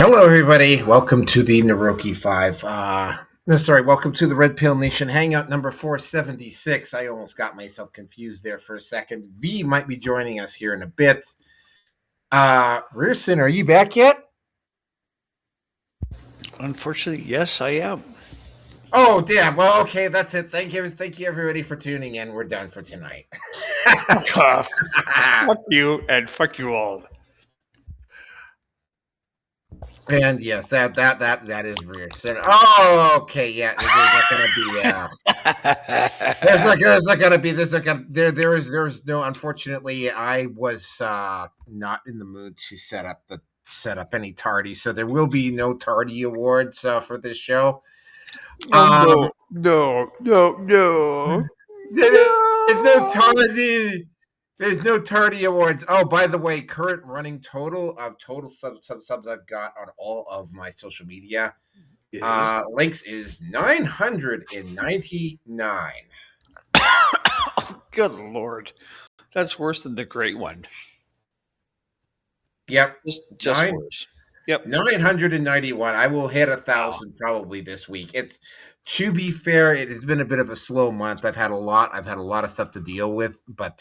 Hello, everybody. Welcome to the Naroki 5. Welcome to the Red Pill Nation Hangout number 476. I almost got myself confused there for a second. V might be joining us here in a bit. Rearson, are you back yet? Unfortunately, yes, I am. Oh, damn. Well, okay, that's it. Thank you, everybody, for tuning in. We're done for tonight. Fuck off. Fuck you, and fuck you all. And yes, that is Rearson. Oh, okay, yeah. There's not gonna be. There's no. Unfortunately, I was not in the mood to set up any tardy, so there will be no tardy awards for this show. No. There's no tardy. There's no tardy awards. Oh, by the way, current running total subs I've got on all of my social media links is 999. Oh, good Lord. That's worse than the great one. Yep. Just worse. Yep. 991. I will hit 1,000 probably this week. It's, to be fair, it has been a bit of a slow month. I've had a lot of stuff to deal with, but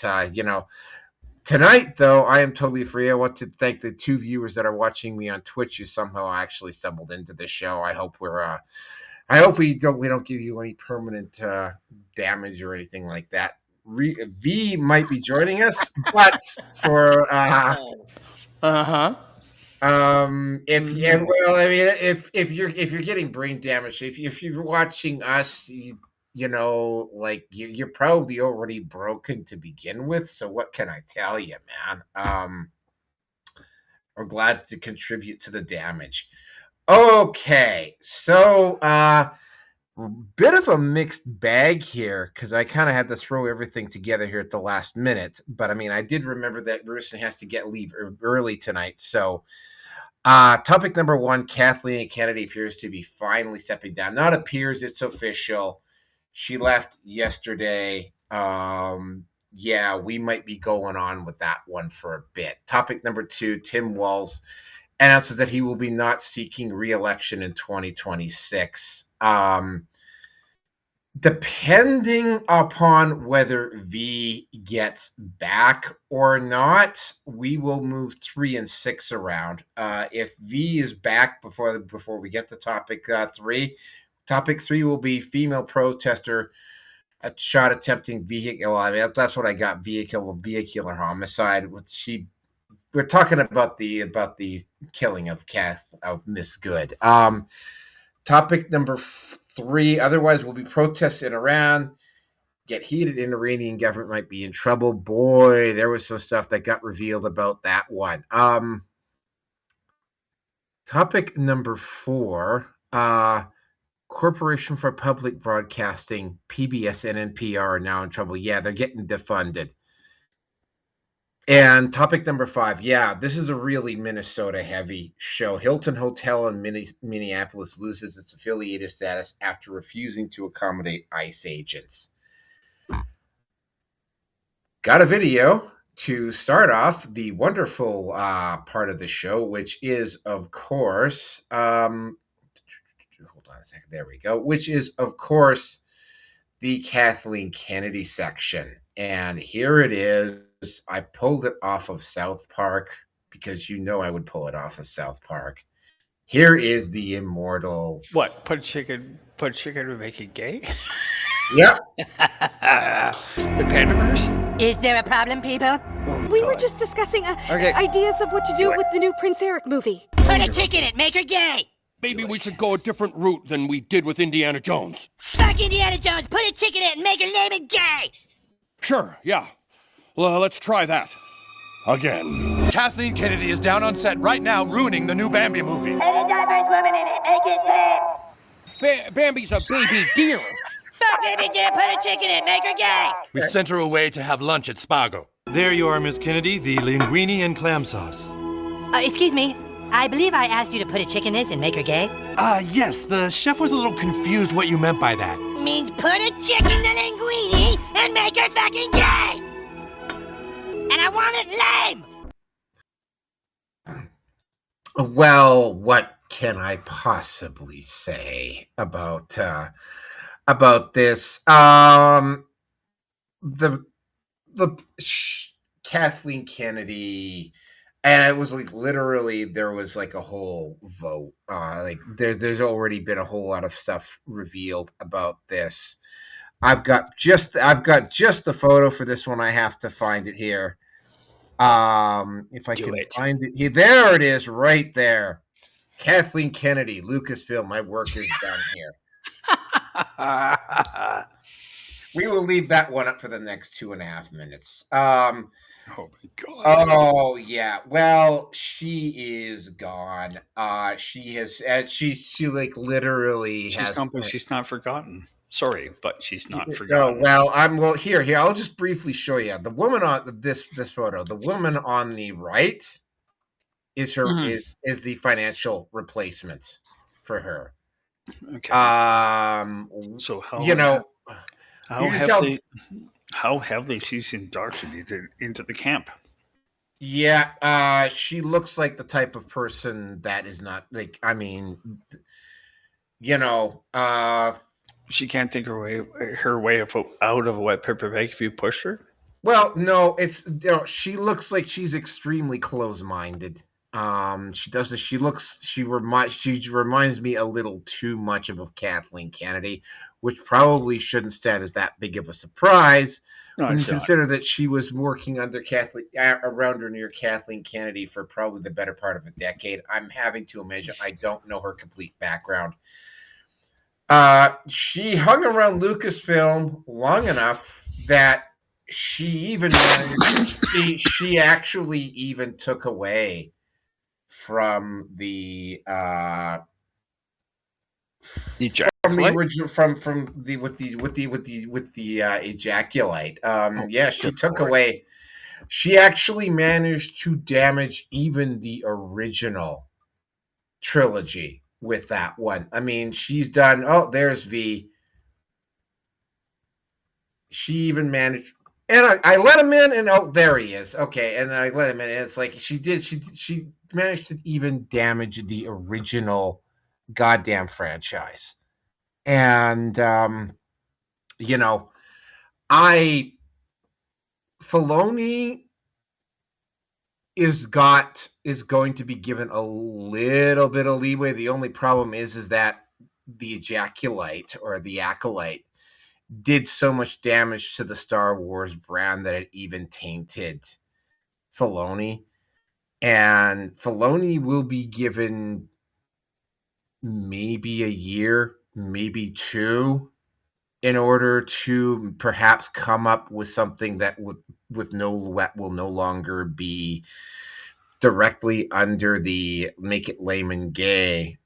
tonight though, I am totally free. I want to thank the 2 viewers that are watching me on Twitch who somehow actually stumbled into this show. I hope we don't give you any permanent damage or anything like that. V might be joining us, but for if you're getting brain damage, if you're watching us, you're probably already broken to begin with. So what can I tell you, man? We're glad to contribute to the damage. Okay, so bit of a mixed bag here because I kind of had to throw everything together here at the last minute. But I mean, I did remember that Bruce has to leave early tonight. So topic number 1, Kathleen Kennedy appears to be finally stepping down. Not appears, it's official. She left yesterday. Yeah, we might be going on with that one for a bit. Topic number 2, Tim Walz announces that he will be not seeking re-election in 2026. Depending upon whether V gets back or not, we will move 3 and 6 around. If V is back before we get to topic 3, topic 3 will be female protester shot attempting vehicular. I mean, that's what I got. Vehicular homicide. We're talking about the killing of Miss Good. Topic number 3. Otherwise, will be protests in Iran. Get heated, and Iranian government might be in trouble. Boy, there was some stuff that got revealed about that one. Topic number 4. Corporation for Public Broadcasting, PBS and NPR are now in trouble. Yeah, they're getting defunded. And topic number 5, yeah, this is a really Minnesota-heavy show. Hilton Hotel in Minneapolis loses its affiliated status after refusing to accommodate ICE agents. Got a video to start off the wonderful part of the show, which is, of course, hold on a second, there we go, which is, of course, the Kathleen Kennedy section. And here it is. I pulled it off of South Park because I would pull it off of South Park. Here is the immortal. What? Put chicken to make it gay? Yep. The Pandaverse? Is there a problem, people? We were just discussing ideas of what to do with the new Prince Eric movie. Put a chick in it, make her gay! Maybe we should go a different route than we did with Indiana Jones. Fuck Indiana Jones, put a chick in it and make her name it gay! Sure, yeah. Well, let's try that. Again. Kathleen Kennedy is down on set right now ruining the new Bambi movie. Put a diverse woman in it, make it gay! Bambi's a baby deer. Fuck baby deer, put a chick in it, make her gay! We sent her away to have lunch at Spago. There you are, Miss Kennedy, the linguine and clam sauce. Excuse me, I believe I asked you to put a chick in this and make her gay. Yes, the chef was a little confused what you meant by that. Means put a chick in the linguine and make her fucking gay! And I want it lame! Well, what can I possibly say about this? The Kathleen Kennedy, and it was like literally there was like a whole vote. Like there's already been a whole lot of stuff revealed about this. I've got just the photo for this one. I have to find it here. If I can find it here, there it is, right there. Kathleen Kennedy, Lucasfilm. My work is done here. We will leave that one up for the next 2.5 minutes. Oh my God. Oh yeah. Well, she is gone. She has. She like literally has. She's not forgotten. Sorry, but she's not forgotten. No. Well. Here. I'll just briefly show you the woman on this photo. The woman on the right is her is the financial replacement for her. Okay. So how heavily she's indoctrinated into the camp? Yeah, she looks like the type of person that is not like. I mean, she can't think her way out of a wet paper bag if you push her. Well, no, it's she looks like she's extremely close-minded. She reminds me a little too much of Kathleen Kennedy, which probably shouldn't stand as that big of a surprise when you consider that she was working under around or near Kathleen Kennedy for probably the better part of a decade. I'm having to imagine. I don't know her complete background. She hung around Lucasfilm long enough that she even she actually even took away from the ejaculate. Yeah, she took away. She actually managed to damage even the original trilogy with that one. I mean, she's done. Oh, there's V. She even managed. And I let him in, and oh, there he is. Okay, and then I let him in, and it's like she managed to even damage the original goddamn franchise. And Filoni is going to be given a little bit of leeway. The only problem is that the ejaculate or the acolyte did so much damage to the Star Wars brand that it even tainted Filoni. And Filoni will be given maybe a year, maybe 2, in order to perhaps come up with something that will no longer be directly under the make it lame and gay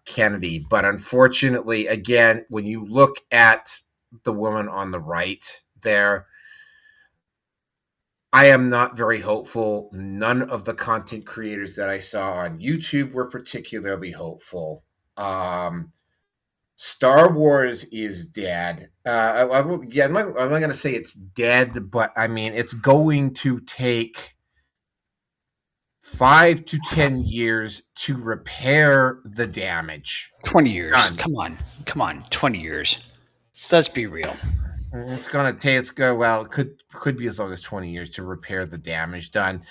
Kennedy. But unfortunately, again, when you look at the woman on the right there, I am not very hopeful. None of the content creators that I saw on YouTube were particularly hopeful. Star Wars is dead. I'm not going to say it's dead, but I mean, it's going to take 5 to 10 years to repair the damage. 20 years. Done. Come on. 20 years. Let's be real. It's going to take. It could be as long as 20 years to repair the damage done.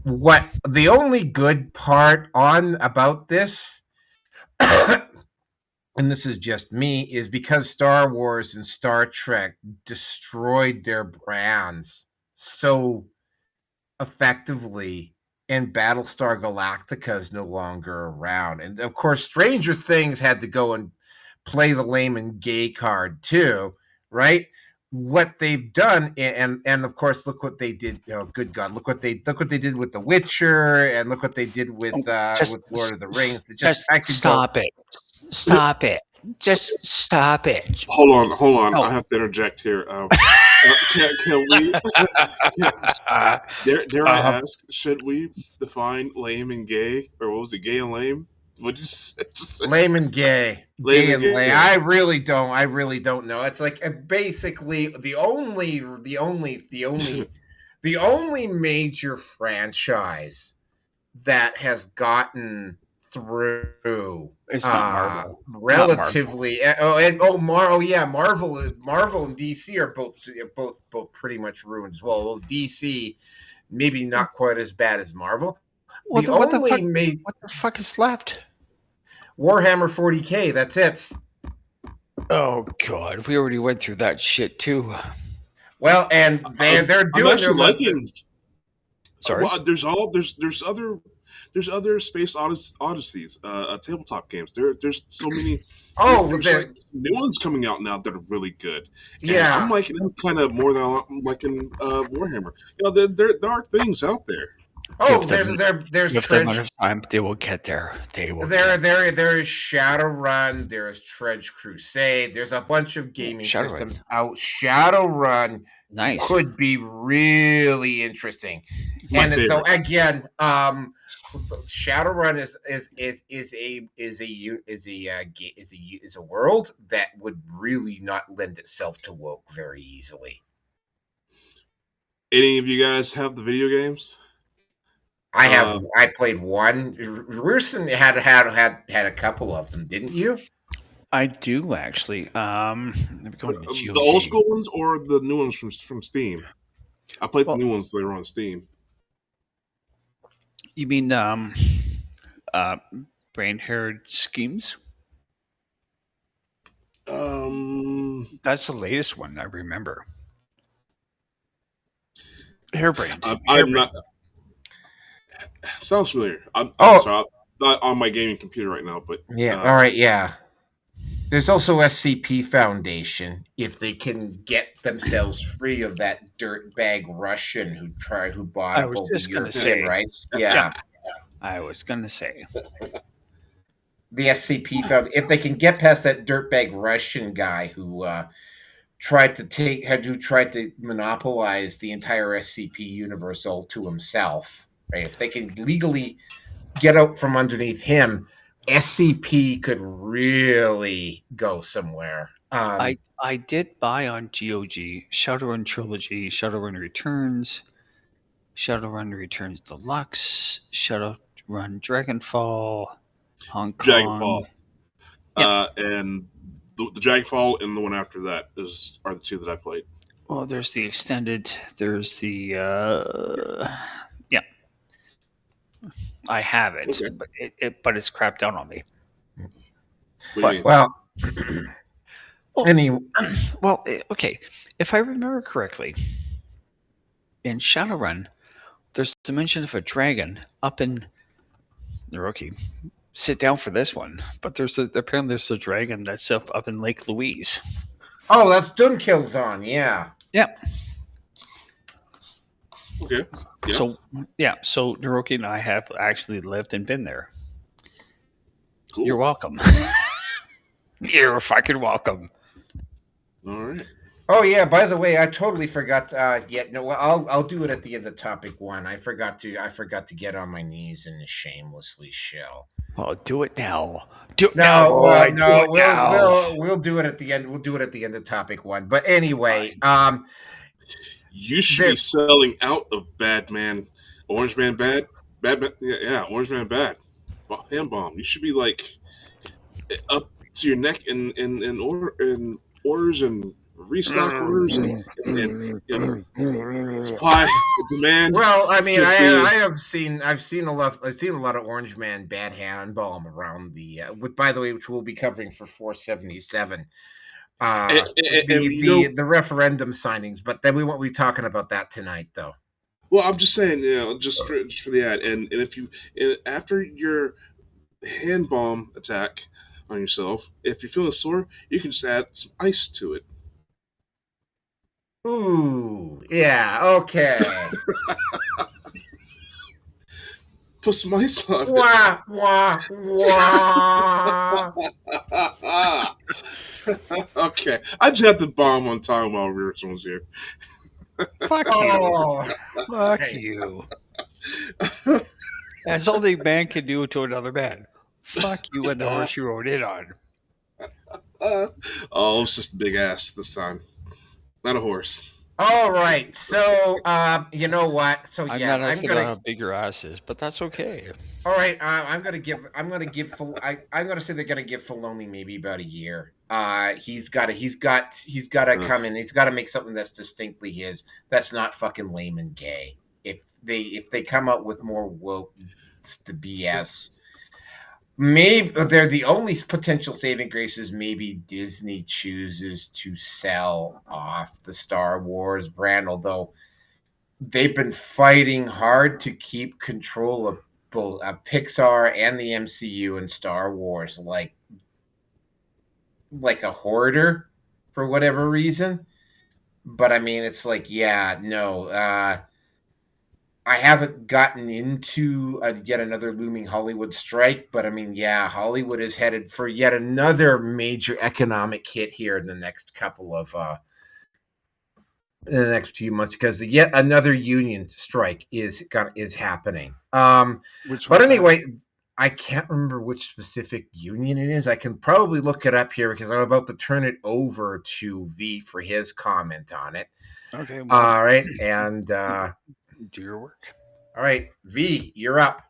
What the only good part about this, and this is just me, is because Star Wars and Star Trek destroyed their brands so effectively, and Battlestar Galactica is no longer around. And of course, Stranger Things had to go and play the lame and gay card too, right? What they've done, and of course, look what they did. Oh, good God! Look what they did with The Witcher, and look what they did with Lord of the Rings. Just stop it! Stop it! Just stop it! Hold on! No. I have to interject here. Can we? Dare I ask? Should we define lame and gay, or what was it? Gay and lame? What did you say? Lame and gay. Gay and lame. I really don't know. It's like basically the only major franchise that has gotten through. It's not Marvel. Relatively. Marvel and DC are both pretty much ruined as well. Well, DC maybe not quite as bad as Marvel. What the fuck is left? Warhammer 40K. That's it. Oh God, we already went through that shit too. Well, and they're doing their liking. Sorry. Well, there's other Space Odysseys, tabletop games. There's so many. Like new ones coming out now that are really good. And yeah, I'm liking them kind of more than I'm liking Warhammer. There are things out there. Oh, there's if they have time, they will get there. They will. There is Shadowrun. There is Trench Crusade. There's a bunch of gaming systems out. Shadowrun could be really interesting. Though again, Shadowrun is a world that would really not lend itself to woke very easily. Any of you guys have the video games? I have. I played one. Rusin had a couple of them, didn't you? I do actually. The old school ones or the new ones from Steam? I played the new ones that are on Steam. You mean Brain-Haired Schemes? That's the latest one I remember. Hairbrained. I'm not. Sounds familiar. I'm sorry, I'm not on my gaming computer right now, but yeah. All right, yeah. There's also SCP Foundation. If they can get themselves free of that dirtbag Russian who bought I was just going to say rights. Yeah. I was going to say the SCP Foundation. If they can get past that dirtbag Russian guy who tried to monopolize the entire SCP universe all to himself. Right? If they can legally get out from underneath him, SCP could really go somewhere. I did buy on GOG Shadowrun Trilogy, Shadowrun Returns Deluxe, Shadowrun Dragonfall, Hong Kong. Dragonfall. And the Dragonfall and the one after that are the two that I played. Well, there's the extended. There's the I have it, okay. but it's crapped out on me. Okay. If I remember correctly, in Shadowrun, there's the mention of a dragon up in the rookie. Sit down for this one, but apparently there's a dragon that's up in Lake Louise. Oh, that's Dunkillzon, yeah. Yep. Okay. Yeah. So Naroki and I have actually lived and been there. Cool. You're welcome. You're fucking welcome. All right. Oh yeah. By the way, I totally forgot. I'll do it at the end of topic one. I forgot to get on my knees and shamelessly shell. Well, do it now. We'll do it at the end. We'll do it at the end of topic one. But anyway, you should be selling out of Orange Man Bad. Orange Man Bad. Hand bomb. You should be like up to your neck in orders and restock orders and supply demand. Well, I mean, I've seen a lot of Orange Man Bad hand bomb around by the way, which we'll be covering for 477. The referendum signings, but then we won't be talking about that tonight, though. Well, I'm just saying, just for the ad, and if you after your hand bomb attack on yourself, if you're feeling sore, you can just add some ice to it. Ooh, yeah, okay. Put some ice on it. Wah, wah, wah. Okay, I just had the bomb on time while Rearson was here. Fuck you. Fuck you. That's all the band can do to another band. Fuck you and the horse you rode in on. It's just a big ass this time. Not a horse. All right, so you know what? So I'm not asking about how big your ass is, but that's okay. All right, I'm gonna say they're gonna give Filoni maybe about a year. He's got to come in. He's got to make something that's distinctly his. That's not fucking lame and gay. If they come out with more woke the BS, maybe they're the only potential saving grace is maybe Disney chooses to sell off the Star Wars brand, although they've been fighting hard to keep control of both Pixar and the MCU and Star Wars, like a hoarder for whatever reason. But I mean, it's like, yeah, no, I haven't gotten into yet another looming Hollywood strike, but I mean, yeah, Hollywood is headed for yet another major economic hit here in the next couple of in the next few months because yet another union strike is happening. But anyway, I can't remember which specific union it is. I can probably look it up here because I'm about to turn it over to V for his comment on it. Okay. Well, all right, and do your work. All right, V, you're up.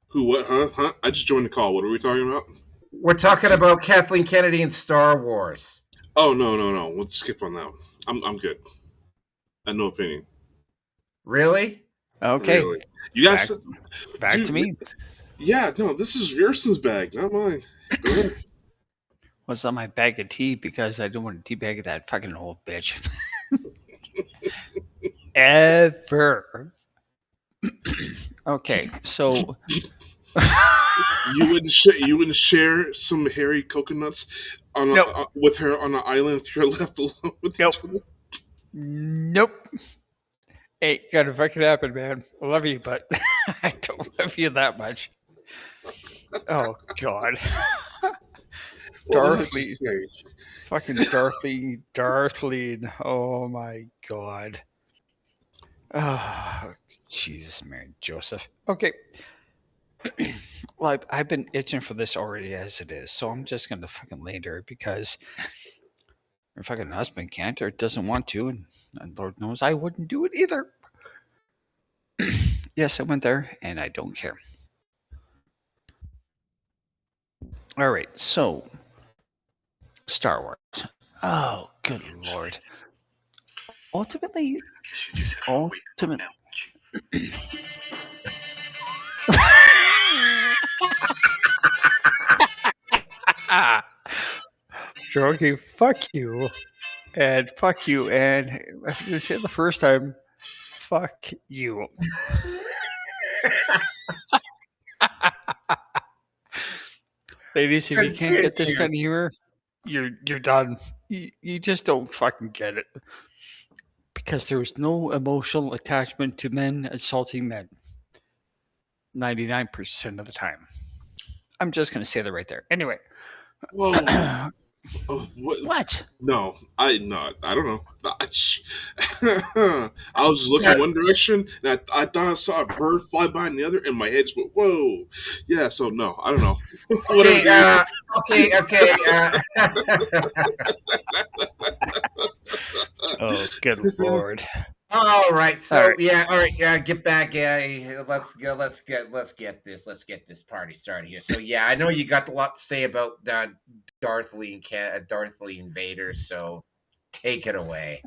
Who? What? Huh? I just joined the call. What are we talking about? We're talking about Kathleen Kennedy and Star Wars. Oh no! Let's skip on that one. I'm good. I have no opinion. Really? Okay. Really. You guys back to me. Yeah, no, this is Vierson's bag, not mine. Go ahead. What's on my bag of tea? Because I don't want to teabag that fucking old bitch. Ever. Okay, so you wouldn't share some hairy coconuts with her on an island if you're left alone with each other? Nope. Ain't gonna fucking happen, man. I love you, but I don't love you that much. Oh God. Darthleen. Fucking Darthleen. Oh my God. Oh, Jesus, Mary Joseph. Okay. Well, I've been itching for this already as it is, so I'm just gonna fucking lay there because her fucking husband can't or doesn't want to, and Lord knows I wouldn't do it either. Yes, I went there, and I don't care. All right, so Star Wars. Oh, good Lord. Ultimately. Joking, fuck you. And fuck you. And I'm going to say it the first time, fuck you. Ladies, if you can't get this kind of humor, you're done. You just don't fucking get it. Because there was no emotional attachment to men assaulting men. 99% of the time. I'm just going to say that right there. Anyway. Whoa. What? No, I don't know. I was looking one direction, and I thought I saw a bird fly by in the other, and my head just went, whoa. Yeah, so no, I don't know. Oh, good Lord. All right, so all right, get back. Let's get this party started here. So yeah, I know you got a lot to say about Darthleen Vader. So take it away.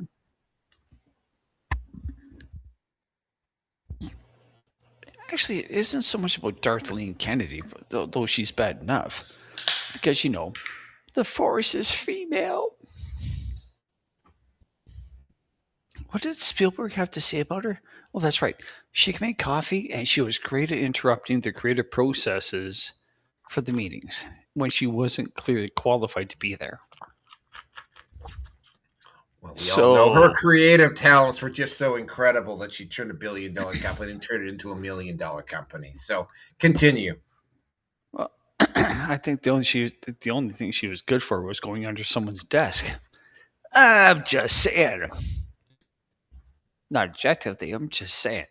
Actually, it isn't so much about Darthleen Kennedy, though she's bad enough, because the Force is female. What did Spielberg have to say about her? Well, that's right. She can make coffee, and she was great at interrupting the creative processes for the meetings when she wasn't clearly qualified to be there. Well, we all know her creative talents were just so incredible that she turned $1 billion company and turned it into $1 million company. So continue. Well, I think the only thing she was good for was going under someone's desk. I'm just saying. Not objectively, I'm just saying.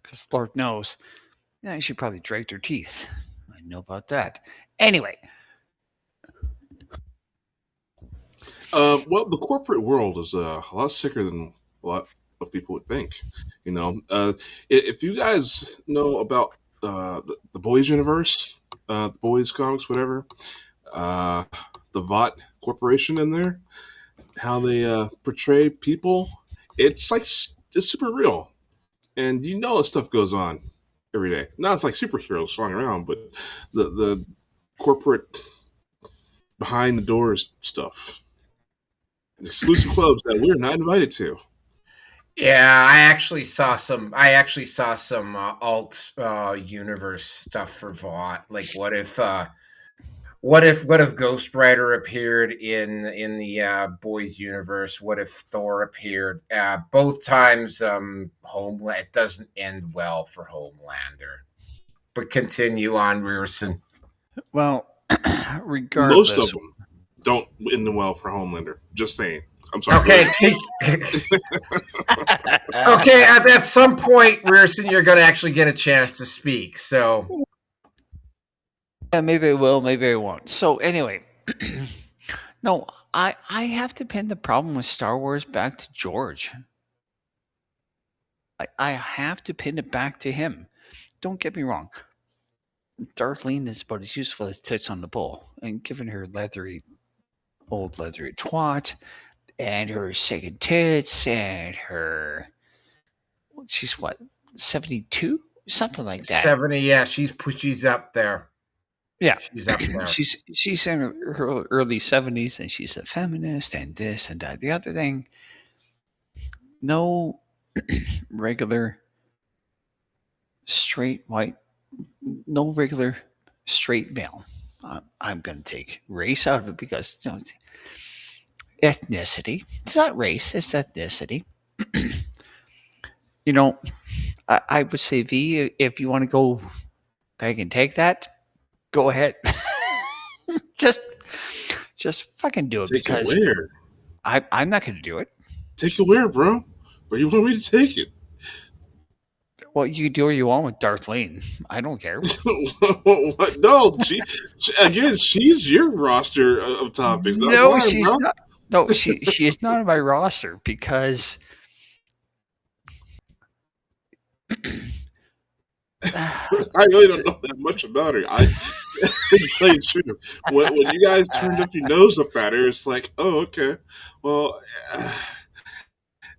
Because Lord knows, she probably dragged her teeth. I know about that. Anyway. Well, the corporate world is a lot sicker than a lot people would think. If you guys know about the Boys universe, the Boys comics, whatever, uh, the Vought Corporation in there, how they portray people, it's like it's super real, and this stuff goes on every day. Not it's like superheroes flying around, but the corporate behind the doors stuff, exclusive clubs that we're not invited to. Yeah, I actually saw some. Alt universe stuff for Vought. Like, what if Ghost Rider appeared in the Boys universe? What if Thor appeared? Both times, Homeland, it doesn't end well for Homelander. But continue on, Rearson. Well, regardless, most of them don't end well for Homelander. Just saying. I'm sorry. Okay. Okay. At some point, Rearson, you're going to actually get a chance to speak. So. Yeah, maybe I will, maybe I won't. So anyway, no, I have to pin the problem with Star Wars back to George. I have to pin it back to him. Don't get me wrong. Darlene is about as useful as tits on the pole, and given her old leathery twat, and her second tits, and she's what, 72? Something like that. 70, yeah, she's up there. Yeah, she's up there. She's in her early 70s, and she's a feminist, and this and that, the other thing. No regular straight white, no regular straight male. I'm going to take race out of it because ethnicity. It's not race; it's ethnicity. I would say, V, if you want to go back and take that, go ahead. just fucking do it. Take because it where? I'm not going to do it. Take it where, bro? Where you want me to take it? Well, you do what you want with Darlene. I don't care. What? No, she's your roster of topics. No, she's not. No, she is not on my roster because I really don't know that much about her. I to tell you the truth. When you guys turned up your nose up at her, it's like, oh, okay. Well,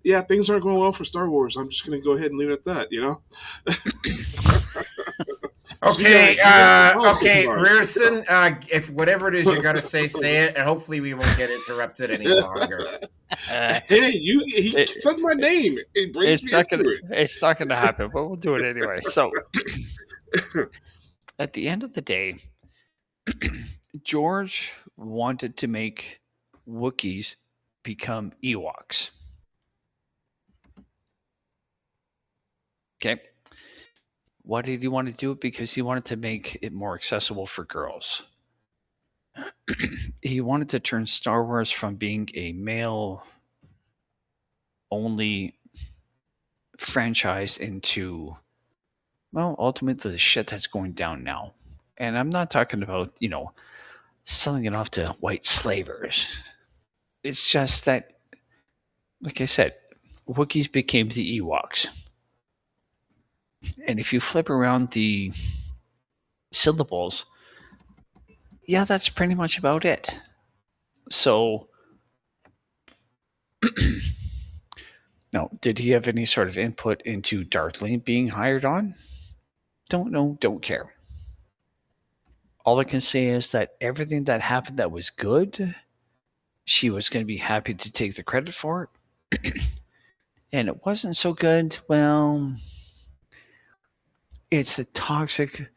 yeah, things aren't going well for Star Wars. I'm just going to go ahead and leave it at that, Okay, Rearson, if whatever it is you're going to say it, and hopefully we won't get interrupted any longer. Hey, he said my name. It's not going to happen, but we'll do it anyway. So, at the end of the day, George wanted to make Wookiees become Ewoks. Okay. Why did he want to do it? Because he wanted to make it more accessible for girls. He wanted to turn Star Wars from being a male-only franchise into, well, ultimately the shit that's going down now. And I'm not talking about, selling it off to white slavers. It's just that, like I said, Wookiees became the Ewoks. And if you flip around the syllables, yeah, that's pretty much about it. So, now, did he have any sort of input into Darlene being hired on? Don't know, don't care. All I can say is that everything that happened that was good, she was going to be happy to take the credit for it. And it wasn't so good, well, it's the toxic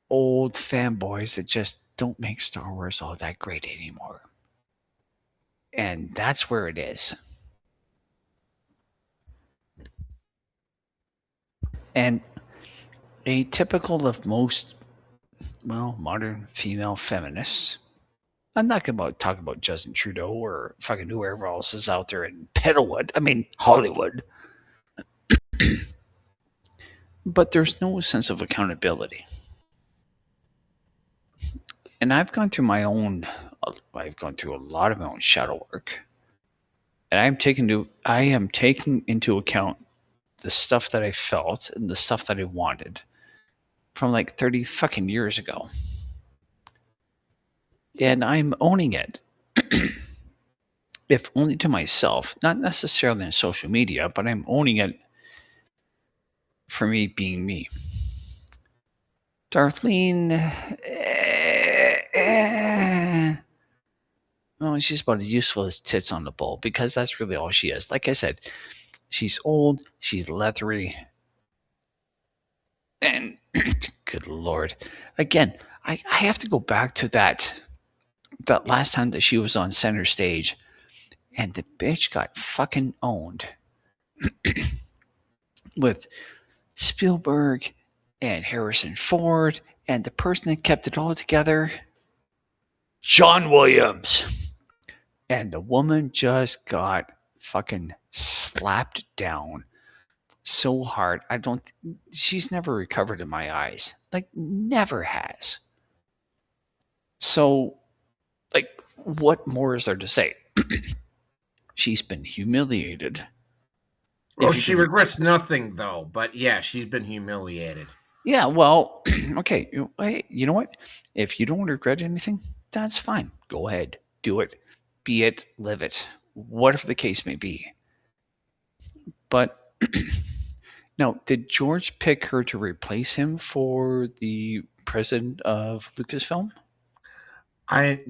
old fanboys that just don't make Star Wars all that great anymore. And that's where it is. And atypical of most, modern female feminists, I'm not going to talk about Justin Trudeau or fucking whoever else is out there in Hollywood. But there's no sense of accountability. And I've gone through a lot of my own shadow work. And I am taking into account the stuff that I felt and the stuff that I wanted from like 30 fucking years ago. And I'm owning it. If only to myself, not necessarily on social media, but I'm owning it for me being me. Darlene, well, she's about as useful as tits on the bowl because that's really all she is. Like I said, she's old, she's leathery, and good Lord. Again, I have to go back to that last time that she was on center stage and the bitch got fucking owned with Spielberg and Harrison Ford, and the person that kept it all together, John Williams. And the woman just got fucking slapped down so hard. She's never recovered in my eyes. Like, never has. So, like, what more is there to say? She's been humiliated. Well, she regrets nothing, though. But yeah, she's been humiliated. Yeah, well, okay. Hey, you know what? If you don't regret anything, that's fine. Go ahead. Do it. Be it. Live it. Whatever the case may be. But now, did George pick her to replace him for the president of Lucasfilm? I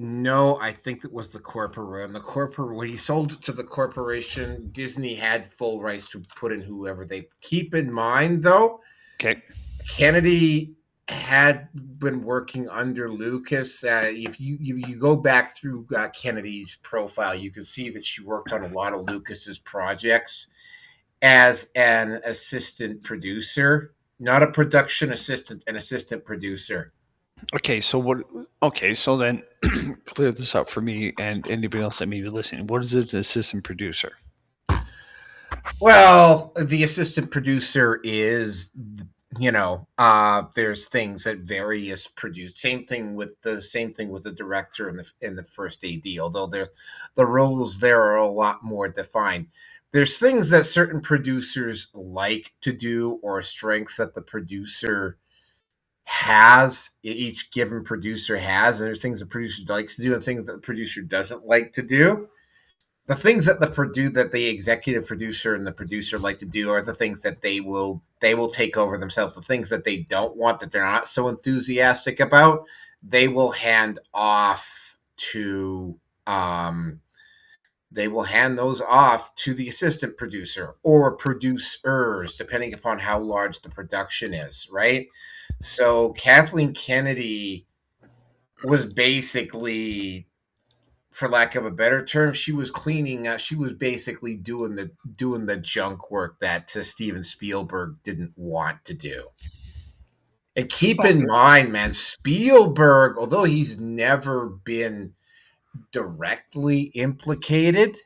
think it was the corporate. When he sold it to the corporation, Disney had full rights to put in whoever they. Keep in mind, though, okay, Kennedy had been working under Lucas. If you go back through Kennedy's profile, you can see that she worked on a lot of Lucas's projects as an assistant producer, not a production assistant, an assistant producer. Okay, so then clear this up for me and anybody else that may be listening. What is an assistant producer? Well, the assistant producer is, there's things that various produce. Same thing with the director and the first AD. Although the roles there are a lot more defined. There's things that certain producers like to do, or strengths that the producer has, each given producer has, and there's things the producer likes to do and things that the producer doesn't like to do. The things that the executive producer and the producer like to do are the things that they will take over themselves. The things that they don't want, that they're not so enthusiastic about, they will hand off to the assistant producer or producers, depending upon how large the production is, right? So Kathleen Kennedy was basically, for lack of a better term, she was cleaning up. She was basically doing the junk work that Steven Spielberg didn't want to do. And keep in mind, man, Spielberg, although he's never been directly implicated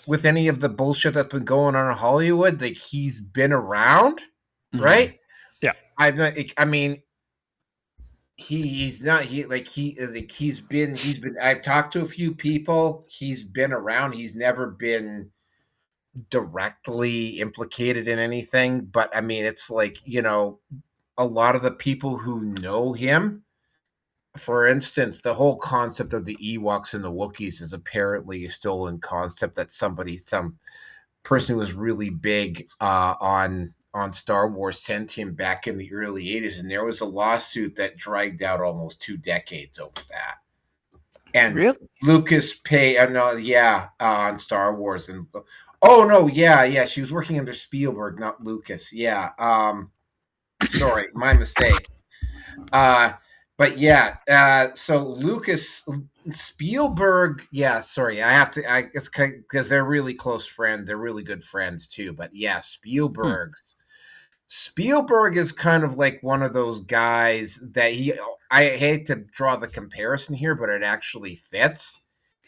with any of the bullshit that's been going on in Hollywood, like, he's been around, right? Yeah. I mean, he's been I've talked to a few people. He's been around. He's never been directly implicated in anything, but I mean, it's like, a lot of the people who know him, for instance, the whole concept of the Ewoks and the Wookiees is apparently a stolen concept that some person who was really big on Star Wars sent him back in the early 80s, and there was a lawsuit that dragged out almost 2 decades over that. And really? Lucas paid on Star Wars, and she was working under Spielberg, not Lucas. Sorry, my mistake. But yeah, so Spielberg, it's because they're really close friends. They're really good friends too. But yeah, Spielberg is kind of like one of those guys that I hate to draw the comparison here, but it actually fits.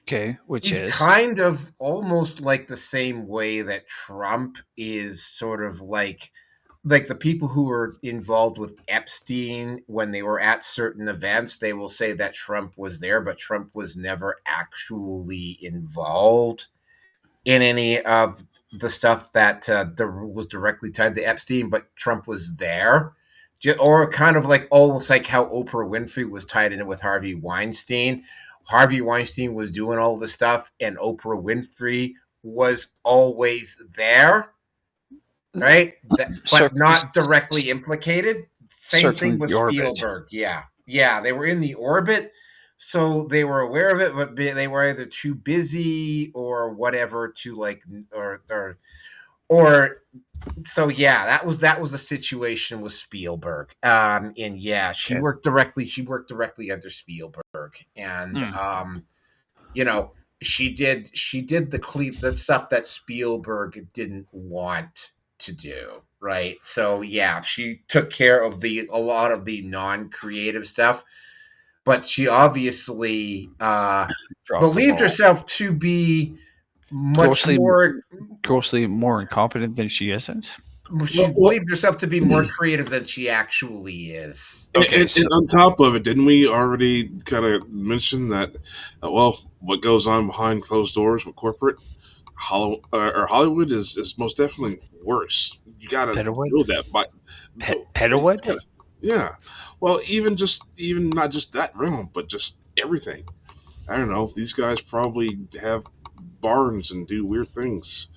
Okay, He's kind of almost like the same way that Trump is sort of like the people who were involved with Epstein when they were at certain events, they will say that Trump was there, but Trump was never actually involved in any of the stuff that was directly tied to Epstein, but Trump was there. Or kind of like almost like how Oprah Winfrey was tied in with Harvey Weinstein. Harvey Weinstein was doing all the stuff, and Oprah Winfrey was always there, right? But not directly implicated. Same thing with Spielberg. Yeah, they were in the orbit, so they were aware of it, but they were either too busy or whatever to like, or. So yeah, that was the situation with Spielberg. And yeah, she worked directly under Spielberg, and you know, she did the stuff that Spielberg didn't want to do, right? So yeah, she took care of a lot of the non-creative stuff, but she obviously believed herself to be grossly more incompetent than she isn't. She believed herself to be more creative than she actually is. Okay, and on top of it, didn't we already kind of mention that? What goes on behind closed doors with corporate Hollywood is most definitely worse. You got to know that. Pedowood? Yeah. Well, even not just that realm, but just everything. I don't know. These guys probably have barns and do weird things.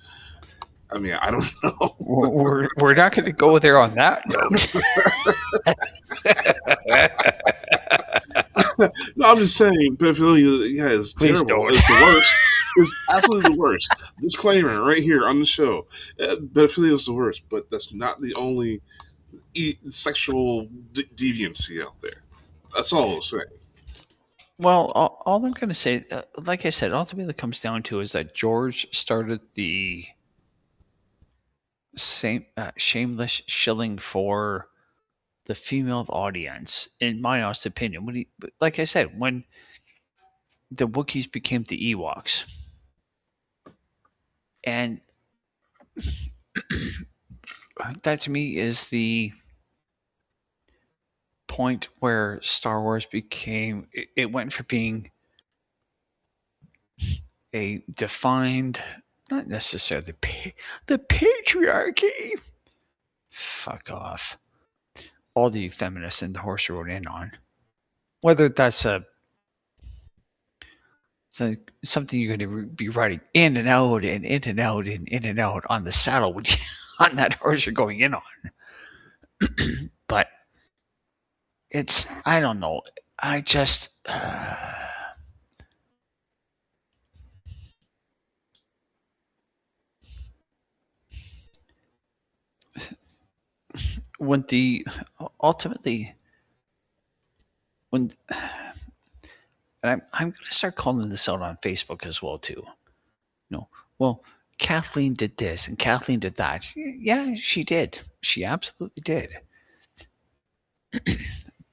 I mean, I don't know. We're not going to go there on that note. No, I'm just saying, pedophilia is terrible. It's the worst. It's absolutely the worst. Disclaimer right here on the show. Pedophilia is the worst, but that's not the only sexual deviancy out there. That's all I'm saying. Well, all I'm going to say, like I said, ultimately comes down to is that George started the same shameless shilling for the female audience, in my honest opinion. When like I said, when the Wookiees became the Ewoks, and that to me is the point where Star Wars became, it went from being a defined, not necessarily the patriarchy. Fuck off. All the feminists and the horse rode in on. Whether that's something you're going to be riding in and out and in and out and in and out on the saddle when on that horse you're going in on. But it's, I don't know. I just... when the... Ultimately... When... And I'm going to start calling this out on Facebook as well, too. Well, Kathleen did this and Kathleen did that. Yeah, she did. She absolutely did.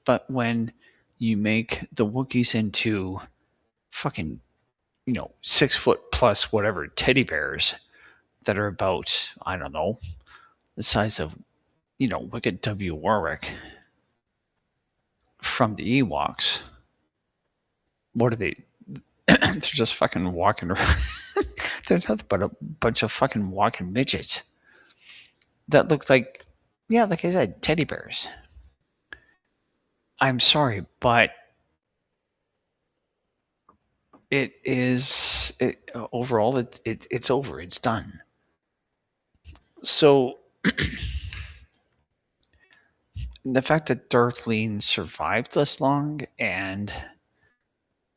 But when you make the Wookiees into fucking, 6 foot plus whatever teddy bears that are about, I don't know, the size of, Wicked W. Warwick from the Ewoks, what are they? They're just fucking walking around. They're nothing but a bunch of fucking walking midgets that look like, like I said, teddy bears. I'm sorry, but overall, it's over. It's done. So the fact that Darlene survived this long and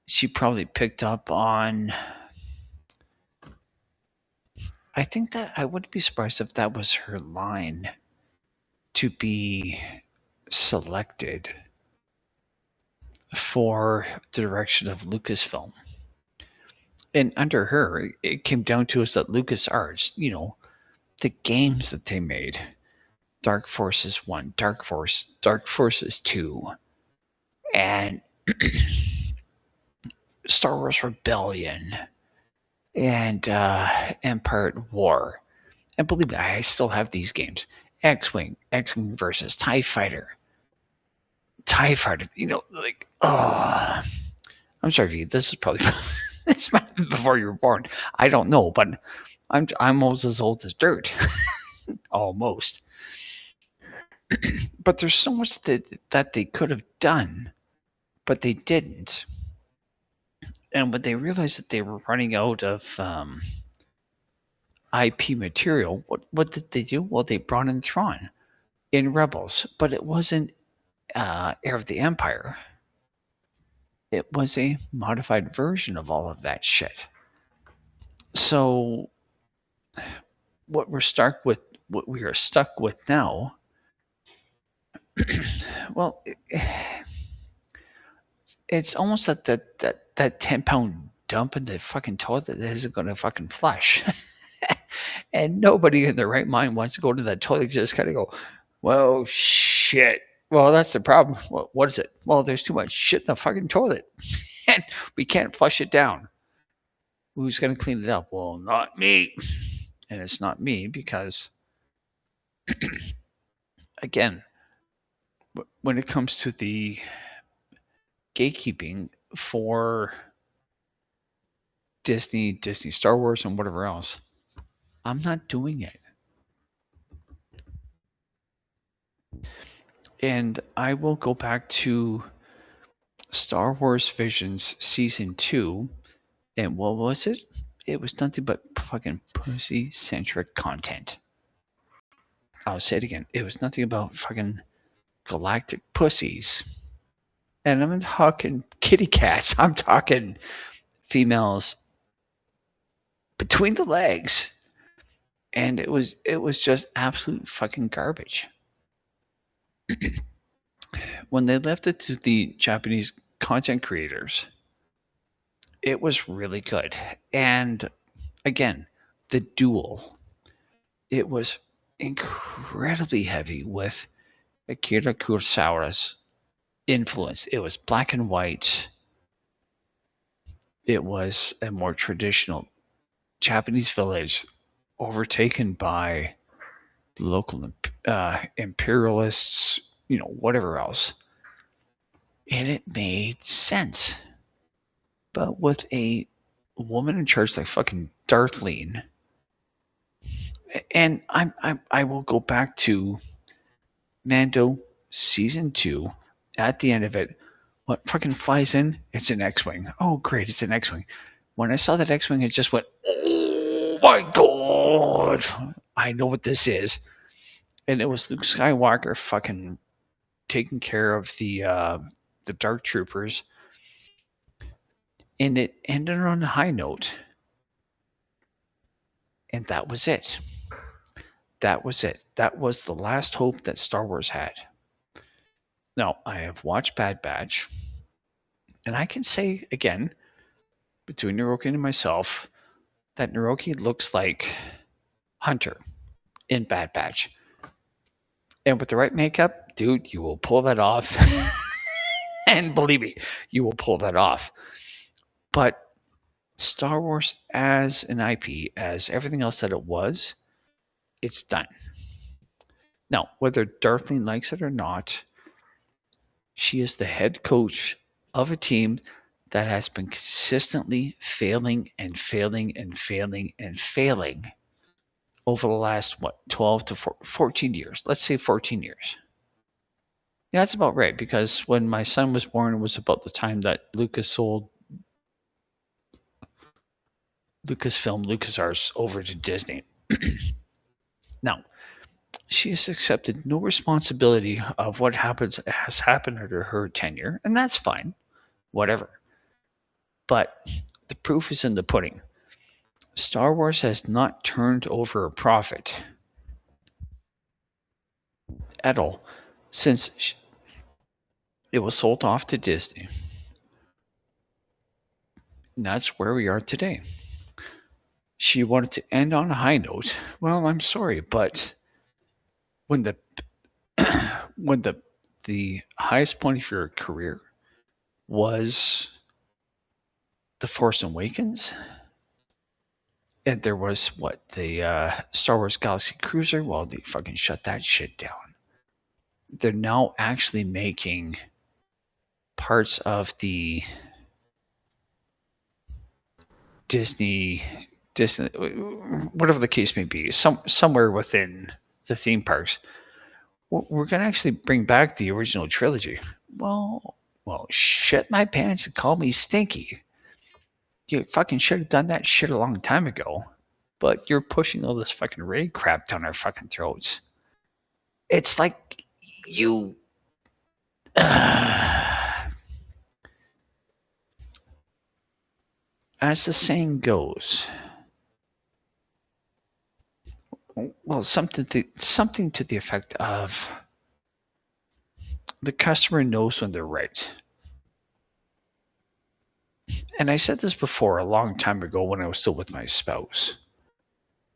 she probably picked up on, I think that I wouldn't be surprised if that was her line to be selected for the direction of Lucasfilm. And under her, it came down to us that LucasArts, the games that they made, Dark Forces 1, Dark Forces 2, and Star Wars Rebellion, and Empire at War. And believe me, I still have these games. X-Wing versus TIE Fighter, I'm sorry, V, this is probably this might be before you were born. I don't know, but I'm almost as old as dirt. Almost. But there's so much that they could have done, but they didn't. And when they realized that they were running out of IP material, what did they do? Well, they brought in Thrawn in Rebels, but it wasn't Heir of the Empire. It was a modified version of all of that shit. So what we are stuck with now, well, it's almost like that 10-pound dump in the fucking toilet that isn't going to fucking flush. And nobody in their right mind wants to go to that toilet, just kind of go, well, shit. Well, that's the problem. Well, what is it? Well, there's too much shit in the fucking toilet. And we can't flush it down. Who's going to clean it up? Well, not me. And it's not me because, again, when it comes to the gatekeeping for Disney, Star Wars, and whatever else, I'm not doing it. And I will go back to Star Wars Visions Season 2. And what was it? It was nothing but fucking pussy-centric content. I'll say it again. It was nothing about fucking galactic pussies. And I'm talking kitty cats. I'm talking females between the legs. And it was just absolute fucking garbage. When they left it to the Japanese content creators, it was really good. And again, the duel, it was incredibly heavy with Akira Kurosawa's influence. It was black and white. It was a more traditional Japanese village overtaken by local imperialists, whatever else. And it made sense. But with a woman in charge like fucking Darthleen, and I will go back to Mando Season 2. At the end of it, what fucking flies in? It's an X-Wing. Oh, great, it's an X-Wing. When I saw that X-Wing, it just went, oh my god, I know what this is. And it was Luke Skywalker fucking taking care of the Dark Troopers. And it ended on a high note. And that was it. That was it. That was the last hope that Star Wars had. Now, I have watched Bad Batch. And I can say, again, between Naroki and myself, that Naroki looks like Hunter in Bad Batch. And with the right makeup, dude, you will pull that off. And believe me, you will pull that off. But Star Wars as an IP, as everything else that it was, it's done. Now, whether Darthleen likes it or not, she is the head coach of a team that has been consistently failing and failing and failing and failing over the last, 12 to 14 years. Let's say 14 years. Yeah, that's about right, because when my son was born, it was about the time that Lucas sold Lucasfilm, LucasArts over to Disney. Now, she has accepted no responsibility of what has happened under her tenure, and that's fine, whatever. But the proof is in the pudding. Star Wars has not turned over a profit at all since it was sold off to Disney. And that's where we are today. She wanted to end on a high note. Well, I'm sorry, but when the highest point of your career was The Force Awakens, and there was the Star Wars Galaxy Cruiser, well, they fucking shut that shit down. They're now actually making parts of the Disney Disney, whatever the case may be, somewhere within the theme parks, we're going to actually bring back the original trilogy. Well, shit my pants and call me stinky. You fucking should have done that shit a long time ago. But you're pushing all this fucking raid crap down our fucking throats. It's like you... as the saying goes, well, something to the effect of the customer knows when they're right. And I said this before a long time ago when I was still with my spouse.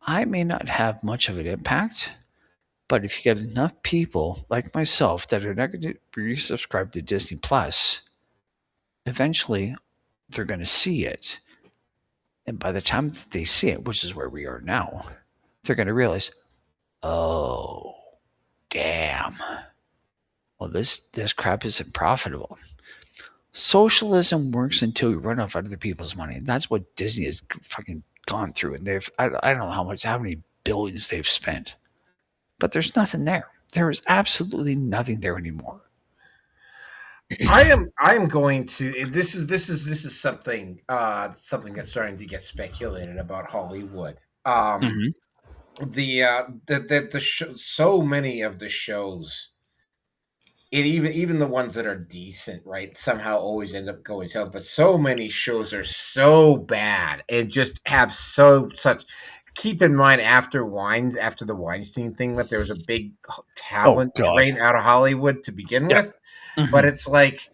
I may not have much of an impact, but if you get enough people like myself that are not going to resubscribe to Disney Plus, eventually they're going to see it. And by the time that they see it, which is where we are now, they're going to realize, oh, damn. Well, this crap isn't profitable. Socialism works until you run off other people's money. That's what Disney has fucking gone through. And I don't know how many billions they've spent. But there's nothing there. There is absolutely nothing there anymore. I am going to. This is something that's starting to get speculated about Hollywood. So many of the shows, even the ones that are decent, right, somehow always end up going south. But so many shows are so bad and just have such. Keep in mind, after the Weinstein thing, that there was a big talent drain out of Hollywood to begin with. Mm-hmm. But it's like,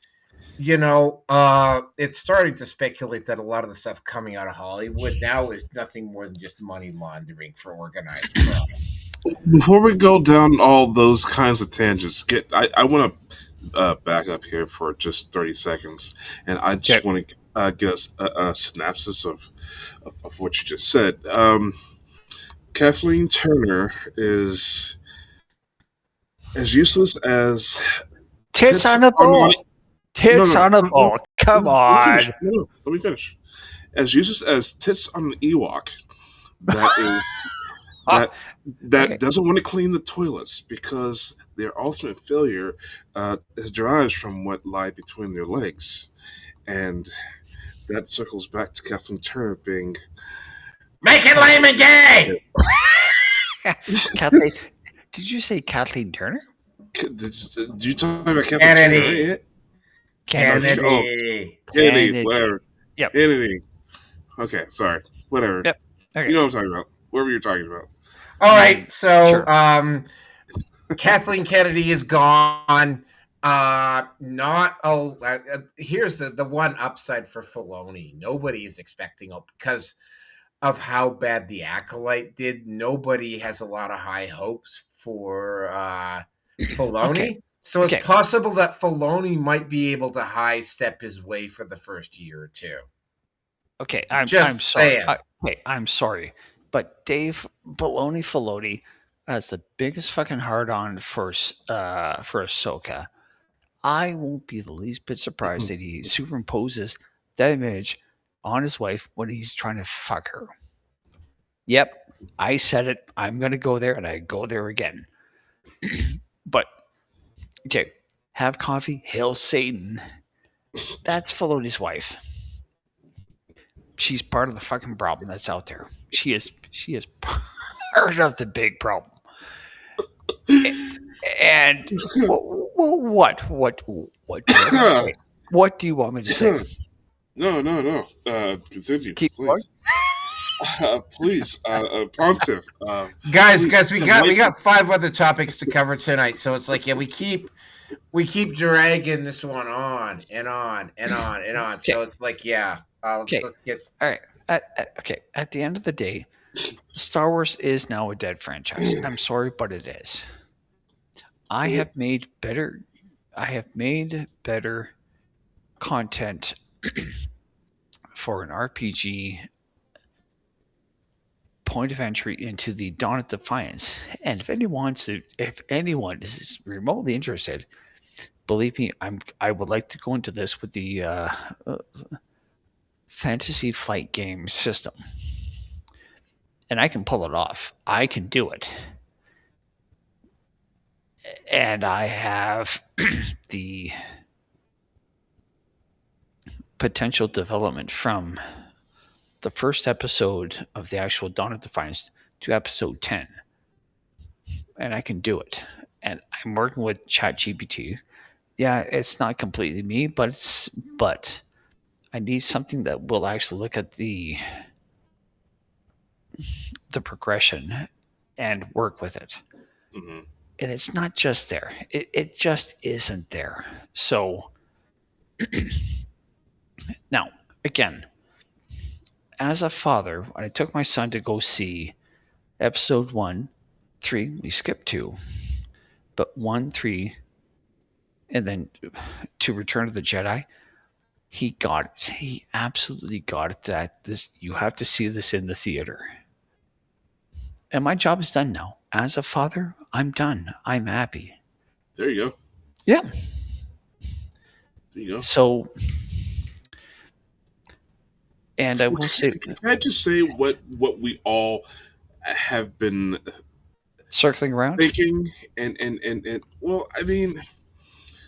it's starting to speculate that a lot of the stuff coming out of Hollywood now is nothing more than just money laundering for organized crime. Before we go down all those kinds of tangents, I want to back up here for just 30 seconds, and I just want to get a synopsis of what you just said. Kathleen Turner is as useless as tits on a ball. Tits on a ball. Come on. Let me finish. As useless as tits on an Ewok. That is that doesn't want to clean the toilets because their ultimate failure derives from what lie between their legs, and that circles back to Kathleen Turner being. Make it lame and gay! Kathleen, did you say Kathleen Turner? Did you talk about Kathleen Turner? Kennedy, whatever. Yep. Kennedy. Okay, sorry. Whatever. Yep. Okay. You know what I'm talking about. Whatever you're talking about. All right, so Sure. Kathleen Kennedy is gone. Here's the one upside for Filoni. Nobody is expecting it because of how bad The Acolyte did. Nobody has a lot of high hopes for Filoni. Okay. So it's possible that Filoni might be able to high step his way for the first year or two. Okay, I'm saying. sorry. I'm sorry, but Dave Filoni has the biggest fucking hard on for Ahsoka. I won't be the least bit surprised that he superimposes that image on his wife when he's trying to fuck her. Yep, I said it. I'm going to go there, and I go there again. But, okay, have coffee, hail Satan. That's Filoni's wife. She's part of the fucking problem that's out there. She is part of the big problem. And what do you want me to say? What do you want me to say? No. Continue. Keep please. Please, Pontiff. Guys, we got 5 other topics to cover tonight, so it's like we keep dragging this one on and on and on and on. So it's like let's get all right. At the end of the day, Star Wars is now a dead franchise. I'm sorry, but it is. I have made better content for an RPG point of entry into the Dawn of Defiance. And if anyone is remotely interested, believe me, I would like to go into this with the Fantasy Flight game system. and I can pull it off. I can do it. And I have the potential development from the first episode of the actual Dawn of Defiance to episode 10. And I can do it. And I'm working with ChatGPT. Yeah, it's not completely me, but I need something that will actually look at the progression and work with it. Mm-hmm. And it's not just there. It just isn't there. So now, again, as a father, when I took my son to go see episode 1, 3, we skipped 2, but 1, 3, and then to Return of the Jedi, he got it. He absolutely got it that you have to see this in the theater. And my job is done now. As a father, I'm done. I'm happy. There you go. Yeah. There you go. So, and I will say, can I just say what we all have been circling around, thinking, and well, I mean,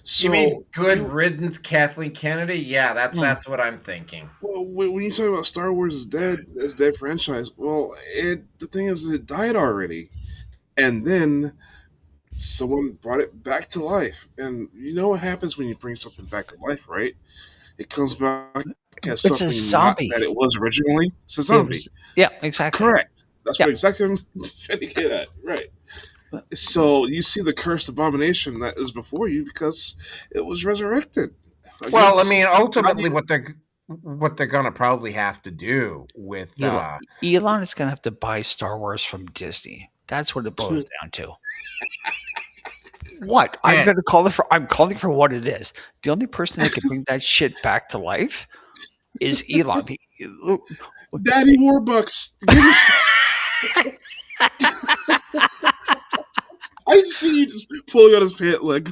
so you mean good riddance, Kathleen Kennedy? Yeah, that's what I'm thinking. Well, when you talk about Star Wars is dead franchise, well, the thing is, it died already, and then someone brought it back to life, and you know what happens when you bring something back to life, right? It comes back as it's something a zombie not that it was originally. It's a zombie. Yeah, exactly. Correct. That's what exactly I'm trying to get at. Right. So you see the cursed abomination that is before you because it was resurrected. Well, I mean, ultimately, what they're going to probably have to do with Elon is going to have to buy Star Wars from Disney. That's what it boils down to. What? I'm going to call it I'm calling for what it is. The only person that can bring that shit back to life is Elon. Daddy Warbucks. I just see you just pulling out his pant leg.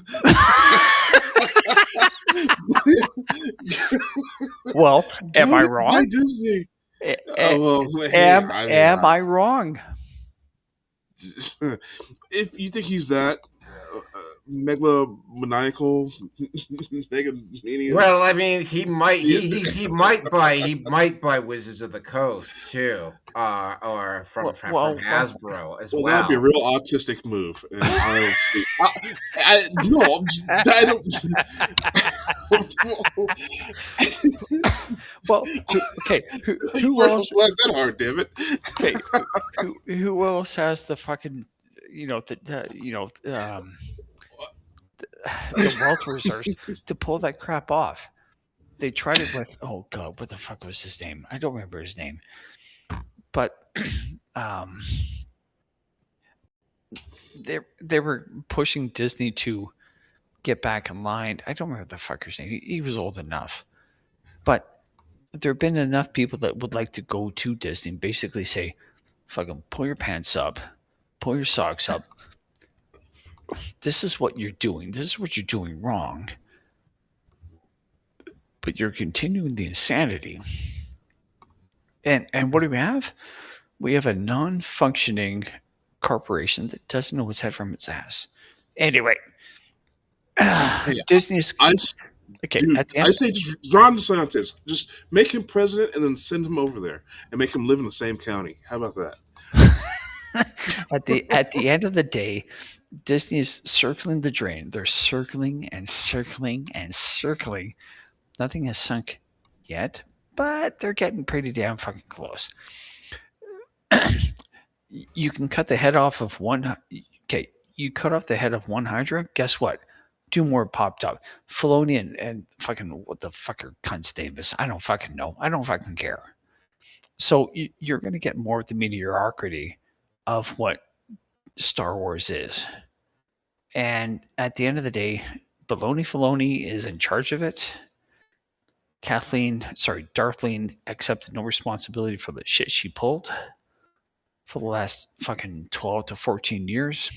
Well, am I wrong? Why Disney? Am I wrong? If you think he's that megalomaniacal, megamaniac. Well, I mean, he might buy Wizards of the Coast too, or from Hasbro as well. That'd be a real autistic move. And I don't. Well, okay. Who else? Laughed that hard, damn it. Okay. Who else has the fucking the wealth reserves to pull that crap off? They tried it with what the fuck was his name? I don't remember his name, but they were pushing Disney to get back in line. I don't remember the fucker's name. He was old enough, but there have been enough people that would like to go to Disney and basically say, "Fucking pull your pants up, pull your socks up. This is what you're doing. This is what you're doing wrong. But you're continuing the insanity." And what do we have? We have a non-functioning corporation that doesn't know its head from its ass. Anyway, Disney's okay. Dude, at the end, I say just Ron DeSantis, just make him president and then send him over there and make him live in the same county. How about that? at the end of the day, Disney is circling the drain. They're circling and circling and circling. Nothing has sunk yet, but they're getting pretty damn fucking close. You can cut the head off of one. Okay, you cut off the head of one Hydra. Guess what? 2 more popped up. Filoni and fucking what the fucker cunt's name is. I don't fucking know. I don't fucking care. So you're going to get more of the mediocrity of what Star Wars is. And at the end of the day, Filoni is in charge of it. Darthleen accepted no responsibility for the shit she pulled for the last fucking 12 to 14 years.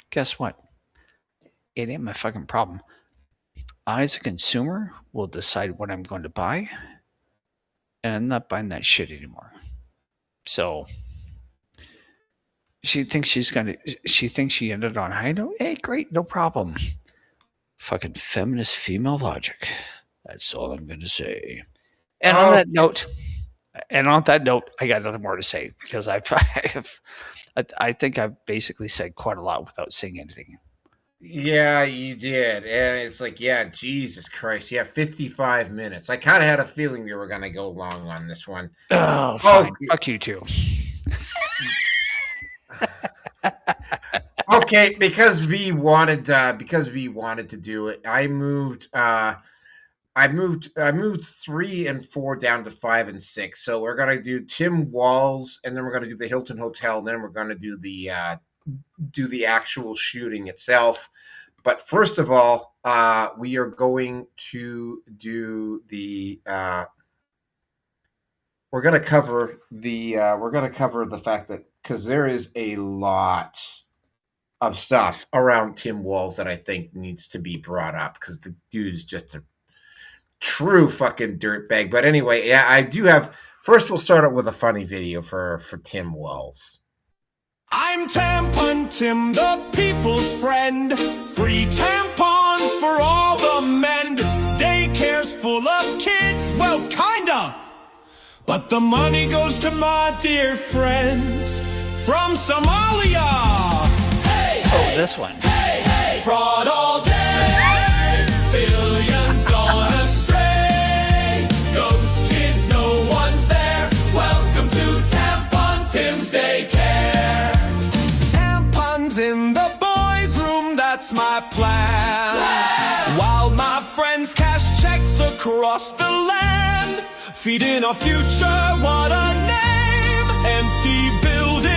Guess what? It ain't my fucking problem. I, as a consumer, will decide what I'm going to buy, and I'm not buying that shit anymore. So, She thinks she ended on a high note. Hey, great, no problem. Fucking feminist female logic. That's all I'm gonna say. And on that note, I got nothing more to say because I think I've basically said quite a lot without saying anything. Yeah, you did. And it's like, yeah, Jesus Christ. Yeah, 55 minutes. I kind of had a feeling we were going to go long on this one. Oh, fine. Fuck you too. Okay, because V wanted to do it, I moved 3 and 4 down to 5 and 6. So we're gonna do Tim Walz, and then we're gonna do the Hilton Hotel, and then we're gonna do the actual shooting itself. But first of all, we are going to do the we're gonna cover the fact that because there is a lot of stuff around Tim Walz that I think needs to be brought up because the dude is just a true fucking dirtbag. But anyway, yeah, I do have. First, we'll start out with a funny video for Tim Walz. I'm Tampon Tim, the people's friend. Free tampons for all the men. Daycare's full of kids, well, kinda. But the money goes to my dear friends from Somalia. This one. Fraud all day, billions gone astray. Ghost kids, no one's there. Welcome to Tampon Tim's Daycare. Tampons in the boys' room, that's my plan. While my friends cash checks across the land, feeding our future, what a name. Empty buildings.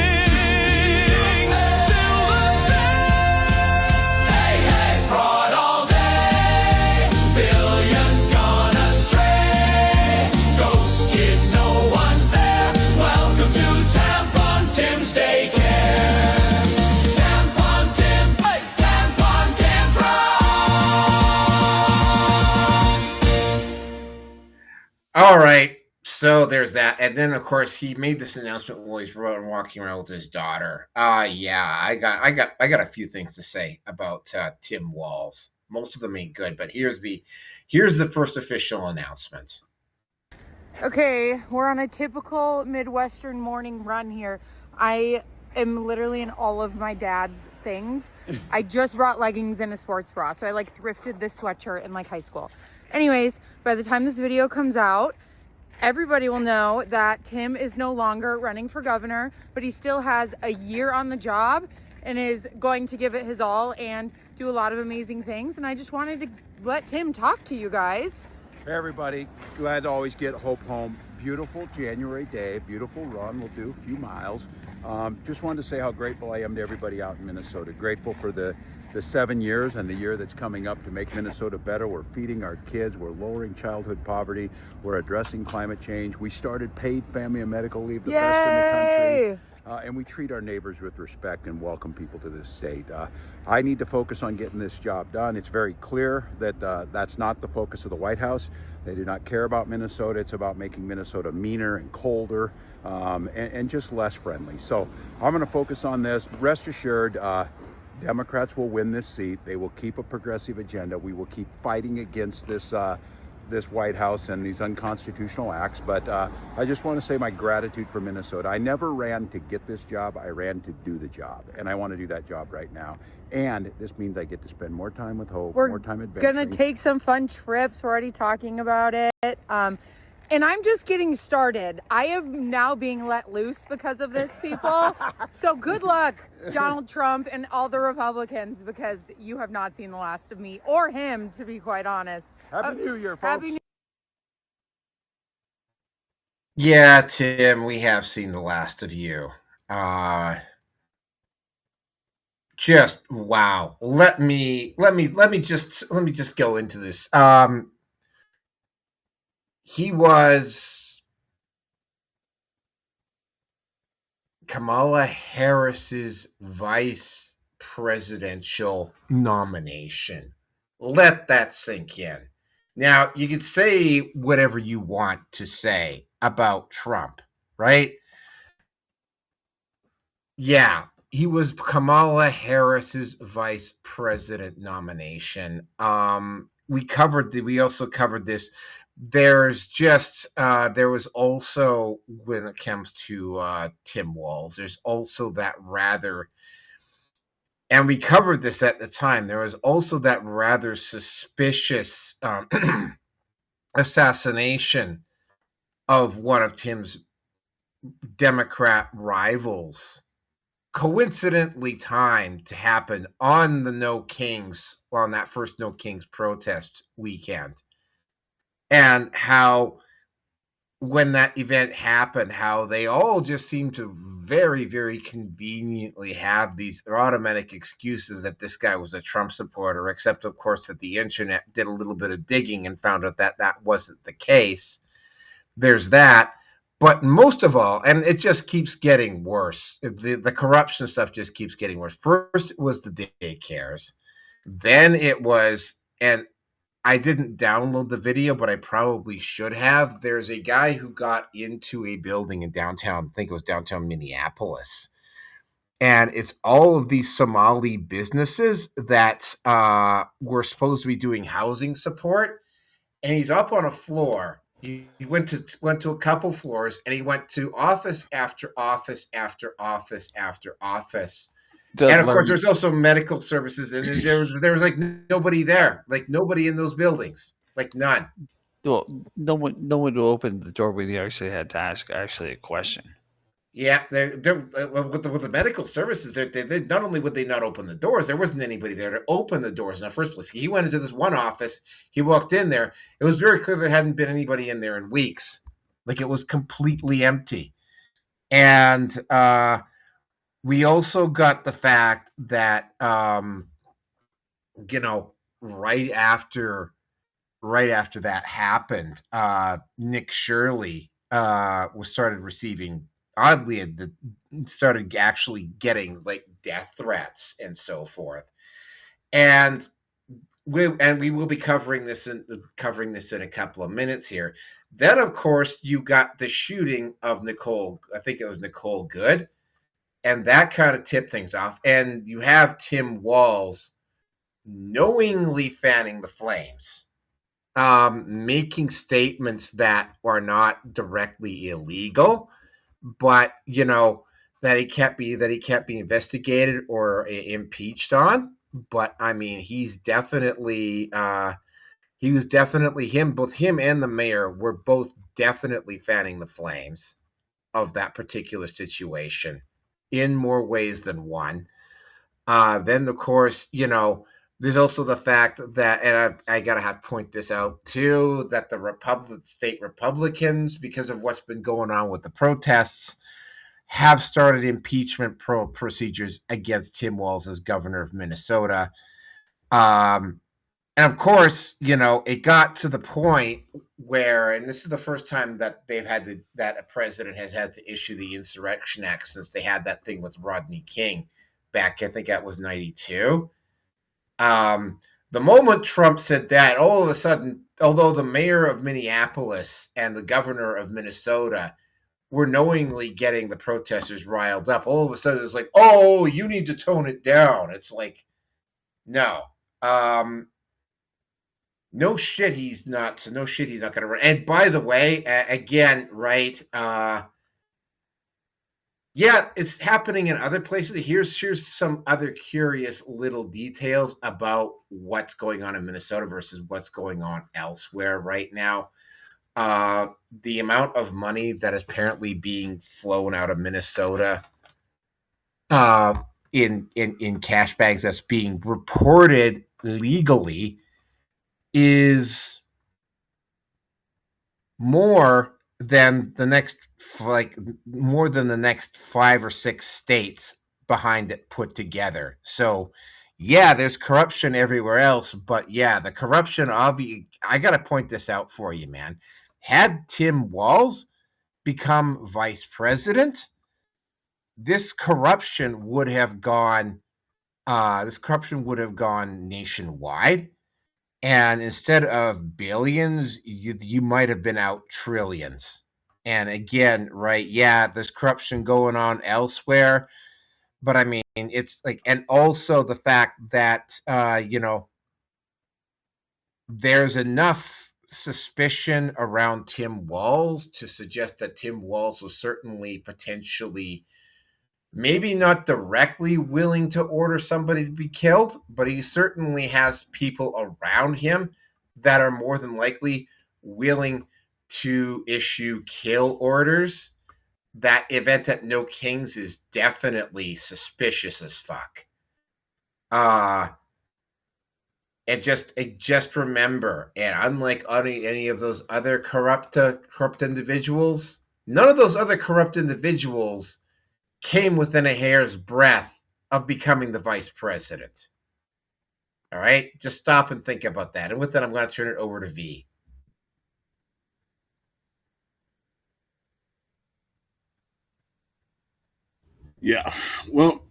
Fraud all day, billions gone astray. Ghost kids, no one's there. Welcome to Tampon Tim's Daycare. Tampon Tim, hey, Tampon Tim Fraud. All right, so there's that, and then of course he made this announcement while he's walking around with his daughter. Yeah, I got a few things to say about Tim Walz. Most of them ain't good, but here's the first official announcement. Okay, we're on a typical Midwestern morning run here. I am literally in all of my dad's things. I just brought leggings and a sports bra, so I like thrifted this sweatshirt in like high school. Anyways, by the time this video comes out, everybody will know that Tim is no longer running for governor, but he still has a year on the job and is going to give it his all and do a lot of amazing things. And I just wanted to let Tim talk to you guys. Hey everybody, glad to always get Hope home. Beautiful January day, beautiful run. We'll do a few miles. Just wanted to say how grateful I am to everybody out in Minnesota. Grateful for the 7 years and the year that's coming up to make Minnesota better. We're feeding our kids, we're lowering childhood poverty, we're addressing climate change. We started paid family and medical leave, the best in the country. And we treat our neighbors with respect and welcome people to this state. I need to focus on getting this job done. It's very clear that that's not the focus of the White House. They do not care about Minnesota. It's about making Minnesota meaner and colder and just less friendly. So I'm going to focus on this. Rest assured, Democrats will win this seat. They will keep a progressive agenda. We will keep fighting against this White House and these unconstitutional acts. But I just want to say my gratitude for Minnesota. I never ran to get this job. I ran to do the job. And I want to do that job right now. And this means I get to spend more time with Hope, more time adventuring. We're going to take some fun trips. We're already talking about it. And I'm just getting started. I am now being let loose because of this, people. So good luck, Donald Trump and all the Republicans, because you have not seen the last of me or him, to be quite honest. Happy New Year, folks. Happy New Yeah, Tim, we have seen the last of you. Just wow. Let me just go into this. He was Kamala Harris's vice presidential nomination. Let that sink in. Now, you can say whatever you want to say about Trump, right? Yeah, he was Kamala Harris's vice president nomination. We also covered this. There's just there was also, when it comes to Tim Walz, there's also that rather, and we covered this at the time, there was also that rather suspicious assassination of one of Tim's Democrat rivals, coincidentally timed to happen on the No Kings, on that first No Kings protest weekend. And how, when that event happened, how they all just seemed to very, very conveniently have these automatic excuses that this guy was a Trump supporter, except, of course, that the internet did a little bit of digging and found out that that wasn't the case. There's that. But most of all, and it just keeps getting worse, the corruption stuff just keeps getting worse. First, it was the daycares. Then it was, and I didn't download the video, but I probably should have. There's a guy who got into a building in downtown, I think it was downtown Minneapolis. And it's all of these Somali businesses that were supposed to be doing housing support. And he's up on a floor. He went to a couple floors, and he went to office after office after office after office. And of course, there's also medical services, and there was like nobody there, like nobody in those buildings, like none. Well, no one will open the door when you actually had to ask a question. Yeah, with the medical services, they not only would they not open the doors, there wasn't anybody there to open the doors in the first place. He went into this one office, he walked in there, it was very clear there hadn't been anybody in there in weeks. Like, it was completely empty. And we also got the fact that, right after that happened, Nick Shirley started receiving, oddly, started actually getting like death threats and so forth. And we will be covering this in a couple of minutes here. Then, of course, you got the shooting of Nicole. I think it was Nicole Good, and that kind of tipped things off. And you have Tim Walz knowingly fanning the flames, making statements that are not directly illegal, but that he can't be investigated or impeached on. But I mean, he was definitely him. Both him and the mayor were both definitely fanning the flames of that particular situation in more ways than one. Then, of course, there's also the fact that, and I gotta have to point this out too, that the state Republicans, because of what's been going on with the protests, have started impeachment procedures against Tim Walz as governor of Minnesota. And of course, it got to the point where, and this is the first time that that a president has had to issue the Insurrection Act since they had that thing with Rodney King back, I think that was 92. The moment Trump said that, all of a sudden, although the mayor of Minneapolis and the governor of Minnesota were knowingly getting the protesters riled up, all of a sudden it's like, oh, you need to tone it down. It's like, no. No shit, he's not going to run. And by the way, again, right, yeah, it's happening in other places. Here's some other curious little details about what's going on in Minnesota versus what's going on elsewhere right now. The amount of money that is apparently being flown out of Minnesota in cash bags that's being reported legally is more than the next 5 or 6 states behind it put together. So yeah, there's corruption everywhere else, but yeah, the corruption I got to point this out for you, man. Had Tim Walz become vice president, this corruption would have gone nationwide. And instead of billions, you might have been out trillions. And again, right, yeah, there's corruption going on elsewhere, But I mean, it's like, and also the fact that there's enough suspicion around Tim Walz to suggest that Tim Walz was certainly potentially, maybe not directly willing to order somebody to be killed, but he certainly has people around him that are more than likely willing to issue kill orders. That event at No Kings is definitely suspicious as fuck. And just remember, and unlike any of those other corrupt individuals, none of those other corrupt individuals came within a hair's breadth of becoming the vice president. All right, just stop and think about that. And with that, I'm going to turn it over to V. Yeah, well,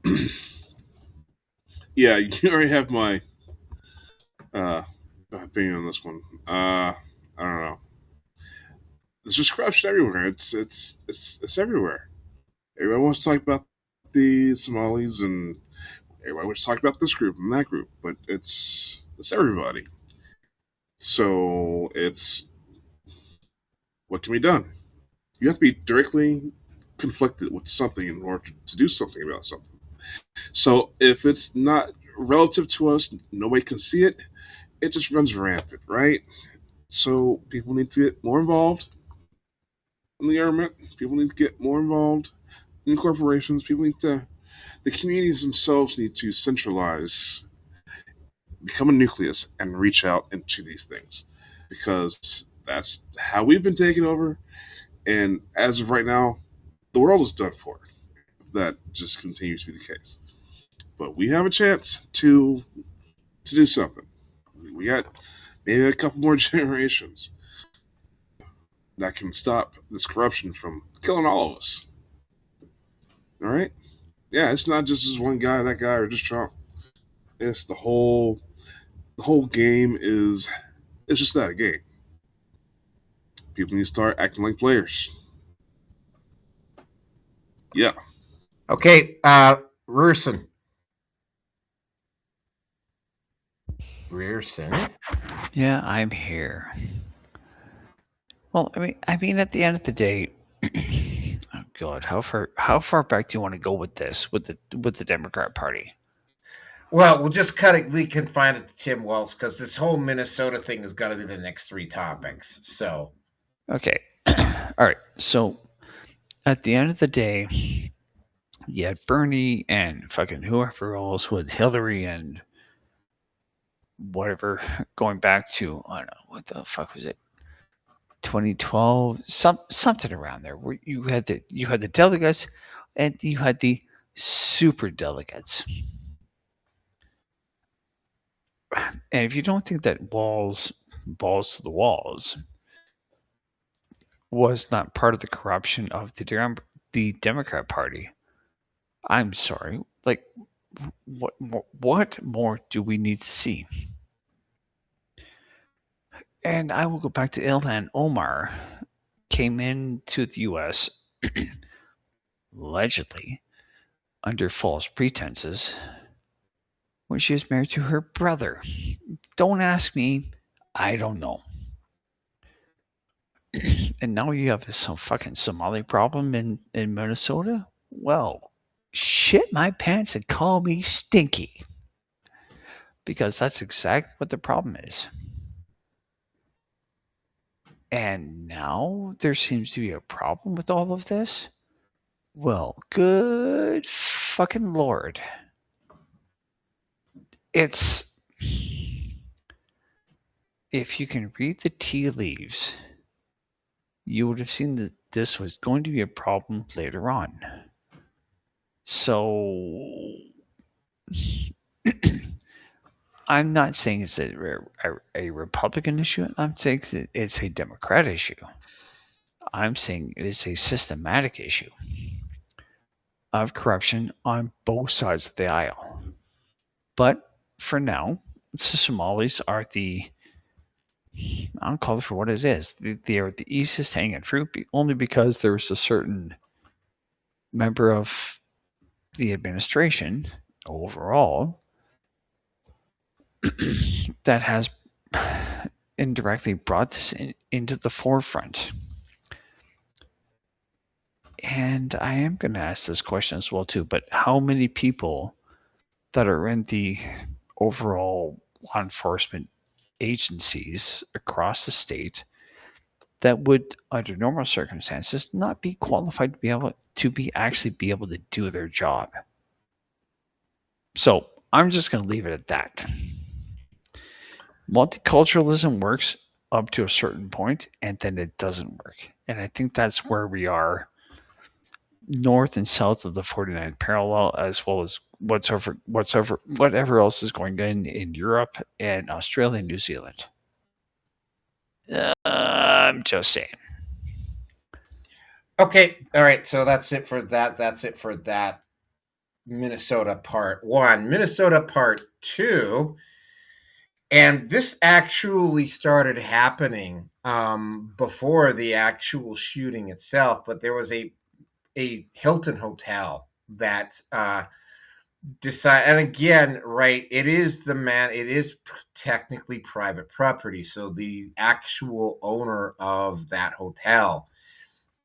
yeah, you already have my opinion on this one. I don't know. There's just corruption everywhere. It's everywhere. Everyone wants to talk about the Somalis, and everyone wants to talk about this group and that group, but it's everybody. So it's what can be done. You have to be directly conflicted with something in order to do something about something. So if it's not relative to us, nobody can see it. It just runs rampant, right? So people need to get more involved in the government. People need to get more involved in corporations. The communities themselves need to centralize, become a nucleus, and reach out into these things, because that's how we've been taken over. And as of right now, the world is done for if that just continues to be the case. But we have a chance to do something. We got maybe a couple more generations that can stop this corruption from killing all of us. All right? Yeah, it's not just this one guy, that guy, or just Trump. It's the whole game is, it's just that, a game. People need to start acting like players. Yeah. Okay, Rierson. Yeah, I'm here. Well, I mean, at the end of the day, oh God, how far back do you want to go with this, with the Democrat Party? Well, we'll just we confine it to Tim Walz, because this whole Minnesota thing is going to be the next three topics. So, okay, all right. So, at the end of the day, you had Bernie and fucking whoever else with Hillary and whatever, going back to, I don't know, what the fuck was it, 2012, something around there, where you had the delegates and you had the super delegates. And if you don't think that balls to the walls was not part of the corruption of the Democrat Party, I'm sorry. Like, what more do we need to see? And I will go back to Ilhan Omar, came into the U.S. allegedly under false pretenses when she was married to her brother. Don't ask me. I don't know. And now you have some fucking Somali problem in Minnesota? Well, shit my pants and call me stinky. Because that's exactly what the problem is. And now there seems to be a problem with all of this? Well, good fucking Lord. It's... If you can read the tea leaves, you would have seen that this was going to be a problem later on. So... I'm not saying it's a Republican issue. I'm saying it's a Democrat issue. I'm saying it is a systematic issue of corruption on both sides of the aisle. But for now, the Somalis are I'll call it for what it is. They are the easiest hanging fruit, only because there was a certain member of the administration overall that has indirectly brought this into the forefront. And I am going to ask this question as well too, but how many people that are in the overall law enforcement agencies across the state that would, under normal circumstances, not be qualified to be able to do their job? So I'm just going to leave it at that. Multiculturalism works up to a certain point, and then it doesn't work. And I think that's where we are north and south of the 49th parallel, as well as whatever else is going on in Europe and Australia and New Zealand. I'm just saying. Okay, all right. So that's it for that. That's it for that. Minnesota Part 1. Minnesota Part 2. And this actually started happening before the actual shooting itself, but there was a Hilton hotel that decided, and again, right, it is technically private property, so the actual owner of that hotel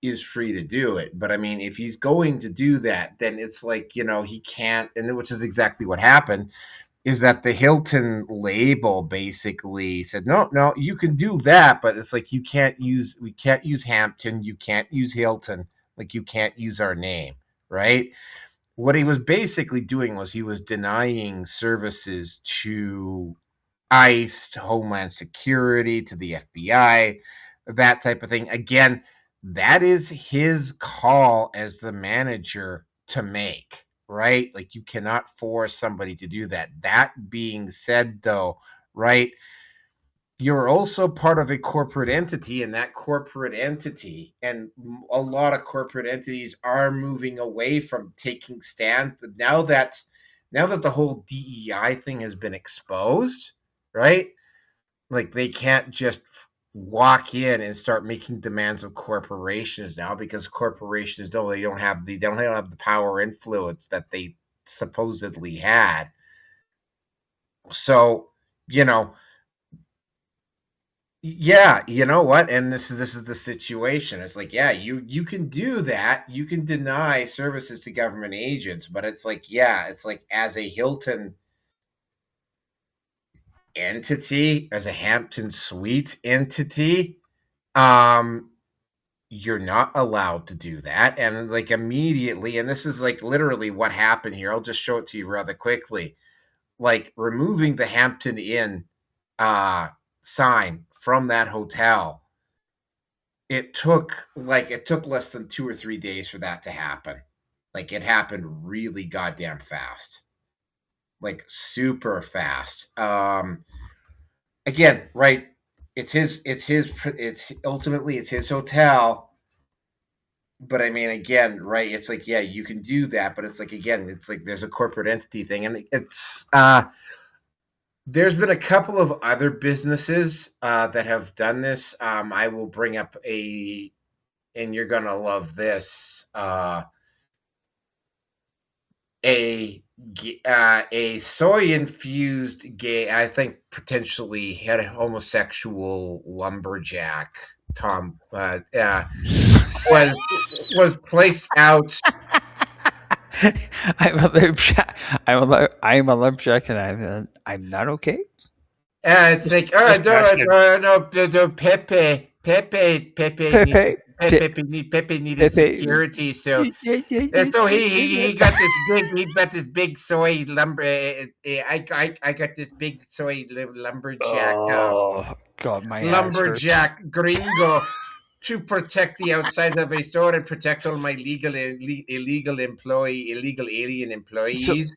is free to do it. But I mean, if he's going to do that, then it's like, he can't, and which is exactly what happened, is that the Hilton label basically said, no, you can do that, but it's like, we can't use Hampton, you can't use Hilton, like you can't use our name, right? What he was basically doing was he was denying services to ICE, to Homeland Security, to the FBI, that type of thing. Again, that is his call as the manager to make, right? Like, you cannot force somebody to do that. That being said, though, right, you're also part of a corporate entity, and that corporate entity, and a lot of corporate entities are moving away from taking stand. Now that the whole DEI thing has been exposed, right? Like, they can't just walk in and start making demands of corporations now, because corporations don't have the power influence that they supposedly had. So, yeah, you know what? And this is the situation. It's like, yeah, you can do that. You can deny services to government agents, but it's like, as a Hilton entity, as a Hampton Suites entity, you're not allowed to do that. And like, immediately, and this is like literally what happened here. I'll just show it to you rather quickly. Like, removing the Hampton Inn sign from that hotel, it took less than 2 or 3 days for that to happen. Like, it happened really goddamn fast, like super fast. Again, right, it's ultimately his hotel, but I mean, again, right, it's like, yeah, you can do that, but it's like, again, it's like there's a corporate entity thing, and it's there's been a couple of other businesses that have done this. I will bring up and you're gonna love this, a soy-infused gay, I think potentially had a homosexual lumberjack, Tom, was placed out. I'm a lumberjack. I'm a lumberjack, and I'm not okay. It's like, no, Pepe needed security, so he got this big soy lumber. I got this big soy lumberjack. Oh God, my lumberjack gringo to protect the outside of a store and protect all my illegal alien employees.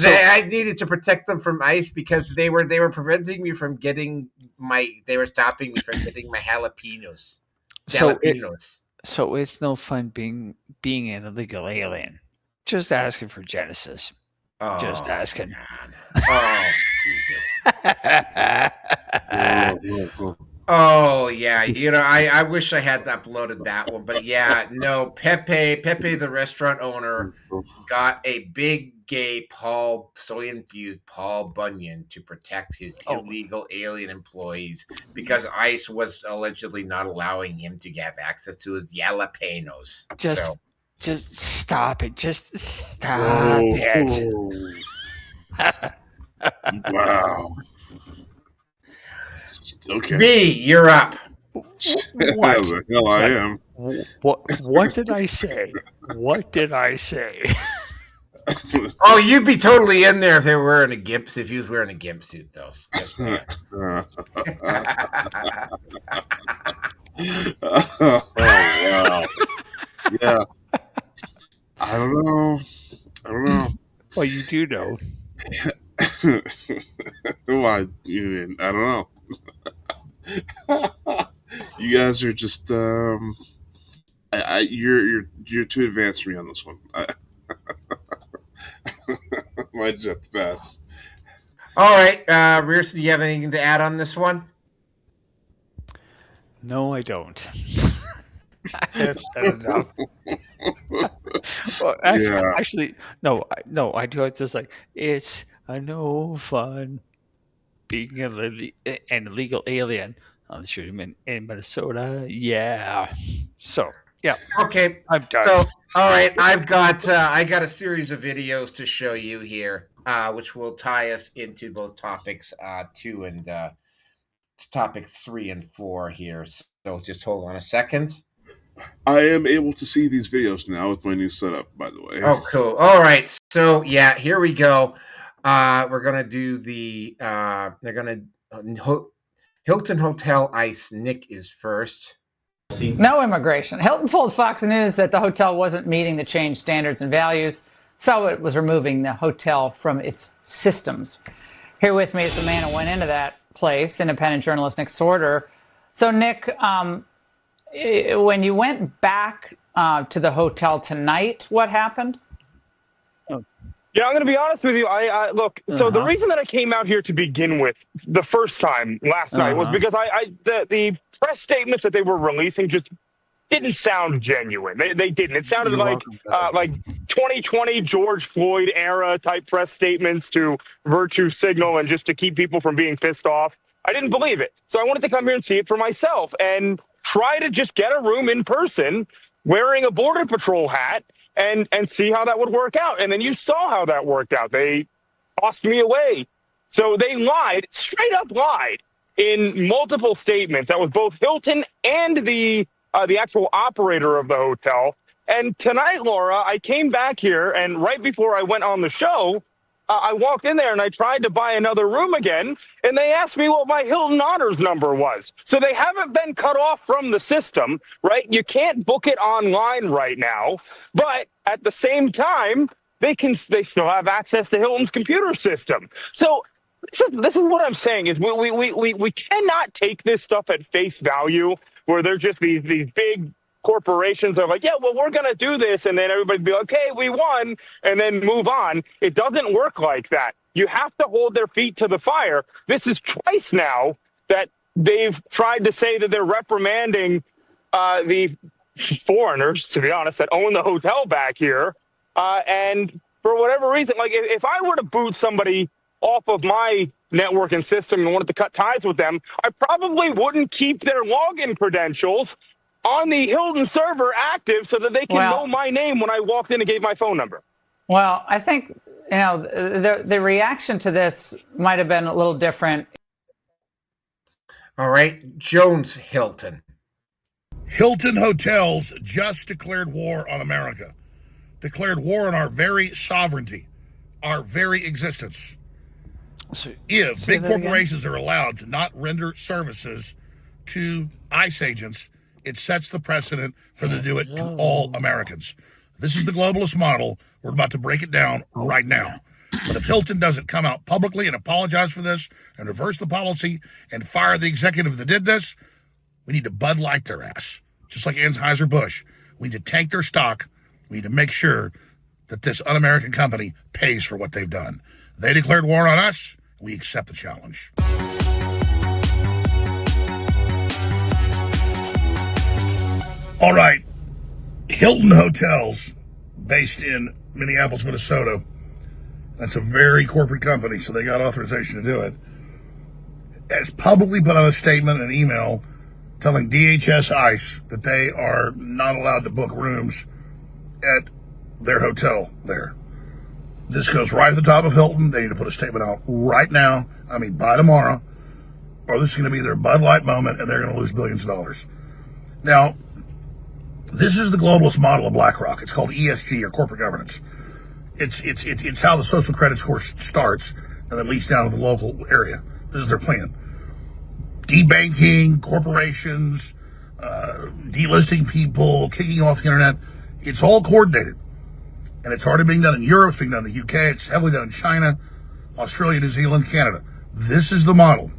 I needed to protect them from ICE because they were preventing me from getting they were stopping me from getting my jalapenos. So it's no fun being an illegal alien. Just asking for Genesis. Oh, just asking. Man. Oh, Oh yeah, I wish I had uploaded that one, but yeah, no, Pepe, the restaurant owner, got a big gay soy infused Paul Bunyan to protect his illegal alien employees because ICE was allegedly not allowing him to have access to his jalapenos. Just stop it. Just stop it. Wow. Okay. V, you're up. What? The hell I am. What did I say? What did I say? Oh, you'd be totally in there if they were wearing a gimp. If he was wearing a gimp suit, though. Just oh wow. Yeah. I don't know. Well, you do know. Why? I don't know. You guys are just you're too advanced for me on this one. Might just have to pass. All right, Rearson, do you have anything to add on this one? No, I don't. I have said enough. Well, actually, no, I do it just like it's no fun being an illegal alien on the street in Minnesota. Yeah. So, yeah. Okay. I'm done. So, all right, I got a series of videos to show you here, which will tie us into both topics 2 and topics 3 and 4 here. So just hold on a second. I am able to see these videos now with my new setup, by the way. Oh, cool. All right. So, yeah, here we go. We're going to do the Hilton Hotel ICE. Nick is first. No immigration. Hilton told Fox News that the hotel wasn't meeting the changed standards and values, so it was removing the hotel from its systems. Here with me is the man who went into that place, independent journalist Nick Sorter. So, Nick, when you went back to the hotel tonight, what happened? Yeah, I'm going to be honest with you. I look. So the reason that I came out here to begin with the first time last night was because the press statements that they were releasing just didn't sound genuine. They didn't. It sounded like 2020 George Floyd era type press statements to virtue signal and just to keep people from being pissed off. I didn't believe it, so I wanted to come here and see it for myself and try to just get a room in person, wearing a Border Patrol hat. And see how that would work out. And then you saw how that worked out. They tossed me away. So they lied, straight up lied, in multiple statements. That was both Hilton and the actual operator of the hotel. And tonight, Laura, I came back here, and right before I went on the show, I walked in there and I tried to buy another room again, and they asked me what my Hilton Honors number was. So they haven't been cut off from the system, right? You can't book it online right now, but at the same time, they still have access to Hilton's computer system. So this is what I'm saying is we cannot take this stuff at face value where they're just these big corporations are like, yeah, well, we're going to do this. And then everybody be like, okay, we won, and then move on. It doesn't work like that. You have to hold their feet to the fire. This is twice now that they've tried to say that they're reprimanding the foreigners, to be honest, that own the hotel back here. And for whatever reason, like if I were to boot somebody off of my networking system and wanted to cut ties with them, I probably wouldn't keep their login credentials on the Hilton server active so that they can know my name when I walked in and gave my phone number. Well, I think, the reaction to this might have been a little different. All right, Jones Hilton. Hilton Hotels just declared war on America, declared war on our very sovereignty, our very existence. If big corporations are allowed to not render services to ICE agents, it sets the precedent for them to do it to all Americans. This is the globalist model. We're about to break it down right now. But if Hilton doesn't come out publicly and apologize for this and reverse the policy and fire the executive that did this, we need to Bud Light their ass, just like Anheuser-Busch. We need to tank their stock. We need to make sure that this un-American company pays for what they've done. They declared war on us. We accept the challenge. All right. Hilton Hotels, based in Minneapolis, Minnesota. That's a very corporate company, so they got authorization to do it. Has publicly put out a statement, an email, telling DHS ICE that they are not allowed to book rooms at their hotel there. This goes right at the top of Hilton. They need to put a statement out right now. I mean, by tomorrow, or this is going to be their Bud Light moment, and they're going to lose billions of dollars. Now, this is the globalist model of BlackRock. It's called ESG, or corporate governance. It's how the social credit score starts and then leads down to the local area. This is their plan. Debanking corporations, delisting people, kicking off the internet. It's all coordinated. And it's already being done in Europe, it's being done in the UK, it's heavily done in China, Australia, New Zealand, Canada. This is the model.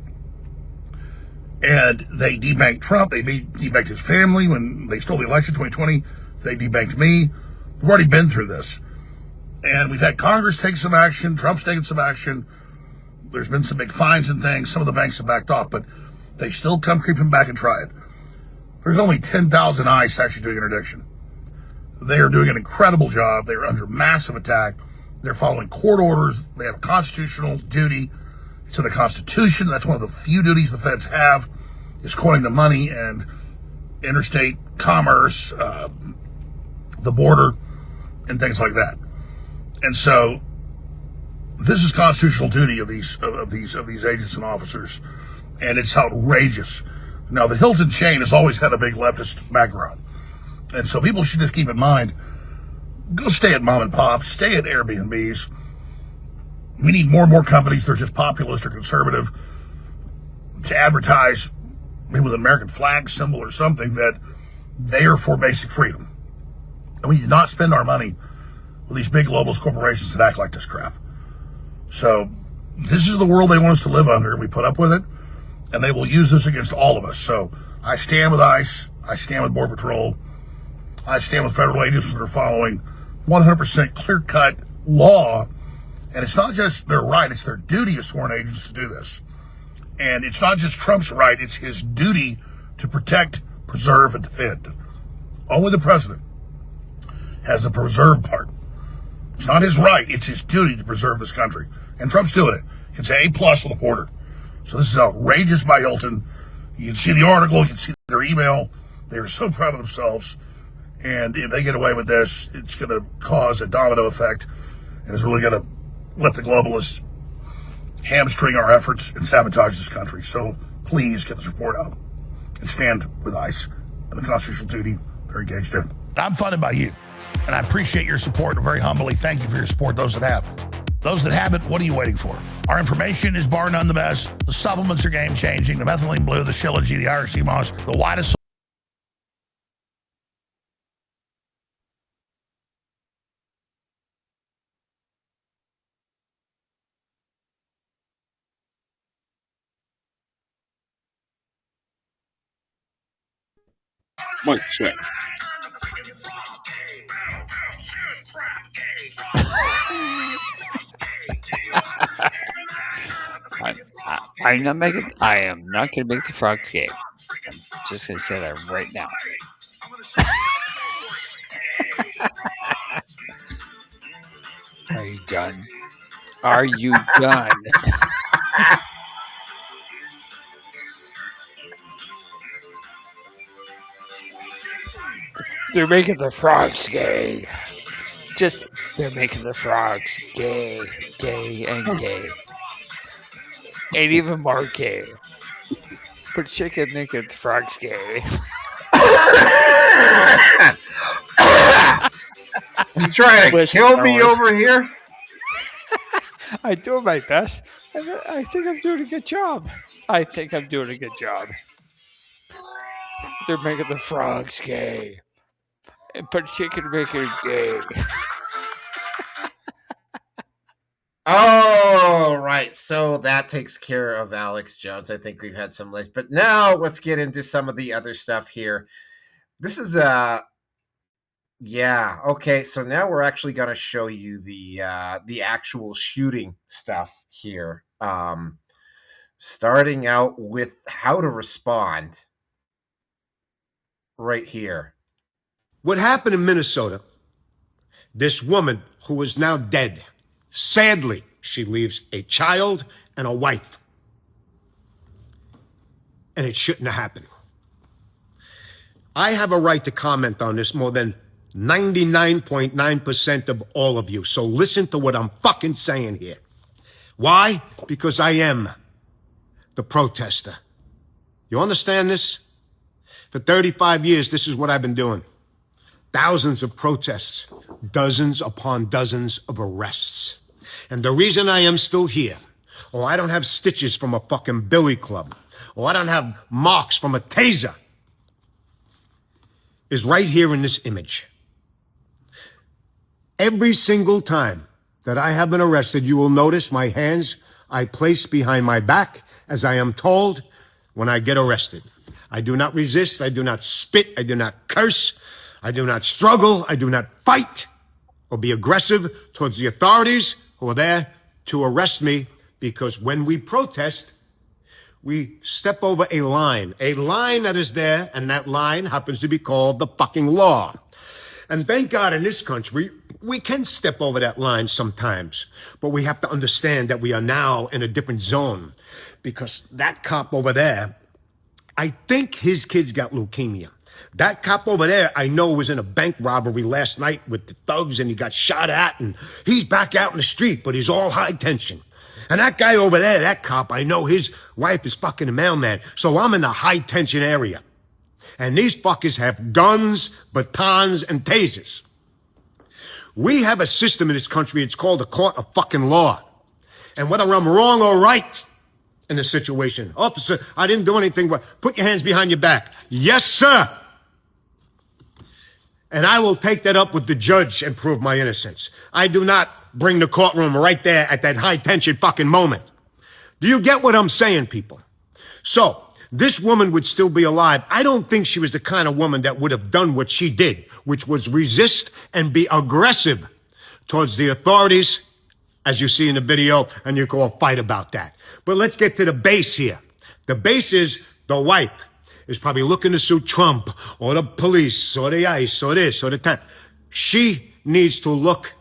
And they debanked Trump, they debanked his family when they stole the election in 2020, they debanked me. We've already been through this. And we've had Congress take some action, Trump's taken some action. There's been some big fines and things, some of the banks have backed off, but they still come creeping back and try it. There's only 10,000 ICE actually doing interdiction. They are doing an incredible job. They are under massive attack. They're following court orders. They have a constitutional duty to the Constitution. That's one of the few duties the feds have, is courting the money and interstate commerce, the border, and things like that. And so this is constitutional duty of these agents and officers, and it's outrageous. Now, the Hilton chain has always had a big leftist background. And so people should just keep in mind, go stay at mom and pops, stay at Airbnbs. We need more and more companies that are just populist or conservative to advertise, maybe with an American flag symbol or something, that they are for basic freedom. And we do not spend our money with these big globalist corporations that act like this crap. So this is the world they want us to live under. We put up with it, and they will use this against all of us. So I stand with ICE. I stand with Border Patrol. I stand with federal agents that are following 100% clear-cut law. And it's not just their right, it's their duty as sworn agents to do this. And it's not just Trump's right, it's his duty to protect, preserve, and defend. Only the president has the preserve part. It's not his right, it's his duty to preserve this country. And Trump's doing it. It's A+ on the border. So this is outrageous by Hilton. You can see the article, you can see their email. They are so proud of themselves. And if they get away with this, it's going to cause a domino effect. And it's really going to let the globalists hamstring our efforts and sabotage this country. So please get this report out and stand with ICE and the constitutional duty they're engaged in. I'm funded by you, and I appreciate your support. And very humbly, thank you for your support, those that have. Those that haven't, what are you waiting for? Our information is bar none the best. The supplements are game-changing. The methylene blue, the Shilajit, the Irish sea moss, the widest. Mic check. I'm not making. I am not going to make the frog game. I'm just going to say that right now. Are you done? Are you done? They're making the frogs gay. They're making the frogs gay, and gay. And even more gay. Put chicken making the frogs gay. You trying to kill me over here? I do my best. I think I'm doing a good job. They're making the frogs gay. And put chicken makers gay. Oh, right. So that takes care of Alex Jones. I think we've had some lists. But now let's get into some of the other stuff here. This is yeah, okay. So now we're actually going to show you the actual shooting stuff here. Starting out with how to respond right here. What happened in Minnesota, this woman who is now dead, sadly, she leaves a child and a wife. And it shouldn't have happened. I have a right to comment on this more than 99.9% of all of you. So listen to what I'm fucking saying here. Why? Because I am the protester. You understand this? For 35 years, this is what I've been doing. Thousands of protests, dozens upon dozens of arrests. And the reason I am still here, or I don't have stitches from a fucking billy club, or I don't have marks from a taser, is right here in this image. Every single time that I have been arrested, you will notice my hands I place behind my back as I am told when I get arrested. I do not resist, I do not spit, I do not curse, I do not struggle, I do not fight or be aggressive towards the authorities who are there to arrest me, because when we protest, we step over a line that is there, and that line happens to be called the fucking law. And thank God in this country, we can step over that line sometimes, but we have to understand that we are now in a different zone, because that cop over there, I think his kids got leukemia. That cop over there, I know, was in a bank robbery last night with the thugs, and he got shot at, and he's back out in the street, but he's all high tension. And that guy over there, that cop, I know his wife is fucking a mailman. So I'm in a high tension area. And these fuckers have guns, batons, and tasers. We have a system in this country, it's called a court of fucking law. And whether I'm wrong or right in the situation, officer, I didn't do anything wrong. Put your hands behind your back. Yes, sir. And I will take that up with the judge and prove my innocence. I do not bring the courtroom right there at that high tension fucking moment. Do you get what I'm saying, people? So, this woman would still be alive. I don't think she was the kind of woman that would have done what she did, which was resist and be aggressive towards the authorities, as you see in the video, and you can all fight about that. But let's get to the base here. The base is the wife is probably looking to sue Trump or the police or the ICE or this or the that. She needs to look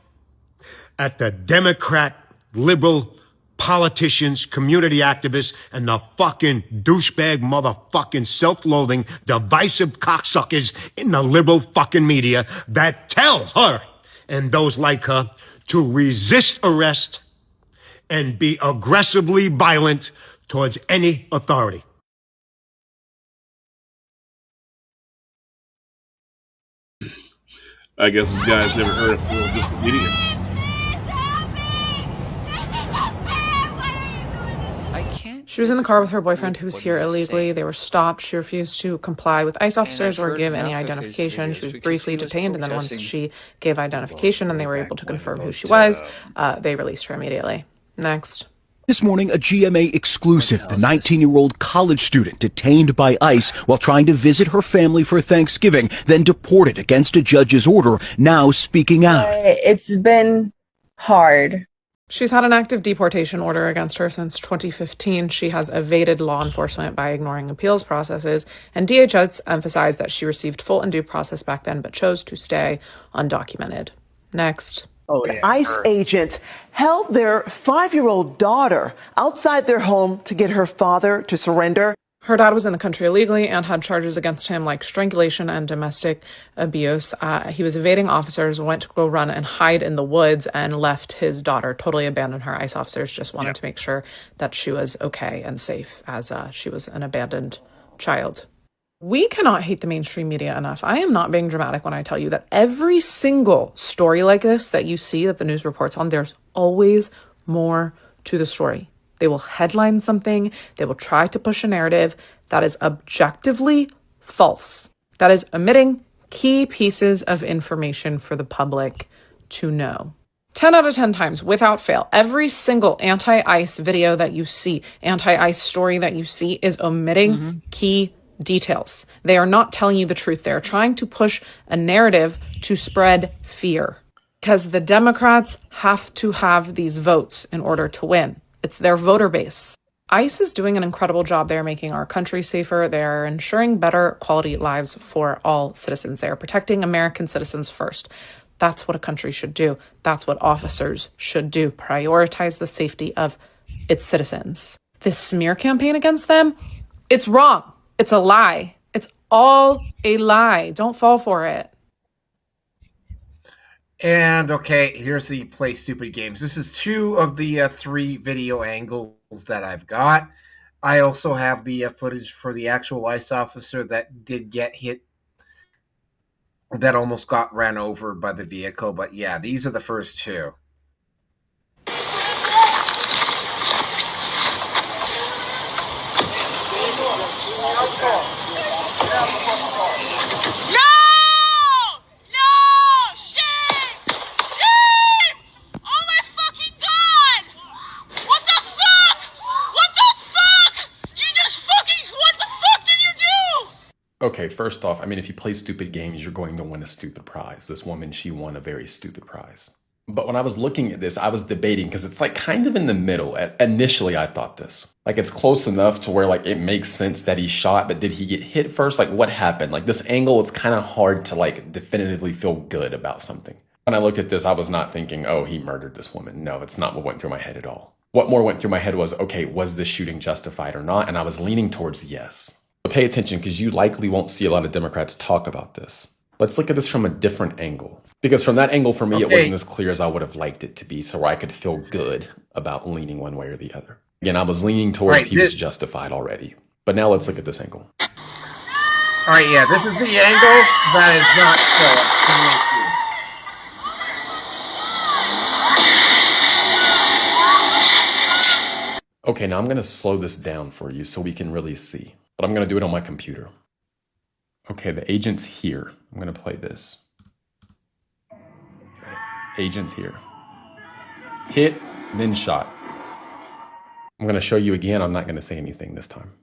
at the Democrat, liberal politicians, community activists, and the fucking douchebag, motherfucking self-loathing, divisive cocksuckers in the liberal fucking media that tell her and those like her to resist arrest and be aggressively violent towards any authority. I guess this guy's never heard of this comedian. She was in the car with her boyfriend who was here illegally. They were stopped. She refused to comply with ICE officers or give any identification. She was briefly detained, and then once she gave identification and they were able to confirm who she was, they released her immediately. Next. This morning, a GMA exclusive, the 19-year-old college student detained by ICE while trying to visit her family for Thanksgiving, then deported against a judge's order, now speaking out. It's been hard. She's had an active deportation order against her since 2015. She has evaded law enforcement by ignoring appeals processes, and DHS emphasized that she received full and due process back then, but chose to stay undocumented. Next. ICE agents held their 5-year-old daughter outside their home to get her father to surrender. Her dad was in the country illegally and had charges against him like strangulation and domestic abuse. He was evading officers, went to go run and hide in the woods, and left his daughter, totally abandoned her. ICE officers just wanted to make sure that she was okay and safe, as she was an abandoned child. We cannot hate the mainstream media enough. I am not being dramatic when I tell you that every single story like this that you see that the news reports on, there's always more to the story. They will headline something. They will try to push a narrative that is objectively false. That is omitting key pieces of information for the public to know. 10 out of 10 times, without fail, every single anti-ICE video that you see, anti-ICE story that you see is omitting key details. They are not telling you the truth. They're trying to push a narrative to spread fear, because the Democrats have to have these votes in order to win. It's their voter base. ICE is doing an incredible job. They're making our country safer. They're ensuring better quality lives for all citizens. They are protecting American citizens first. That's what a country should do. That's what officers should do. Prioritize the safety of its citizens. This smear campaign against them, it's wrong. It's a lie. It's all a lie. Don't fall for it. And okay, here's the play stupid games. This is 2 of the 3 video angles that I've got. I also have the footage for the actual ICE officer that did get hit, that almost got ran over by the vehicle. But yeah, these are the first 2. Okay, first off, I mean, if you play stupid games, you're going to win a stupid prize. This woman, she won a very stupid prize. But when I was looking at this, I was debating because it's like kind of in the middle. Initially, I thought this. Like it's close enough to where like it makes sense that he shot, but did he get hit first? Like what happened? Like this angle, it's kind of hard to like definitively feel good about something. When I looked at this, I was not thinking, oh, he murdered this woman. No, it's not what went through my head at all. What more went through my head was, okay, was this shooting justified or not? And I was leaning towards yes. But pay attention because you likely won't see a lot of Democrats talk about this. Let's look at this from a different angle. Because from that angle, for me, it wasn't as clear as I would have liked it to be, so where I could feel good about leaning one way or the other. Again, I was leaning towards he was justified already. But now let's look at this angle. All right, yeah, this is the angle that is not Okay, now I'm going to slow this down for you so we can really see. But I'm going to do it on my computer. Okay, the agent's here. I'm going to play this. Okay. Agent's here. Hit, then shot. I'm going to show you again. I'm not going to say anything this time.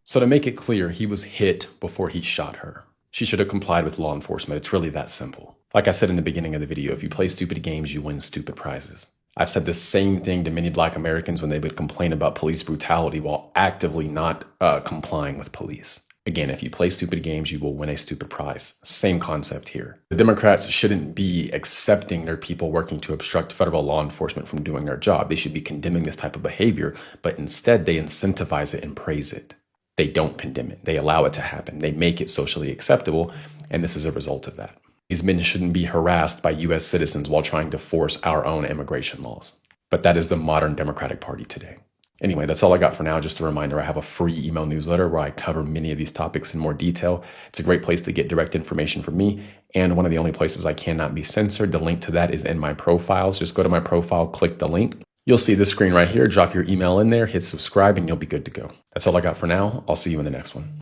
So to make it clear, he was hit before he shot her. She should have complied with law enforcement. It's really that simple. Like I said in the beginning of the video, if you play stupid games, you win stupid prizes. I've said the same thing to many Black Americans when they would complain about police brutality while actively not complying with police. Again, if you play stupid games, you will win a stupid prize. Same concept here. The Democrats shouldn't be accepting their people working to obstruct federal law enforcement from doing their job. They should be condemning this type of behavior, but instead they incentivize it and praise it. They don't condemn it. They allow it to happen. They make it socially acceptable, and this is a result of that. These men shouldn't be harassed by U.S. citizens while trying to force our own immigration laws. But that is the modern Democratic Party today. Anyway, that's all I got for now. Just a reminder, I have a free email newsletter where I cover many of these topics in more detail. It's a great place to get direct information from me, and one of the only places I cannot be censored. The link to that is in my profiles. Just go to my profile, click the link. You'll see this screen right here. Drop your email in there, hit subscribe, and you'll be good to go. That's all I got for now. I'll see you in the next one.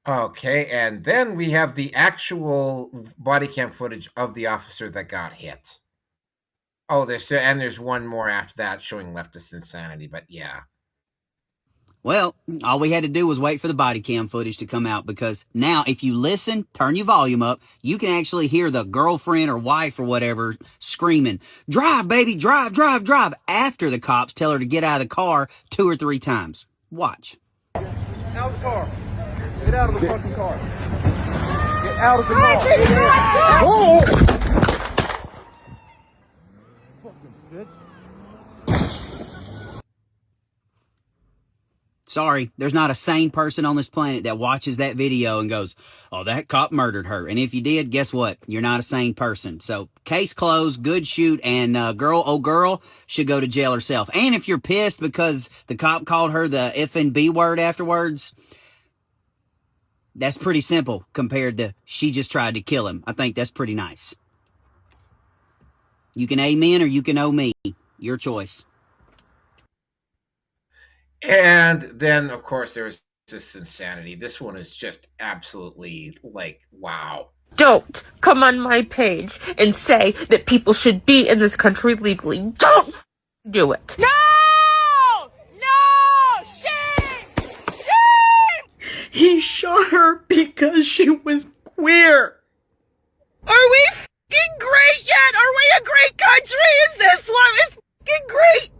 Okay, and then we have the actual body cam footage of the officer that got hit. Oh, there's one more after that showing leftist insanity, but yeah. Well, all we had to do was wait for the body cam footage to come out, because now if you listen, turn your volume up, you can actually hear the girlfriend or wife or whatever screaming, "Drive, baby, drive, drive, drive," after the cops tell her to get out of the car 2 or 3 times. Watch. Out of the car. Get out of the fucking car. Get out of the car. Oh! Fucking bitch. Sorry, there's not a sane person on this planet that watches that video and goes, "Oh, that cop murdered her." And if you did, guess what? You're not a sane person. So, case closed, good shoot, and girl should go to jail herself. And if you're pissed because the cop called her the F and B word afterwards, that's pretty simple compared to she just tried to kill him. I think that's pretty nice. You can amen or you can owe me. Your choice. And then, of course, there's this insanity. This one is just absolutely like, wow. Don't come on my page and say that people should be in this country legally. Don't do it. No! No! Shame! Shame! He shot her because she was queer. Are we great yet? Are we a great country? Is this one? It's fucking great.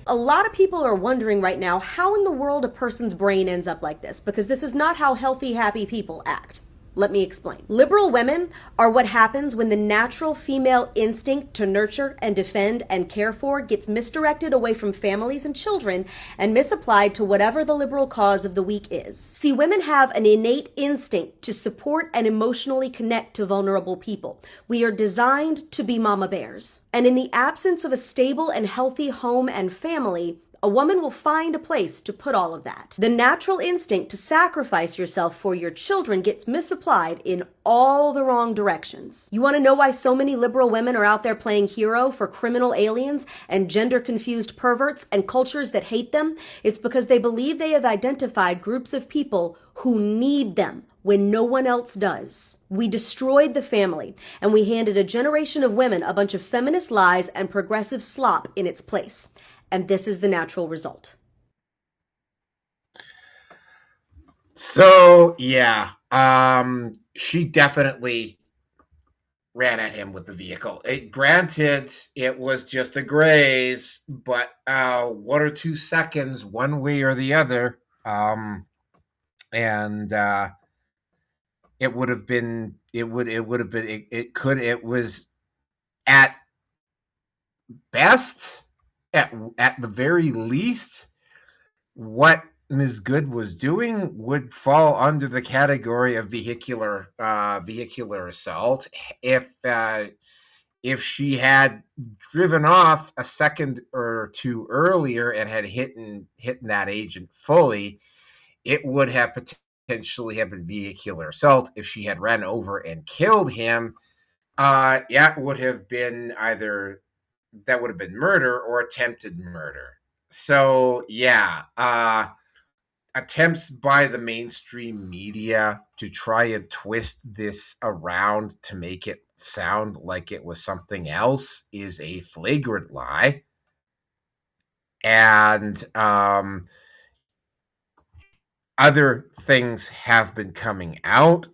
A lot of people are wondering right now how in the world a person's brain ends up like this, because this is not how healthy, happy people act. Let me explain. Liberal women are what happens when the natural female instinct to nurture and defend and care for gets misdirected away from families and children and misapplied to whatever the liberal cause of the weak is. See, women have an innate instinct to support and emotionally connect to vulnerable people. We are designed to be mama bears. And in the absence of a stable and healthy home and family, a woman will find a place to put all of that. The natural instinct to sacrifice yourself for your children gets misapplied in all the wrong directions. You want to know why so many liberal women are out there playing hero for criminal aliens and gender-confused perverts and cultures that hate them? It's because they believe they have identified groups of people who need them when no one else does. We destroyed the family, and we handed a generation of women a bunch of feminist lies and progressive slop in its place. And this is the natural result. So, yeah, she definitely ran at him with the vehicle. Granted, it was just a graze, but 1 or 2 seconds, one way or the other, and it would have been. It was at best. At the very least, what Ms. Good was doing would fall under the category of vehicular assault. If she had driven off a second or two earlier and had hit that agent fully, it would have potentially have been vehicular assault. If she had ran over and killed him, it would have been either. That would have been murder or attempted murder. So, yeah, attempts by the mainstream media to try and twist this around to make it sound like it was something else is a flagrant lie. And other things have been coming out.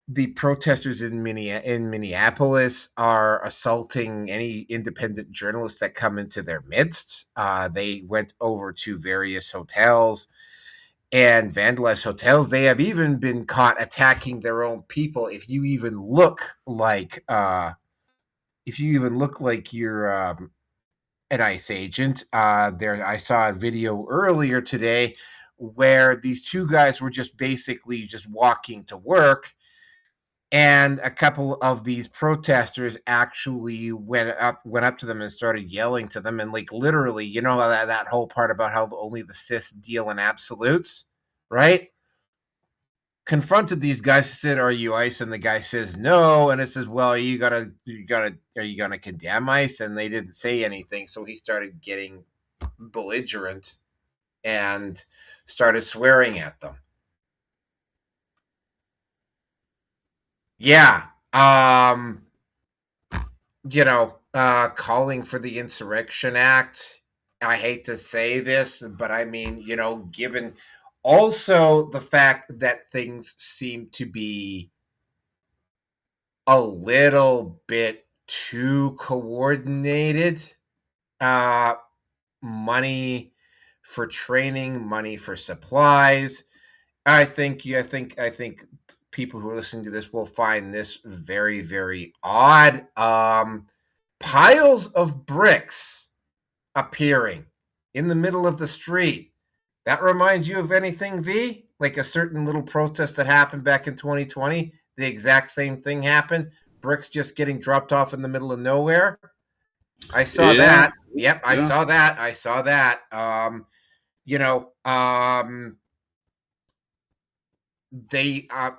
The protesters in Minneapolis are assaulting any independent journalists that come into their midst. They went over to various hotels and vandalized hotels. They have even been caught attacking their own people. If you even look like you're an ICE agent, I saw a video earlier today where these two guys were just basically just walking to work. And a couple of these protesters actually went up to them and started yelling to them, and like literally, that whole part about how only the Sith deal in absolutes, right? Confronted these guys, said, "Are you ICE?" And the guy says, "No." And it says, "Well, are you gonna condemn ICE?" And they didn't say anything, so he started getting belligerent and started swearing at them. Yeah, calling for the Insurrection Act. I hate to say this, but I mean, given also the fact that things seem to be a little bit too coordinated, money for training, money for supplies. I think people who are listening to this will find this very, very odd. Piles of bricks appearing in the middle of the street. That reminds you of anything, V? Like a certain little protest that happened back in 2020? The exact same thing happened? Bricks just getting dropped off in the middle of nowhere? I saw that. Yep, I saw that.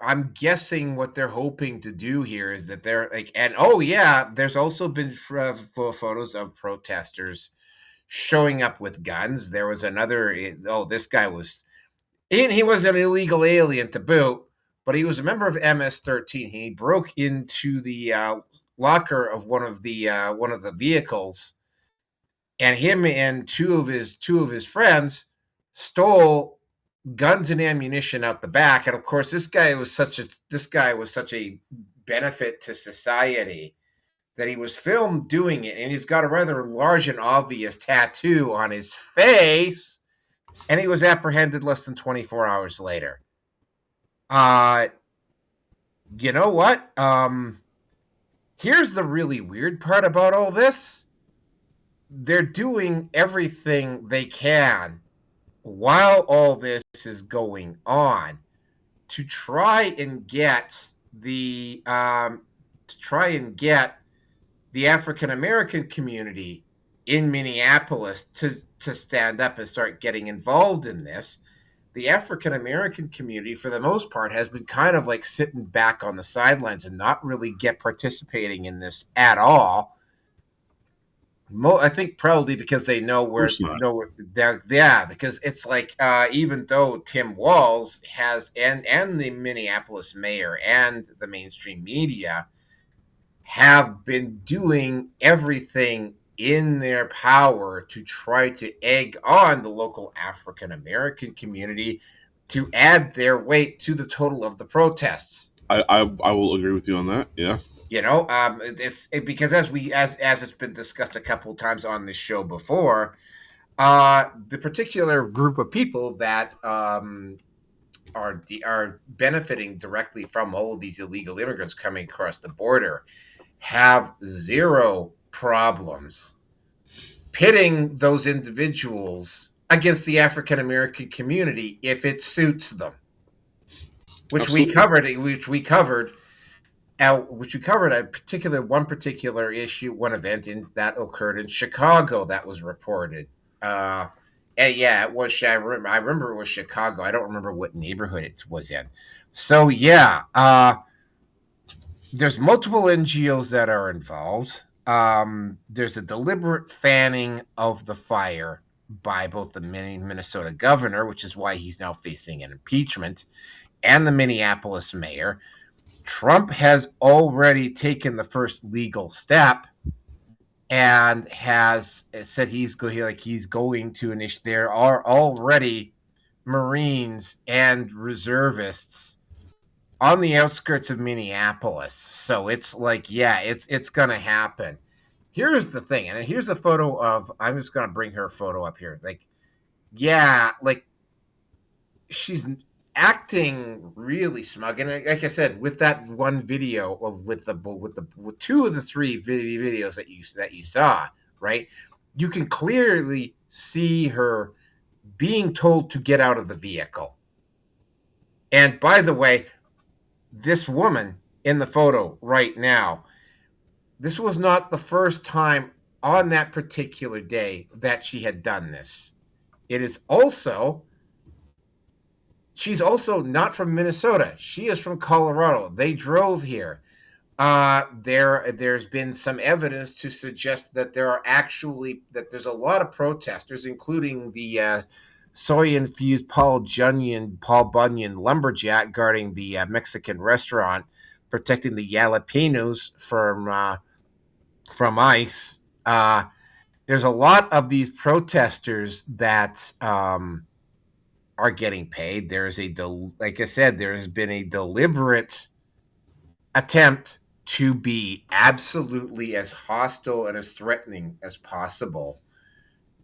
I'm guessing what they're hoping to do here is that they're like, and there's also been photos of protesters showing up with guns. There was another, this guy was, he was an illegal alien to boot, but he was a member of MS-13. He broke into the locker of one of the vehicles, and him and two of his friends stole guns and ammunition out the back. And of course, this guy was such a benefit to society, that he was filmed doing it, and he's got a rather large and obvious tattoo on his face, and he was apprehended less than 24 hours later. You know what? Here's the really weird part about all this. They're doing everything they can while all this is going on to try and get the African American community in Minneapolis to stand up and start getting involved in this. The African American community, for the most part, has been kind of like sitting back on the sidelines and not really participating in this at all. I think probably because they know where, because it's like even though Tim Walz has and the Minneapolis mayor and the mainstream media have been doing everything in their power to try to egg on the local African American community to add their weight to the total of the protests. I will agree with you on that. Yeah. You know, because as it's been discussed a couple of times on this show before, the particular group of people that are benefiting directly from all of these illegal immigrants coming across the border have zero problems pitting those individuals against the African American community if it suits them, which we covered one particular issue, one event that occurred in Chicago that was reported. And yeah, it was. I remember it was Chicago. I don't remember what neighborhood it was in. So yeah, there's multiple NGOs that are involved. There's a deliberate fanning of the fire by both the Minnesota governor, which is why he's now facing an impeachment, and the Minneapolis mayor. Trump has already taken the first legal step and has said he's going to initiate. There are already Marines and reservists on the outskirts of Minneapolis. So it's like, yeah, it's going to happen. Here's the thing. And here's a photo of, I'm just going to bring her photo up here. Like, yeah, like she's acting really smug. And like I said, with that one video with two of the three videos that you saw, right? You can clearly see her being told to get out of the vehicle. And by the way, this woman in the photo right now, this was not the first time on that particular day that she had done this. She's also not from Minnesota. She is from Colorado. They drove here. There's been some evidence to suggest that there's a lot of protesters, including the soy-infused Paul Bunyan lumberjack guarding the Mexican restaurant, protecting the jalapenos from ICE. There's a lot of these protesters that are getting paid. Like I said, there has been a deliberate attempt to be absolutely as hostile and as threatening as possible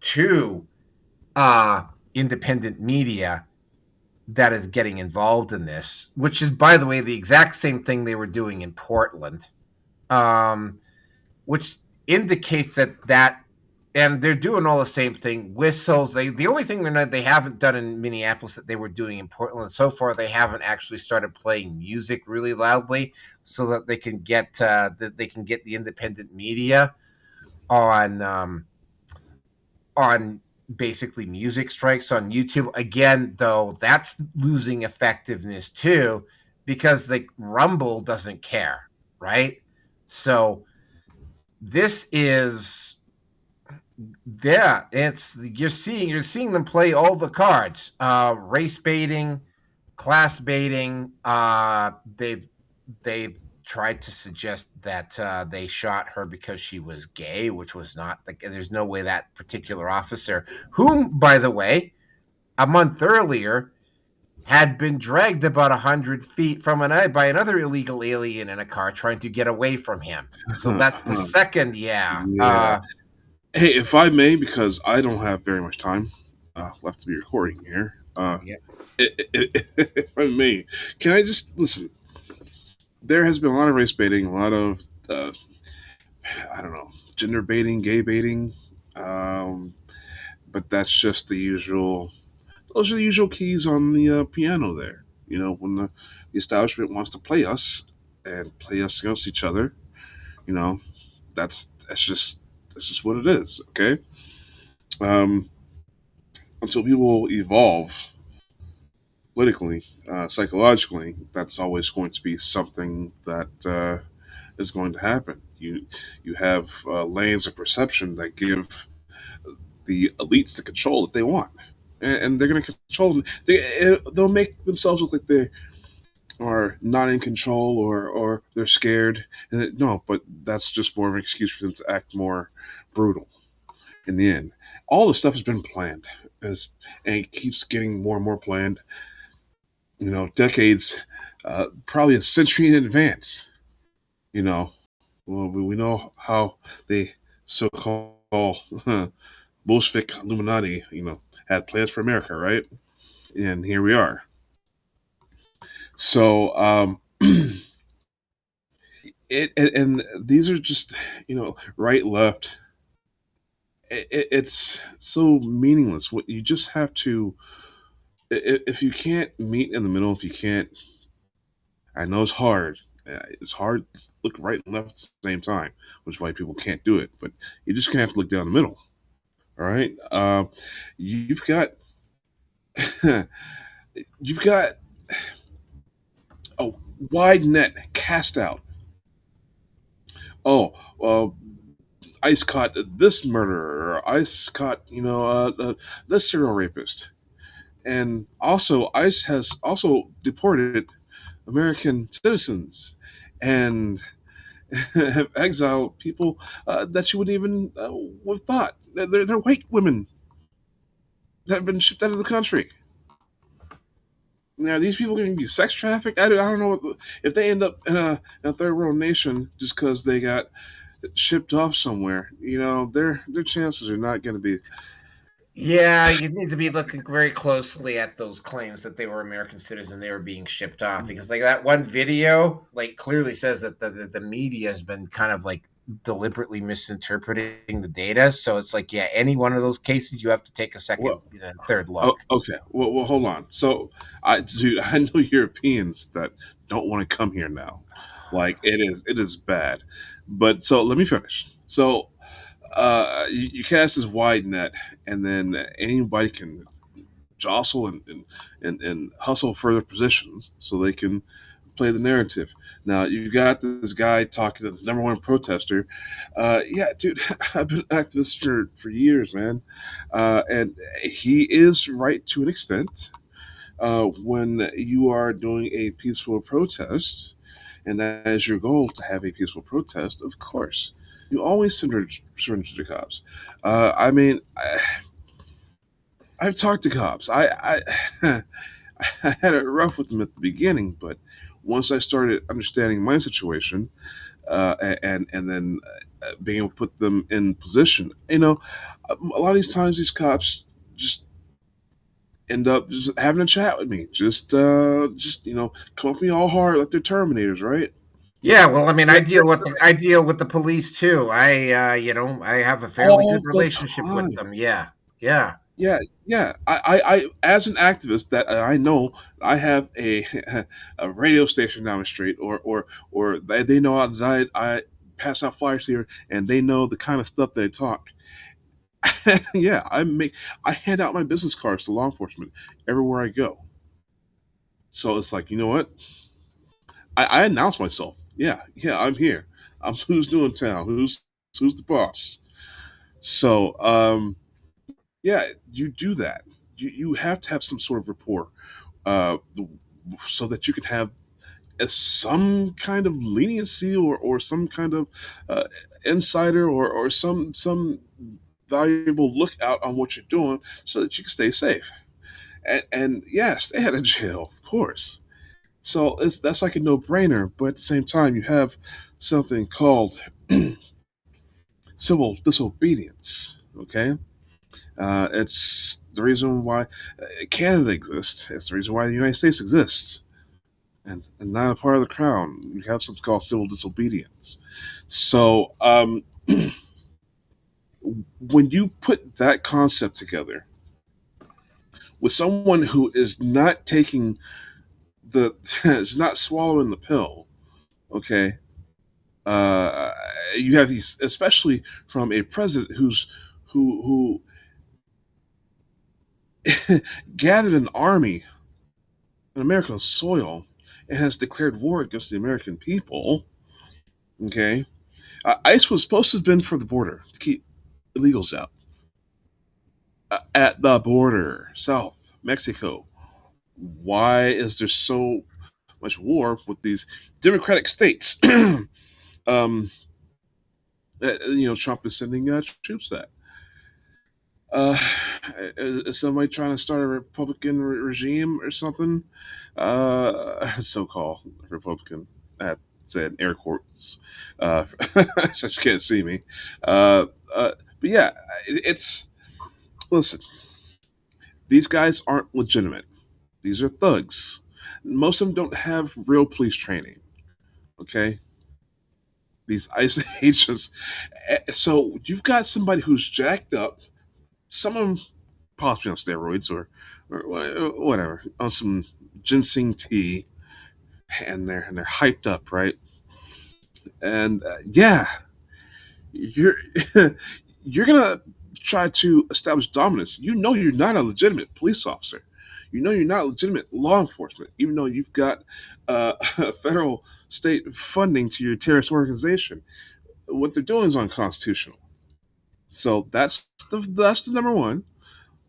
to independent media that is getting involved in this, which is, by the way, the exact same thing they were doing in Portland, which indicates that and they're doing all the same thing. Whistles. The only thing they haven't done in Minneapolis that they were doing in Portland so far, they haven't actually started playing music really loudly so that they can get the independent media on basically music strikes on YouTube. Again, though, that's losing effectiveness too, because the Rumble doesn't care, right? So this is, yeah, you're seeing them play all the cards. Race baiting, class baiting. They've tried to suggest that they shot her because she was gay, which was not. There's no way that particular officer, whom, by the way, a month earlier, had been dragged about 100 feet from by another illegal alien in a car trying to get away from him. So that's the second, Yeah. Uh, Hey, if I may, because I don't have very much time left to be recording here. If I may, can I just listen? There has been a lot of race baiting, a lot of I don't know, gender baiting, gay baiting, but that's just the usual. Those are the usual keys on the piano. There, when the establishment wants to play us and play us against each other, you know, that's just what it is. Okay. Um, until people evolve politically, psychologically, that's always going to be something that is going to happen. You have lanes of perception that give the elites the control that they want, and they're going to control them. They'll make themselves look like they are not in control or they're scared. No, but that's just more of an excuse for them to act more brutal. In the end, all the stuff has been planned, and it keeps getting more and more planned. Decades, probably a century in advance. You know, we know how the so-called Bolshevik Illuminati, had plans for America, right? And here we are. So, and these are just, right, left. It's so meaningless. What you just have to, if you can't meet in the middle, if you can't, I know it's hard. It's hard to look right and left at the same time, which is why people can't do it. But you just gonna have to look down the middle. All right. You've got you've got a wide net cast out. Oh, ICE caught this murderer, or ICE caught this serial rapist, and also ICE has also deported American citizens and have exiled people that you wouldn't even have thought. They're white women that have been shipped out of the country. Now, these people going to be sex trafficked? I don't know if they end up in a third world nation just because they got shipped off somewhere. Their chances are not going to be. Yeah, you need to be looking very closely at those claims that they were American citizens, they were being shipped off, because like that one video, like clearly says that the media has been kind of like deliberately misinterpreting the data. So it's like, yeah, any one of those cases, you have to take a second, third look. Okay. Well, hold on. So, I know Europeans that don't want to come here now. Like it is bad. But so let me finish. So, you cast this wide net, and then anybody can jostle and hustle further positions so they can play the narrative. Now you got this guy talking to this number one protester. Yeah, dude, I've been an activist for years, man, and he is right to an extent. When you are doing a peaceful protest, and that is your goal to have a peaceful protest, of course, you always surrender to the cops. I mean, I've talked to cops. I I had it rough with them at the beginning, but once I started understanding my situation, and then being able to put them in position, a lot of these times these cops just end up just having a chat with me, just come up to me all hard like they're Terminators, right? Yeah, well, I mean, I deal with the police too. I have a fairly All good the relationship with time. them. Yeah. Yeah. I as an activist that I know, I have a a radio station down the street, or they know that I pass out flyers here, and they know the kind of stuff they talk. Yeah, I hand out my business cards to law enforcement everywhere I go. So it's like, you know what? I announce myself. Yeah, I'm here. I'm who's new in town. Who's the boss? So yeah, you do that. You have to have some sort of rapport, uh, so that you can have some kind of leniency, or some kind of uh, insider, or some valuable lookout on what you're doing, so that you can stay safe. And yes, they had a jail, of course. So that's like a no-brainer. But at the same time, you have something called civil disobedience. Okay, it's the reason why Canada exists. It's the reason why the United States exists. And not a part of the crown. You have something called civil disobedience. So when you put that concept together with someone who is not taking the is not swallowing the pill, okay, uh, you have these, especially from a president who gathered an army on American soil and has declared war against the American people. Okay, ICE was supposed to have been for the border to keep illegals out. At the border, south Mexico. Why is there so much war with these democratic states? Trump is sending troops at. Uh, is somebody trying to start a Republican regime or something? So-called Republican. I said air quotes, so you can't see me. But yeah, it's listen. These guys aren't legitimate. These are thugs. Most of them don't have real police training. Okay, these ICE agents. So you've got somebody who's jacked up. Some of them possibly on steroids or whatever, on some ginseng tea, and they're hyped up, right? And yeah, you're you're gonna try to establish dominance. You know you're not a legitimate police officer. You know you're not legitimate law enforcement, even though you've got federal state funding to your terrorist organization. What they're doing is unconstitutional. So that's the number one.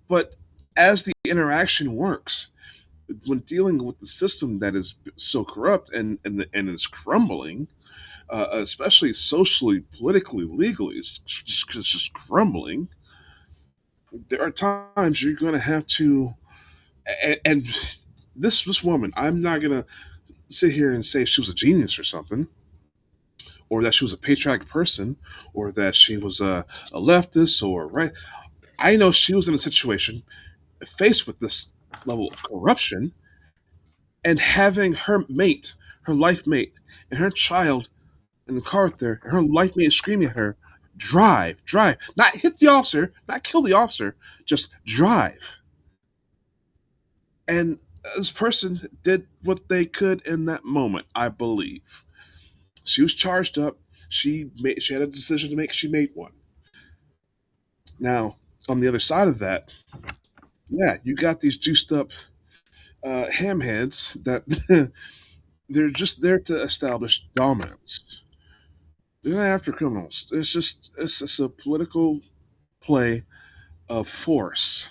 But as the interaction works, when dealing with the system that is so corrupt and is crumbling, especially socially, politically, legally, it's just crumbling. There are times you're going to have to, and this woman, I'm not going to sit here and say she was a genius or something, or that she was a patriotic person, or that she was a leftist or right. I know she was in a situation faced with this level of corruption and having her mate, her life mate, and her child in the car with her, and her life mate is screaming at her, drive, drive. Not hit the officer, not kill the officer, just drive. And this person did what they could in that moment, I believe. She was charged up. She had a decision to make. She made one. Now, on the other side of that, yeah, you got these juiced up hamheads that they're just there to establish dominance. They're not after criminals. It's just a political play of force.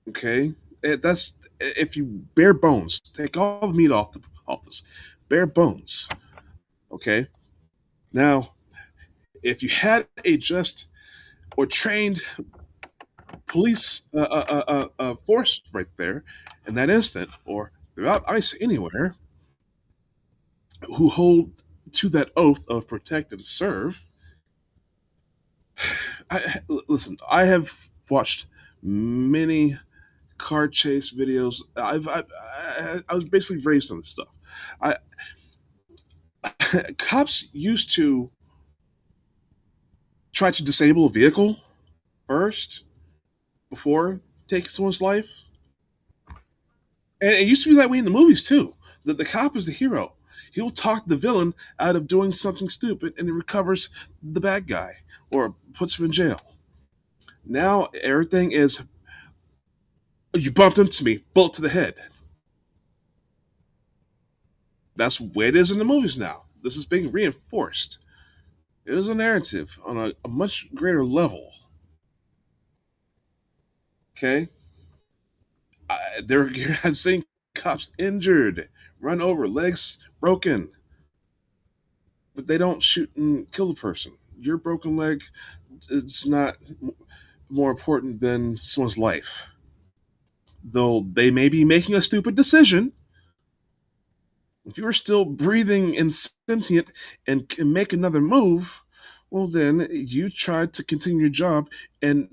Okay, that's if you bare bones take all the meat off this bare bones. Okay, now if you had a just or trained police force right there in that instant, or throughout ICE anywhere, who hold to that oath of protect and serve. Listen, I have watched many car chase videos. I was basically raised on this stuff. I Cops used to try to disable a vehicle first before taking someone's life, and it used to be that way in the movies too. That the cop is the hero. He'll talk the villain out of doing something stupid, and he recovers the bad guy or puts him in jail. Now everything is, you bumped into me, bullet to the head. That's the way it is in the movies now. This is being reinforced. It is a narrative on a much greater level. Okay? I've seen cops injured, run over, legs broken, but they don't shoot and kill the person. Your broken leg, it's not more important than someone's life. though they may be making a stupid decision, if you are still breathing and sentient and can make another move, well, then you try to continue your job, and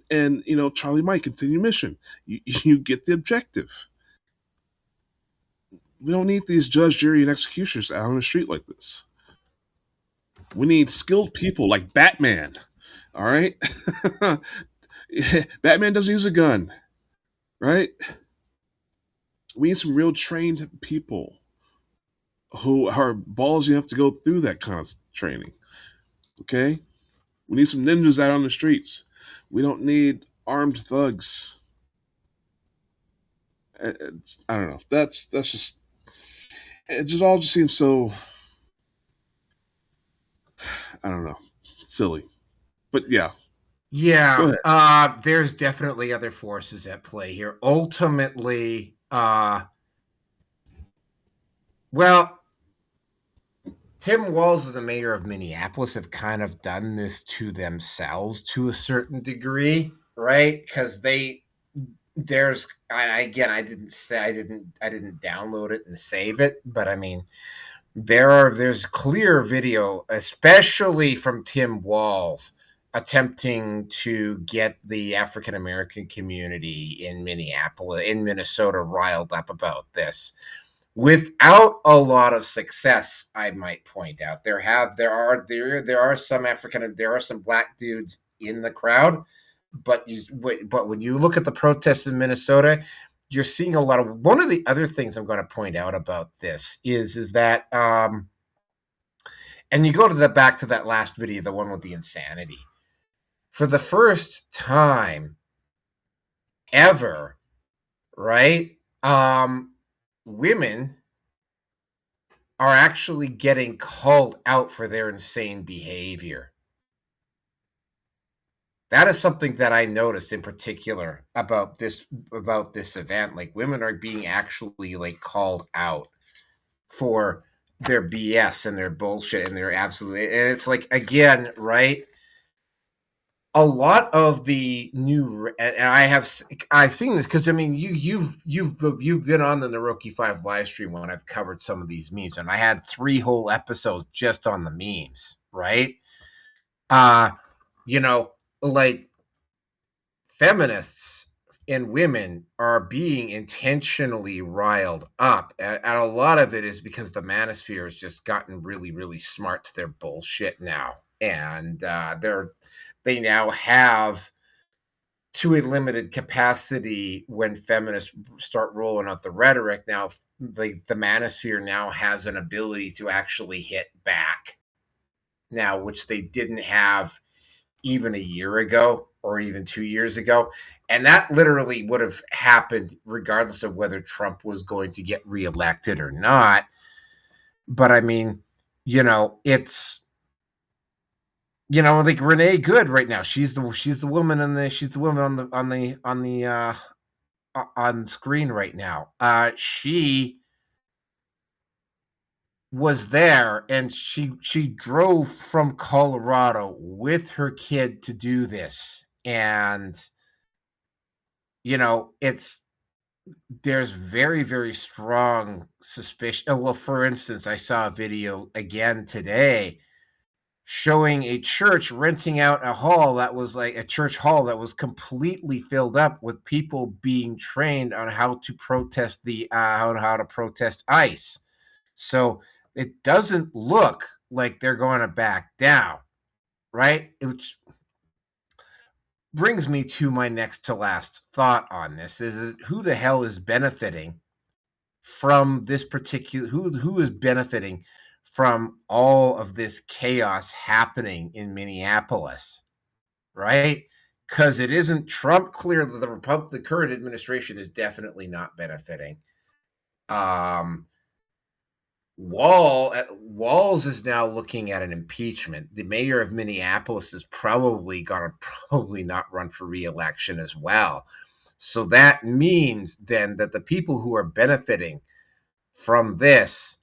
Charlie might continue mission. You get the objective. We don't need these judge, jury, and executioners out on the street like this. We need skilled people like Batman. All right? Batman doesn't use a gun, right? We need some real trained people who are ballsy enough to go through that kind of training. Okay? We need some ninjas out on the streets. We don't need armed thugs. I don't know. That's just, it just all just seems so, I don't know, silly. But yeah. Go Yeah, there's definitely other forces at play here. Ultimately, well, Tim Walz and the mayor of Minneapolis have kind of done this to themselves to a certain degree, right? Because there's again, I didn't download it and save it, but I mean, there's clear video, especially from Tim Walz, attempting to get the African American community in Minnesota riled up about this. Without a lot of success, I might point out. There are some black dudes in the crowd, but when you look at the protests in Minnesota, you're seeing a lot of. One of the other things I'm going to point out about this is that and you go to back to that last video, the one with the insanity. For the first time ever, right? Women are actually getting called out for their insane behavior. That is something that I noticed in particular about this event. Like, women are being actually like called out for their BS and their bullshit and their absolutely, and it's like, again, right? A lot of the new, and I've seen this because I mean you've been on the Naroki 5 live stream when I've covered some of these memes, and I had 3 whole episodes just on the memes, right? Like, feminists and women are being intentionally riled up, and a lot of it is because the manosphere has just gotten really, really smart to their bullshit now, and they now have, to a limited capacity, when feminists start rolling out the rhetoric, now the manosphere now has an ability to actually hit back now, which they didn't have even a year ago or even 2 years ago. And that literally would have happened regardless of whether Trump was going to get reelected or not. But I mean, it's, like Renee Good right now. She's the woman on screen right now. She was there, and she drove from Colorado with her kid to do this, and there's very, very strong suspicion. Well, for instance, I saw a video again today showing a church renting out a hall that was like a church hall that was completely filled up with people being trained on how to protest how to protest ICE. So it doesn't look like they're going to back down, right? Which brings me to my next to last thought on this: is who the hell is benefiting from this particular? Who is benefiting from all of this chaos happening in Minneapolis, right? Because it isn't Trump. Clearly, the current administration is definitely not benefiting. Walz is now looking at an impeachment. The mayor of Minneapolis is probably not run for re-election as well. So that means then that the people who are benefiting from this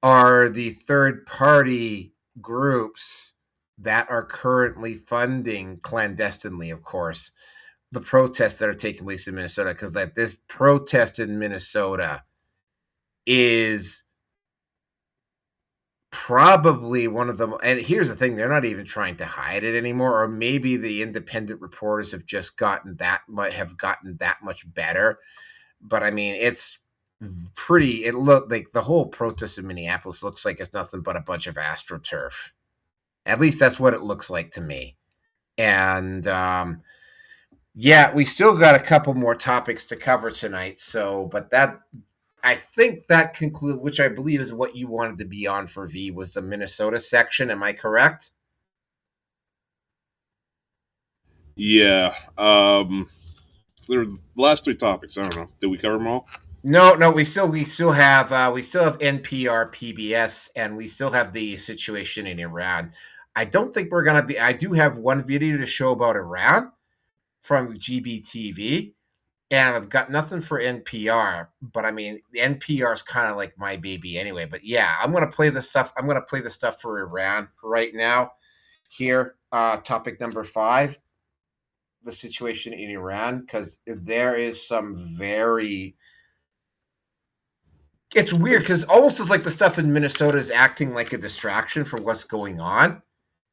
are the third-party groups that are currently funding, clandestinely, of course, the protests that are taking place in Minnesota, because like this protest in Minnesota is probably one of them. And here's the thing, they're not even trying to hide it anymore, or maybe the independent reporters have just gotten that much better. But I mean, it's pretty, it looked like the whole protest in Minneapolis looks like it's nothing but a bunch of AstroTurf. At least that's what it looks like to me. And yeah, we still got a couple more topics to cover tonight. So, but that, I think that concludes, which I believe is what you wanted to be on for V, was the Minnesota section. Am I correct? Yeah. There were the last three topics. I don't know. Did we cover them all? No, we still have NPR, PBS, and we still have the situation in Iran. I don't think we're gonna be. I do have one video to show about Iran from GBTV, and I've got nothing for NPR. But I mean, the NPR is kind of like my baby anyway. But yeah, I'm gonna play the stuff. I'm gonna play the stuff for Iran right now. Here, topic number 5. The situation in Iran, because there is some very, it's weird because almost it's like the stuff in Minnesota is acting like a distraction for what's going on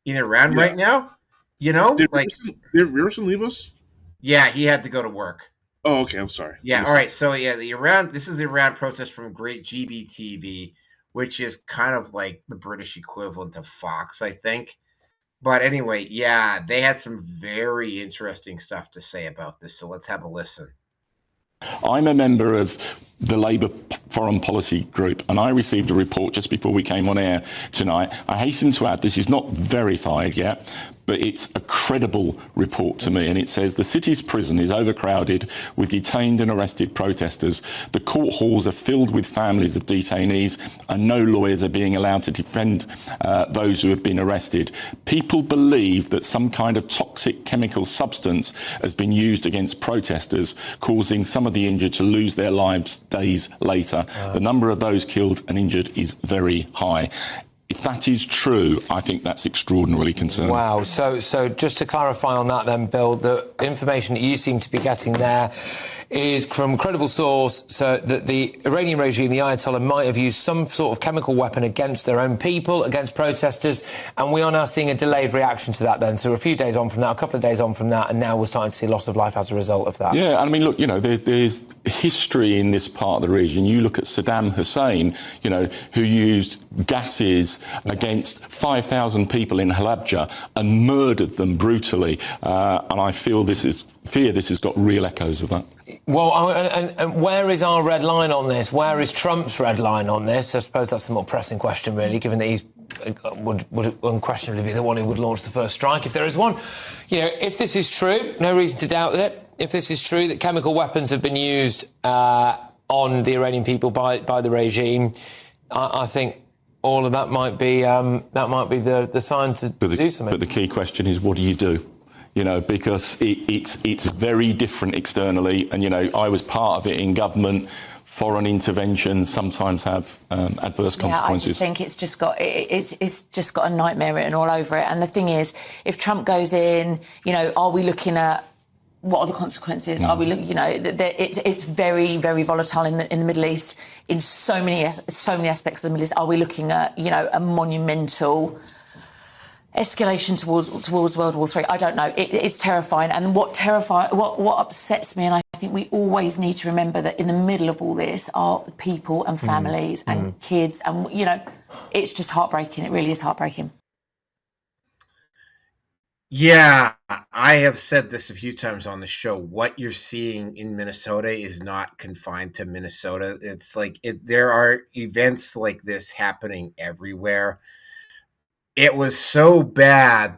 in Iran right now. You know, did Rearson leave us? Yeah, he had to go to work. Oh, okay. I'm sorry. Yeah. All right. So yeah, this is the Iran protest from Great GBTV, which is kind of like the British equivalent of Fox, I think. But anyway, yeah, they had some very interesting stuff to say about this. So let's have a listen. I'm a member of the Labour Foreign Policy Group, and I received a report just before we came on air tonight. I hasten to add, this is not verified yet, but it's a credible report to me, and it says the city's prison is overcrowded with detained and arrested protesters. The court halls are filled with families of detainees, and no lawyers are being allowed to defend those who have been arrested. People believe that some kind of toxic chemical substance has been used against protesters, causing some of the injured to lose their lives days later. The number of those killed and injured is very high. If that is true, I think that's extraordinarily concerning. Wow. So just to clarify on that then, Bill, the information that you seem to be getting there is from a credible source, so that the Iranian regime, the Ayatollah, might have used some sort of chemical weapon against their own people, against protesters, and we are now seeing a delayed reaction to that then. So we're a few days on from that, a couple of days on from that, and now we're starting to see loss of life as a result of that. Yeah, I mean, look, you know, there's history in this part of the region. You look at Saddam Hussein, you know, who used gases against 5,000 people in Halabja and murdered them brutally, and I feel this has got real echoes of that. Well, and where is our red line on this? Where is Trump's red line on this? I suppose that's the more pressing question, really, given that he would unquestionably be the one who would launch the first strike, if there is one. You know, if this is true, no reason to doubt it. If this is true, that chemical weapons have been used on the Iranian people by the regime, I think all of that might be the sign to do something. But the key question is, what do you do? You know, because it's very different externally, and you know, I was part of it in government. Foreign interventions sometimes have adverse consequences. Yeah, I just think it's just got a nightmare written all over it. And the thing is, if Trump goes in, you know, are we looking at what are the consequences? Are we looking, you know, it's very, very volatile in the Middle East in so many aspects of the Middle East. Are we looking at, you know, a monumental escalation towards World War III? I don't know. It's terrifying. And what upsets me, and I think we always need to remember that in the middle of all this are people and families and kids, and you know, it's just heartbreaking. It really is heartbreaking. Yeah, I have said this a few times on the show. What you're seeing in Minnesota is not confined to Minnesota. It's like there are events like this happening everywhere. It was so bad.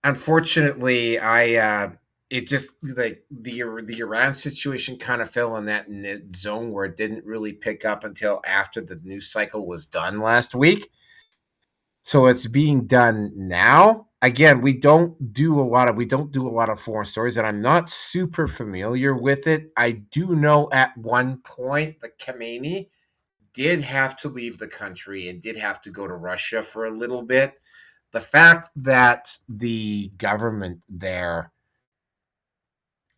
Unfortunately, it just like the Iran situation kind of fell in that zone where it didn't really pick up until after the news cycle was done last week. So it's being done now. Again, we don't do a lot of foreign stories, and I'm not super familiar with it. I do know at one point the Khamenei did have to leave the country and did have to go to Russia for a little bit. The fact that the government there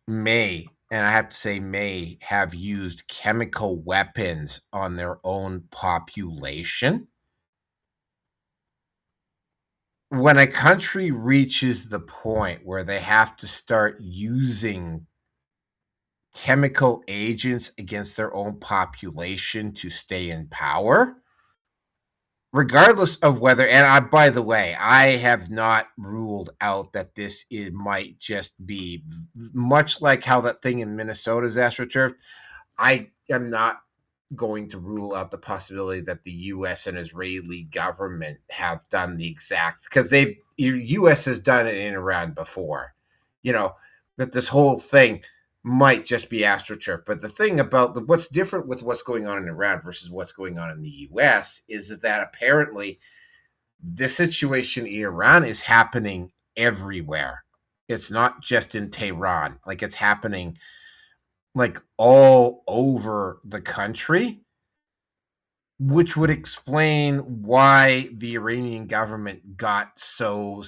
may, and I have to say may, have used chemical weapons on their own population. When a country reaches the point where they have to start using chemical agents against their own population to stay in power, regardless of whether, and by the way, I have not ruled out that it might just be much like how that thing in Minnesota is astroturfed. I am not going to rule out the possibility that the U.S. and Israeli government have done the exact, because U.S. has done it in Iran before, that this whole thing might just be astroturf. But the thing about what's different with what's going on in Iran versus what's going on in the U.S. is that apparently the situation in Iran is happening everywhere. It's not just in Tehran. Like, it's happening like all over the country, which would explain why the Iranian government got so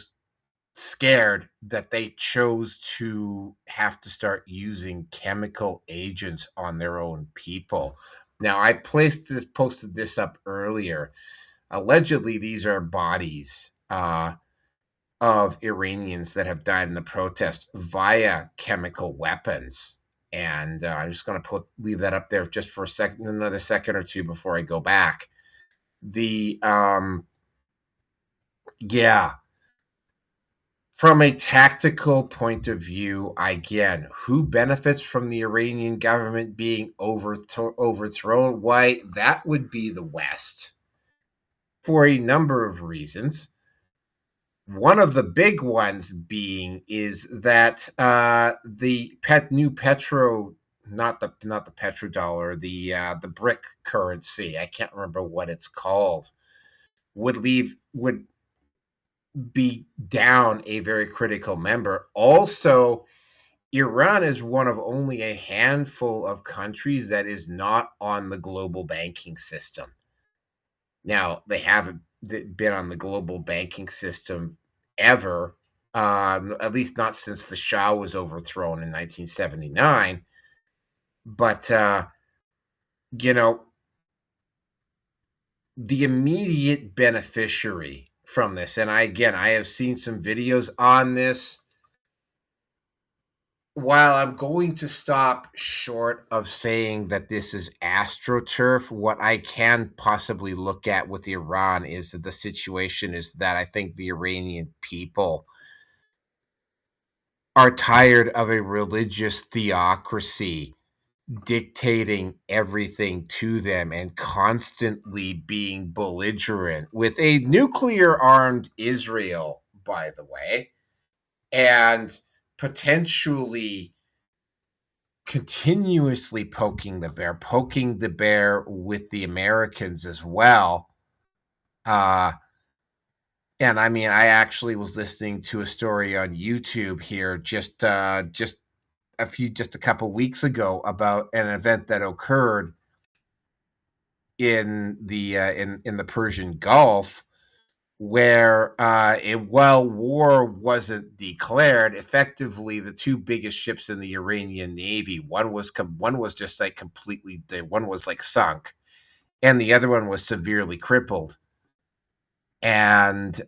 scared that they chose to have to start using chemical agents on their own people. Now, I posted this up earlier. Allegedly, these are bodies of Iranians that have died in the protest via chemical weapons. And I'm just going to leave that up there just for another second or two before I go back. From a tactical point of view, again, who benefits from the Iranian government being overthrown? Why, that would be the West, for a number of reasons. One of the big ones being is that the new petrodollar, not the petrodollar, the brick currency, I can't remember what it's called, would be down a very critical member. Also, Iran is one of only a handful of countries that is not on the global banking system. Now, they haven't been on the global banking system ever, at least not since the Shah was overthrown in 1979. But, the immediate beneficiary from this, and I have seen some videos on this. While I'm going to stop short of saying that this is astroturf, what I can possibly look at with Iran is that the situation is that I think the Iranian people are tired of a religious theocracy dictating everything to them and constantly being belligerent with a nuclear-armed Israel, by the way, and potentially continuously poking the bear with the Americans as well. And I mean, I actually was listening to a story on YouTube here just a couple weeks ago about an event that occurred in the Persian Gulf, where while war wasn't declared, effectively the two biggest ships in the Iranian Navy, one was just like completely, one was like sunk, and the other one was severely crippled. And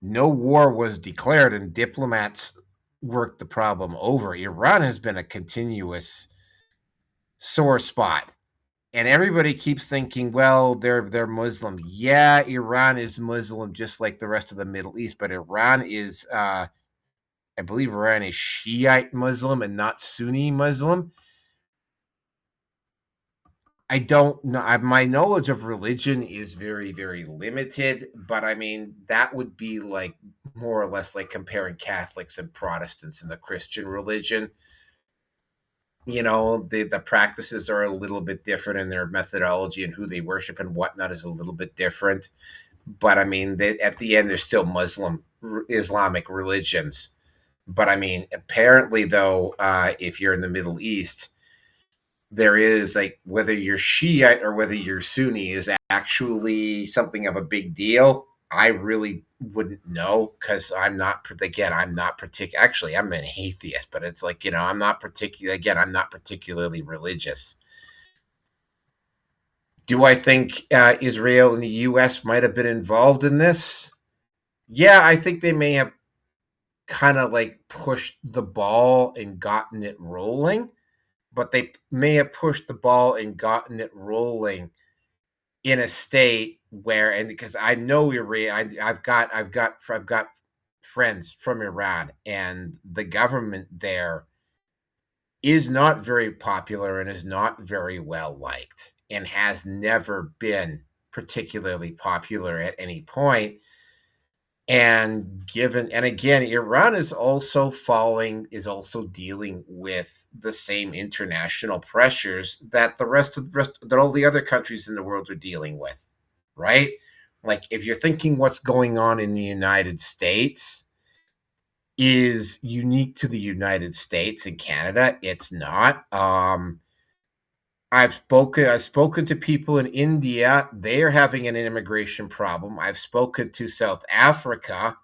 no war was declared, and diplomats worked the problem over. Iran has been a continuous sore spot. And everybody keeps thinking, well, they're Muslim. Yeah, Iran is Muslim just like the rest of the Middle East, but Iran is, I believe Iran is Shiite Muslim and not Sunni Muslim. I don't know. My knowledge of religion is very, very limited, but I mean, that would be like more or less like comparing Catholics and Protestants in the Christian religion. The practices are a little bit different, and their methodology and who they worship and whatnot is a little bit different. But I mean, at the end, they're still Muslim, Islamic religions. But I mean, apparently, though, if you're in the Middle East, there is like whether you're Shiite or whether you're Sunni is actually something of a big deal. I really wouldn't know because I'm not particular. Actually, I'm an atheist, but it's like, I'm not particularly religious. Do I think Israel and the U.S. might have been involved in this? Yeah, I think they may have kind of like pushed the ball and gotten it rolling, but they may have pushed the ball and gotten it rolling in a state where, and because I know Iran, I've got friends from Iran, and the government there is not very popular and is not very well liked and has never been particularly popular at any point. And again, Iran is also dealing with the same international pressures that that all the other countries in the world are dealing with, right? Like, if you're thinking what's going on in the United States is unique to the United States and Canada, it's not. I've spoken to people in India. They are having an immigration problem. I've spoken to South Africa.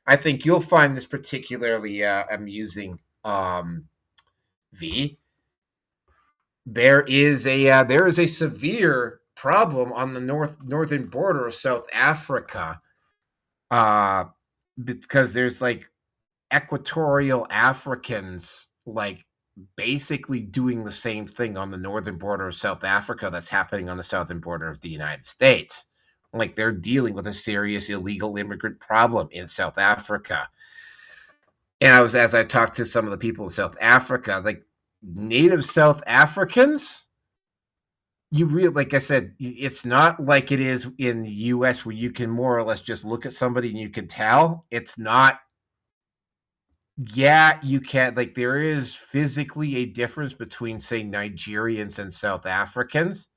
I think you'll find this particularly amusing, V. There is a severe problem on the northern border of South Africa, because there's like equatorial Africans like basically doing the same thing on the northern border of South Africa that's happening on the southern border of the United States. Like, they're dealing with a serious illegal immigrant problem in South Africa. And as I talked to some of the people in South Africa, like native South Africans, like I said, it's not like it is in the US where you can more or less just look at somebody and you can tell. It's not. Yeah, you can. Like, there is physically a difference between, say, Nigerians and South Africans,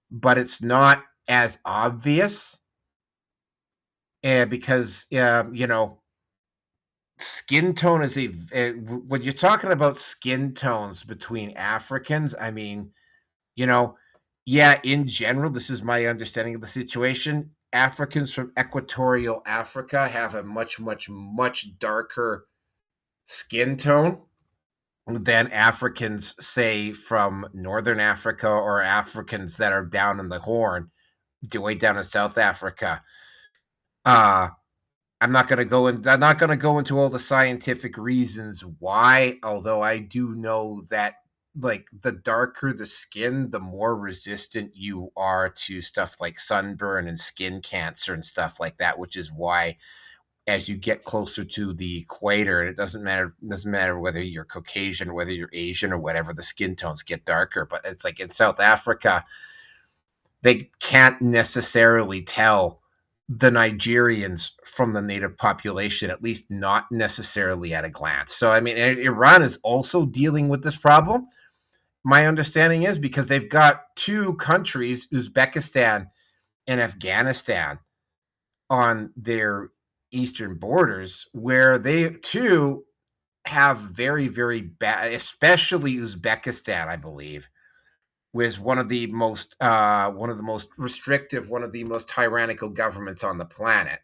but it's not as obvious. And because, skin tone is when you're talking about skin tones between Africans, I mean, yeah, in general, this is my understanding of the situation. Africans from equatorial Africa have a much, much, much darker skin tone than Africans, say, from Northern Africa or Africans that are down in the Horn, way down in South Africa. I'm not going to go into all the scientific reasons why, although I do know that, like, the darker the skin, the more resistant you are to stuff like sunburn and skin cancer and stuff like that, which is why, as you get closer to the equator, it doesn't matter whether you're Caucasian or whether you're Asian or whatever, the skin tones get darker. But it's like in South Africa, they can't necessarily tell the Nigerians from the native population, at least not necessarily at a glance. So, I mean, Iran is also dealing with this problem. My understanding is because they've got two countries, Uzbekistan and Afghanistan, on their eastern borders, where they too have very, very bad, especially Uzbekistan, I believe, was one of the most restrictive, one of the most tyrannical governments on the planet.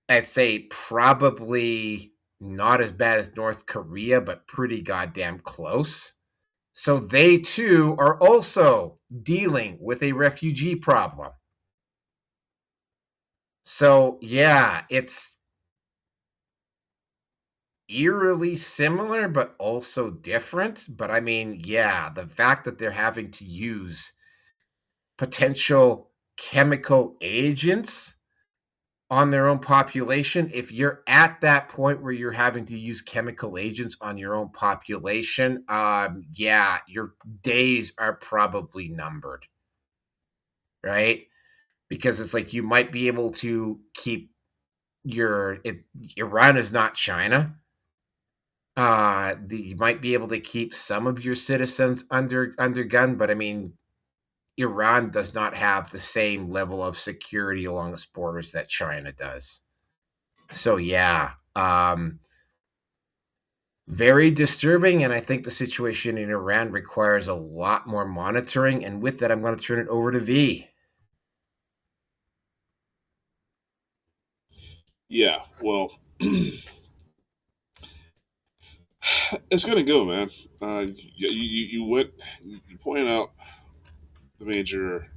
I'd say probably not as bad as North Korea, but pretty goddamn close. So they too are also dealing with a refugee problem. So, yeah, it's eerily similar, but also different. But I mean, yeah, the fact that they're having to use potential chemical agents on their own population, if you're at that point where you're having to use chemical agents on your own population, yeah, your days are probably numbered, right? Because it's like you might be able to keep Iran is not China. You might be able to keep some of your citizens under gun, but I mean, Iran does not have the same level of security along its borders that China does. So yeah, very disturbing, and I think the situation in Iran requires a lot more monitoring. And with that, I'm going to turn it over to V. Yeah, well, it's gonna go, man. You went, you pointed out the major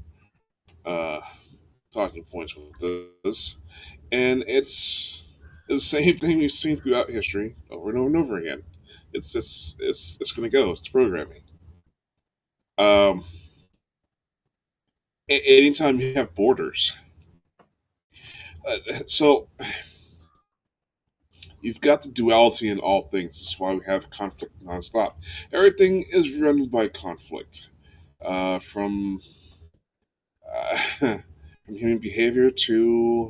uh, talking points with this, and it's the same thing we've seen throughout history over and over and over again. It's gonna go. It's programming. Um, Anytime you have borders, so you've got the duality in all things. That's why we have conflict nonstop. Everything is run by conflict, from from human behavior to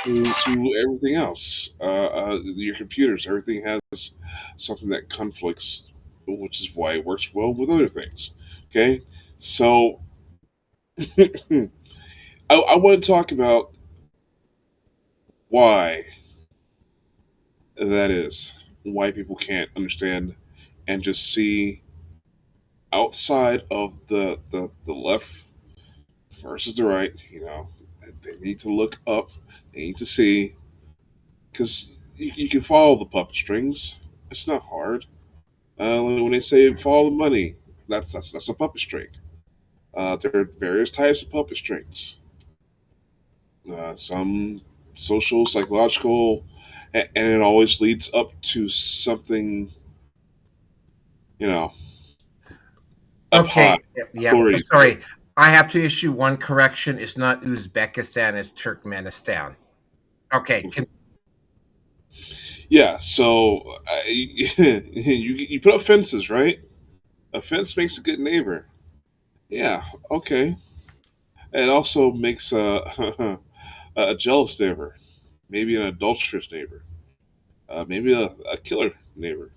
everything else. Your computers, everything has something that conflicts, which is why it works well with other things. Okay, so I want to talk about why that is, why people can't understand and just see outside of the left versus the right. They need to look up, they need to see, because you can follow the puppet strings. It's not hard. When they say follow the money, that's a puppet string. There are various types of puppet strings. Some social, psychological, and it always leads up to something, you know, up high. Okay. Yeah. Authority. Sorry. I have to issue one correction. It's not Uzbekistan, it's Turkmenistan. Okay. Yeah, so you put up fences, right? A fence makes a good neighbor. Yeah, okay. It also makes a jealous neighbor, maybe an adulterous neighbor, maybe a killer neighbor.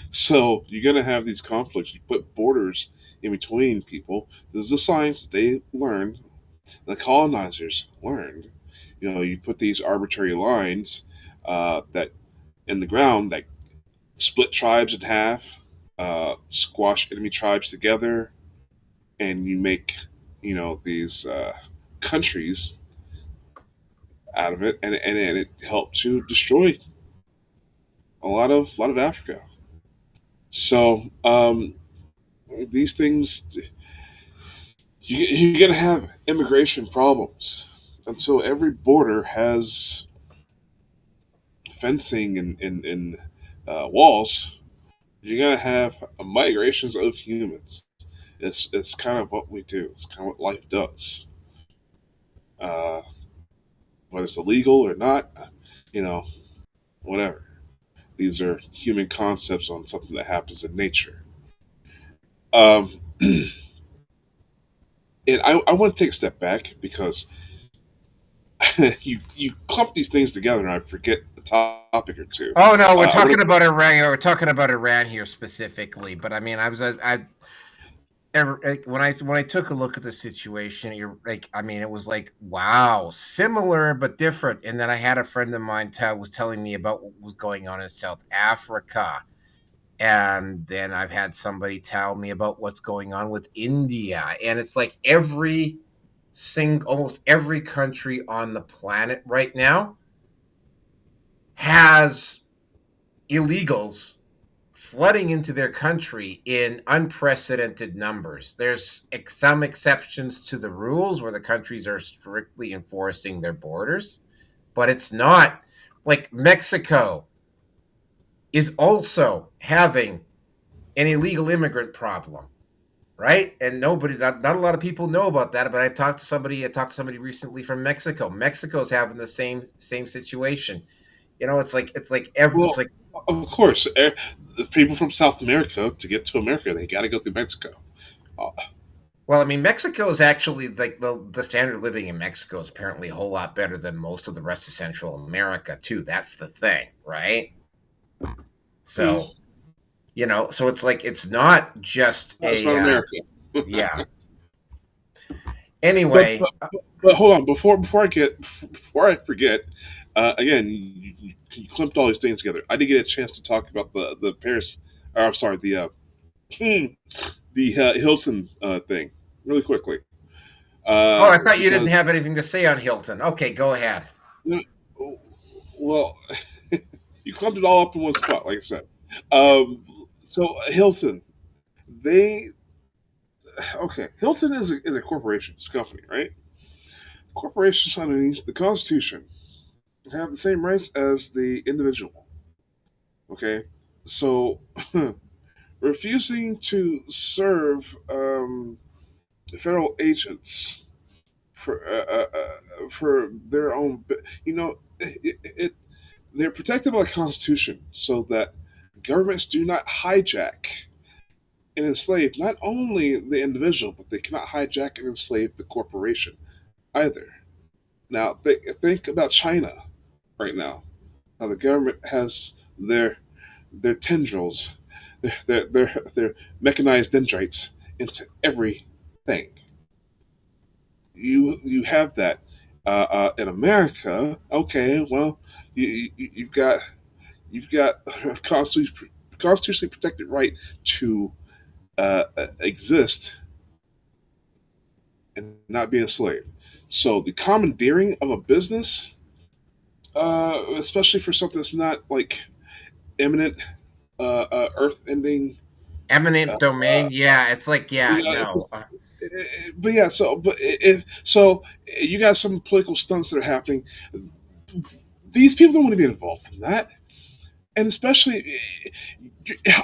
So you're gonna have these conflicts. You put borders in between people. This is a science they learned. The colonizers learned. You put these arbitrary lines that in the ground that split tribes in half, squash enemy tribes together, and you make these countries out of it, and it helped to destroy a lot of Africa. So these things, you're gonna have immigration problems until every border has fencing and walls. You're gonna have migrations of humans. It's kind of what we do. It's kind of what life does. Uh, whether it's illegal or not, you know, whatever. These are human concepts on something that happens in nature. And I want to take a step back because you clump these things together and I forget a topic or two. Oh no, we're talking about Iran. We're talking about Iran here specifically. But I mean, when I took a look at the situation, it was like, wow, similar but different. And then I had a friend of mine was telling me about what was going on in South Africa, and then I've had somebody tell me about what's going on with India, and it's like almost every country on the planet right now has illegals flooding into their country in unprecedented numbers. There's some exceptions to the rules where the countries are strictly enforcing their borders, but it's not like Mexico is also having an illegal immigrant problem, right? And not a lot of people know about that, but I talked to somebody recently from Mexico. Mexico's having the same situation. It's like of course, the people from South America, to get to America, they got to go through Mexico. Well, I mean, Mexico is actually like the standard of living in Mexico is apparently a whole lot better than most of the rest of Central America too. That's the thing, right? So, so it's like it's not just It's not America. Yeah. Anyway, but hold on before I forget. Again, you clumped all these things together. I didn't get a chance to talk about the Paris. Or, I'm sorry, the Hilton thing really quickly. I thought you didn't have anything to say on Hilton. Okay, go ahead. well, you clumped it all up in one spot, like I said. So Hilton, they okay. Hilton is a corporation, it's a company, right? Corporations underneath the Constitution have the same rights as the individual. Okay, so refusing to serve federal agents for their own, they're protected by the Constitution so that governments do not hijack and enslave not only the individual, but they cannot hijack and enslave the corporation either. Now, think about China right now. How the government has their tendrils, their mechanized dendrites into everything. You have that in America. Okay, well, you've got a constitutionally protected right to exist and not be enslaved. So the commandeering of a business, especially for something that's not like imminent, earth-ending, Eminent domain. Yeah, it's like no. But yeah, so you got some political stunts that are happening. These people don't want to be involved in that, and especially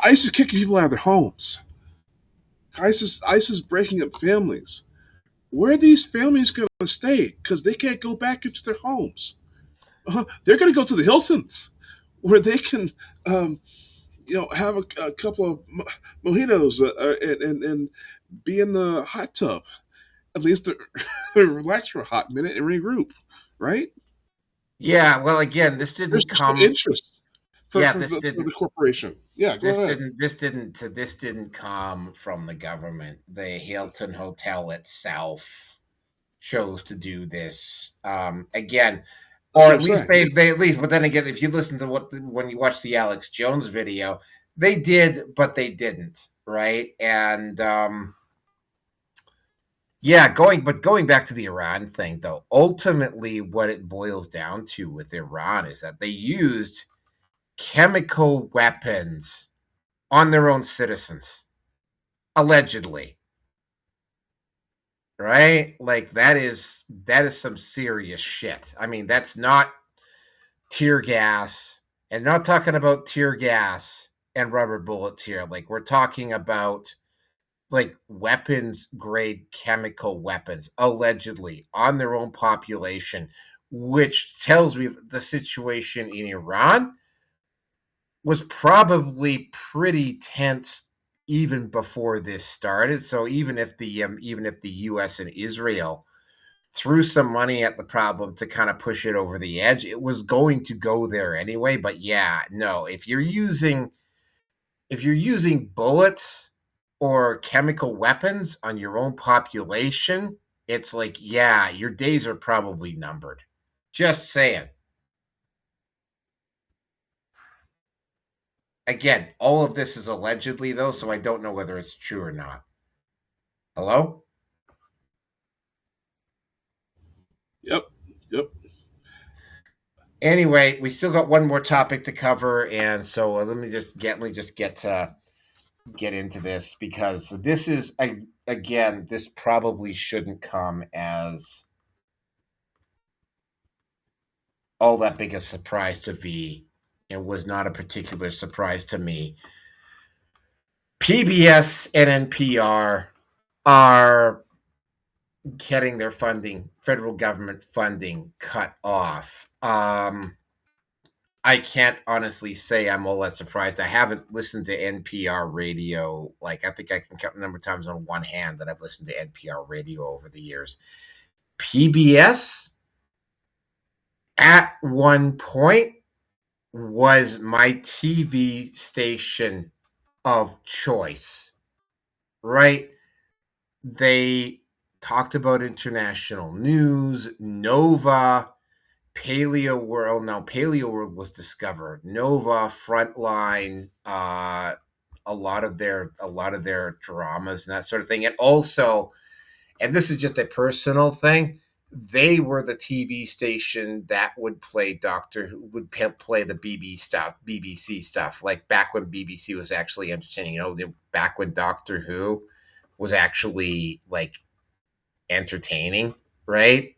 ISIS is kicking people out of their homes. ISIS breaking up families. Where are these families going to stay? Because they can't go back into their homes. They're going to go to the Hiltons, where they can, have a couple of mojitos and be in the hot tub, at least to relax for a hot minute and regroup, right? Yeah, well, again, this didn't There's come. Interest for the corporation. Yeah, go ahead. This didn't come from the government. The Hilton Hotel itself chose to do this. Again, or at least they at least. But then again, if you listen to when you watch the Alex Jones video, they did, but they didn't, right? And going back to the Iran thing, though, ultimately what it boils down to with Iran is that they used chemical weapons on their own citizens, allegedly. Right? Like that is some serious shit. I mean, that's not tear gas, and not talking about tear gas and rubber bullets here. Like we're talking about like weapons grade chemical weapons allegedly on their own population, which tells me that the situation in Iran was probably pretty tense even before this started. So even if the US and Israel threw some money at the problem to kind of push it over the edge, it was going to go there anyway. But yeah, no, if you're using bullets or chemical weapons on your own population, it's like, yeah, your days are probably numbered. Just saying. Again, all of this is allegedly, though, so I don't know whether it's true or not. Hello? Yep. Anyway, we still got one more topic to cover, and so let me just get into this, because this is, again, this probably shouldn't come as all that big a surprise to V. It was not a particular surprise to me. PBS and NPR are getting their funding, federal government funding, cut off. I can't honestly say I'm all that surprised. I haven't listened to NPR radio. Like, I think I can count the number of times on one hand that I've listened to NPR radio over the years. PBS, at one point, was my TV station of choice, right? They talked about international news, Nova, Paleo World. Now, Paleo World was discovered. Nova, Frontline, a lot of their dramas and that sort of thing. And also, and this is just a personal thing, they were the TV station that would play play the BBC stuff, like back when BBC was actually entertaining. Back when Doctor Who was actually like entertaining, right?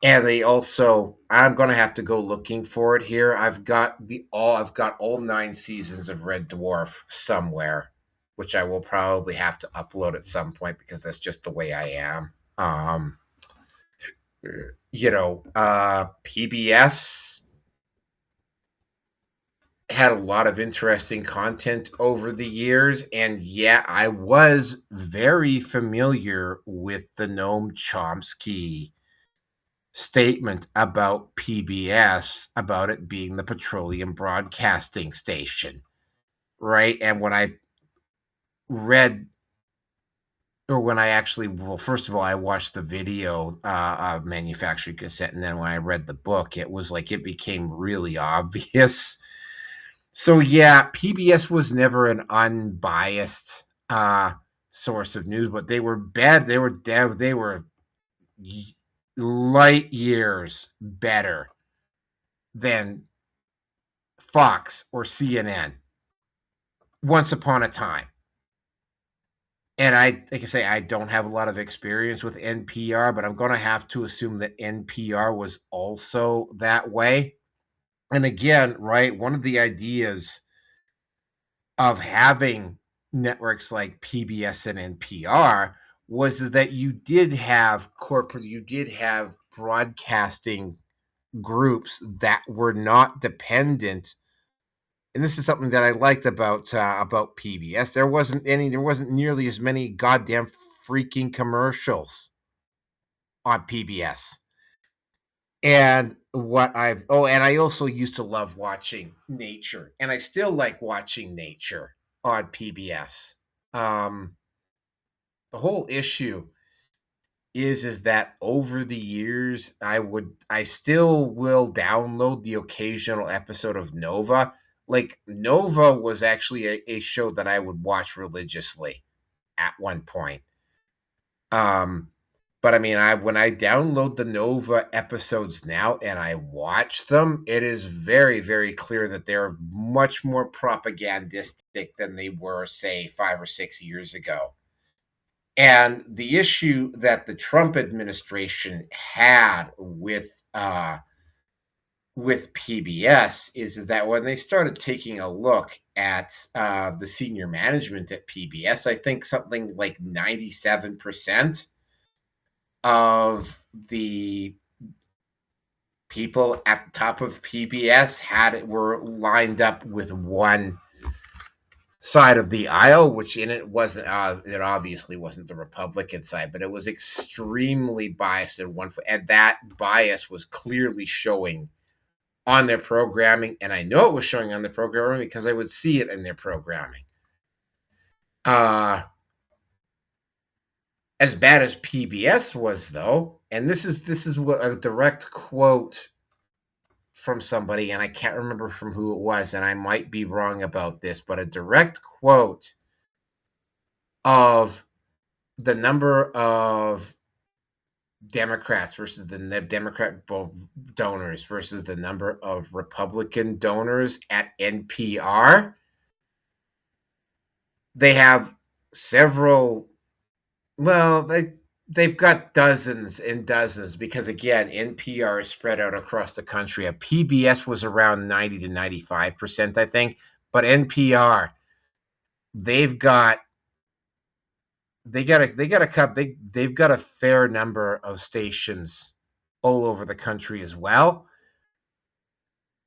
And they also, I'm gonna have to go looking for it here. I've got all 9 seasons of Red Dwarf somewhere, which I will probably have to upload at some point because that's just the way I am. PBS had a lot of interesting content over the years, and yeah, I was very familiar with the Noam Chomsky statement about PBS, about it being the petroleum broadcasting station, right? And when I read, or when I actually, well, first of all, I watched the video of Manufacturing Consent, and then when I read the book, it was like it became really obvious. So yeah, PBS was never an unbiased source of news, but they were bad. They were light years better than Fox or CNN once upon a time. And like I say, I don't have a lot of experience with NPR, but I'm going to have to assume that NPR was also that way. And again, right, one of the ideas of having networks like PBS and NPR was that you did have broadcasting groups that were not dependent. And this is something that I liked about PBS. There wasn't nearly as many goddamn freaking commercials on PBS. And I also used to love watching nature, and I still like watching nature on PBS. The whole issue is that over the years, I still will download the occasional episode of Nova. Like, Nova was actually a show that I would watch religiously at one point. But I mean, when I download the Nova episodes now and I watch them, it is very, very clear that they're much more propagandistic than they were, say, 5 or 6 years ago. And the issue that the Trump administration had with PBS is that when they started taking a look at the senior management at PBS, I think something like 97% of the people at the top of PBS were lined up with one side of the aisle, which in it wasn't. It obviously wasn't the Republican side, but it was extremely biased in one. And that bias was clearly showing on their programming, and I know it was showing on their programming because I would see it in their programming. As bad as PBS was, though, and this is what a direct quote from somebody, and I can't remember from who it was, and I might be wrong about this, but a direct quote of the number of Democrats versus the Democrat donors versus the number of Republican donors at NPR. They have several. Well, they've got dozens and dozens because, again, NPR is spread out across the country. A PBS was around 90 to 95%, I think, but NPR, they've got a fair number of stations all over the country as well.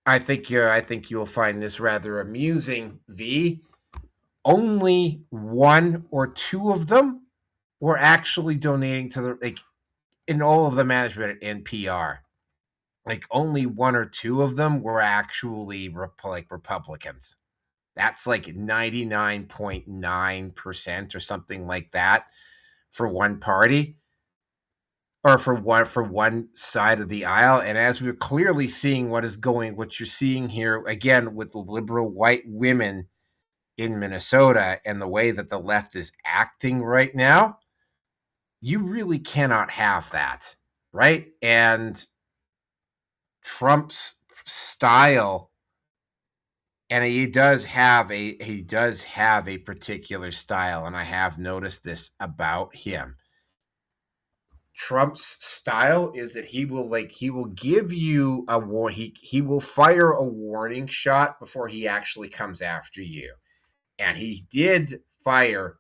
I think you'll find this rather amusing, V. Only 1 or 2 of them were actually donating to in all of the management at NPR. Like, only 1 or 2 of them were actually Republicans. That's like 99.9% or something like that for one party, or for one side of the aisle. And as we're clearly seeing what you're seeing here again with the liberal white women in Minnesota and the way that the left is acting right now, you really cannot have that. right? And Trump's style, and he does have a particular style, and I have noticed this about him. Trump's style is that he will give you he will fire a warning shot before he actually comes after you. And he did fire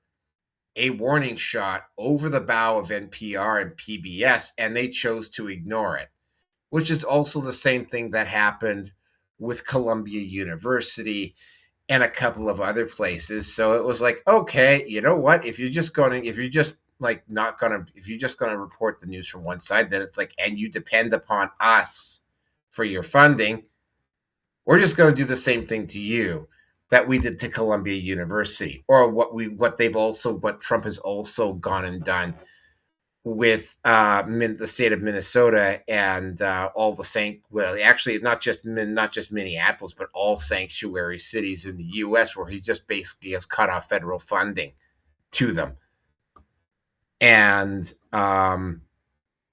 a warning shot over the bow of NPR and PBS, and they chose to ignore it, which is also the same thing that happened with Columbia University and a couple of other places. So it was like, okay, you know what? If you're just going to report the news from one side, then it's like, and you depend upon us for your funding, we're just going to do the same thing to you that we did to Columbia University, or what Trump has also gone and done with the state of Minnesota and all the not just Minneapolis, but all sanctuary cities in the U.S., where he just basically has cut off federal funding to them. And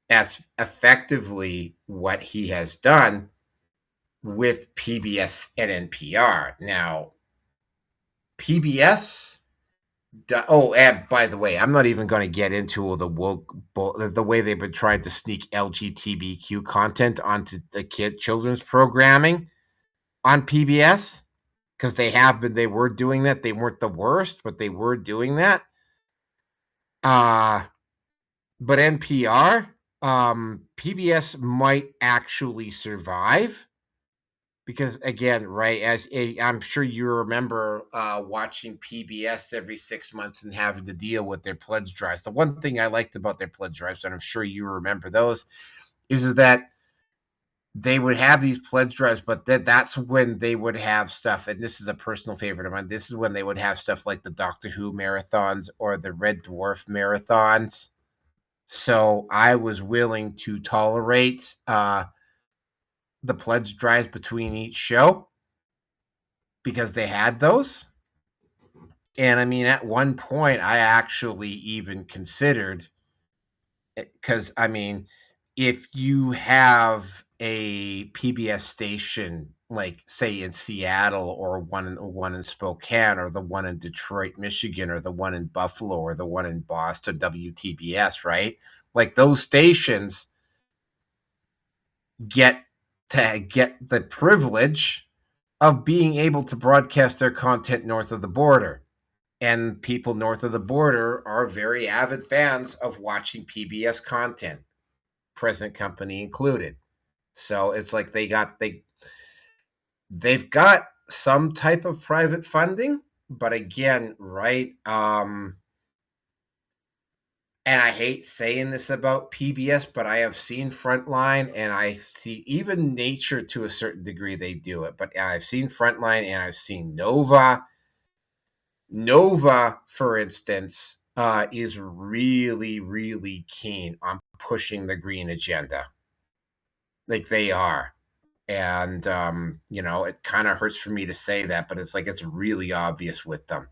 that's effectively what he has done with PBS and NPR. Now, PBS. Oh, and by the way, I'm not even going to get into the way they've been trying to sneak LGBTQ content onto the children's programming on PBS, because they were doing that. They weren't the worst, but they were doing that. But NPR, PBS might actually survive. Because again, right, I'm sure you remember watching PBS every 6 months and having to deal with their pledge drives. The one thing I liked about their pledge drives, and I'm sure you remember those, is that they would have these pledge drives, but that's when they would have stuff, and this is a personal favorite of mine, this is when they would have stuff like the Doctor Who marathons or the Red Dwarf marathons. So I was willing to tolerate the pledge drives between each show because they had those. And I mean, at one point, I actually even considered, because I mean, if you have a PBS station, like say in Seattle, or one in Spokane, or the one in Detroit, Michigan, or the one in Buffalo, or the one in Boston, WTBS, right? Like those stations get the privilege of being able to broadcast their content north of the border. And people north of the border are very avid fans of watching PBS content, present company included. So it's like they've got some type of private funding, but again, right, and I hate saying this about PBS, but I have seen Frontline, and I see even Nature to a certain degree they do it. But I've seen Frontline, and I've seen Nova. Nova, for instance, is really, really keen on pushing the green agenda. Like they are. And, it kind of hurts for me to say that, but it's like it's really obvious with them.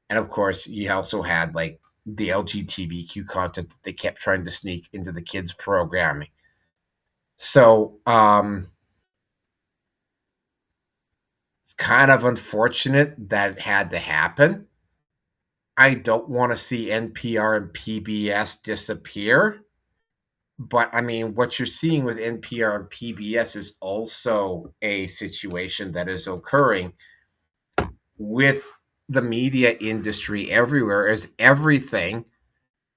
And of course, you also had like the LGBTQ content that they kept trying to sneak into the kids' programming. So it's kind of unfortunate that it had to happen. I don't want to see NPR and PBS disappear. But I mean, what you're seeing with NPR and PBS is also a situation that is occurring with the media industry everywhere, as everything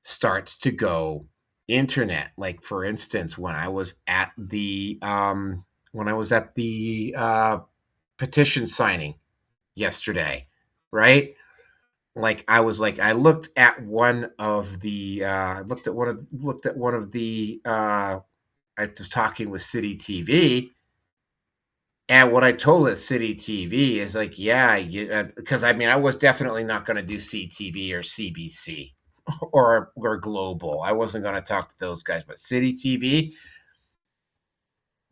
starts to go internet. Like for instance, when I was at the petition signing yesterday, right? Like I looked at one of the I was talking with City TV. And what I told at City TV is like, yeah, because I mean, I was definitely not going to do CTV or CBC or Global. I wasn't going to talk to those guys, but City TV,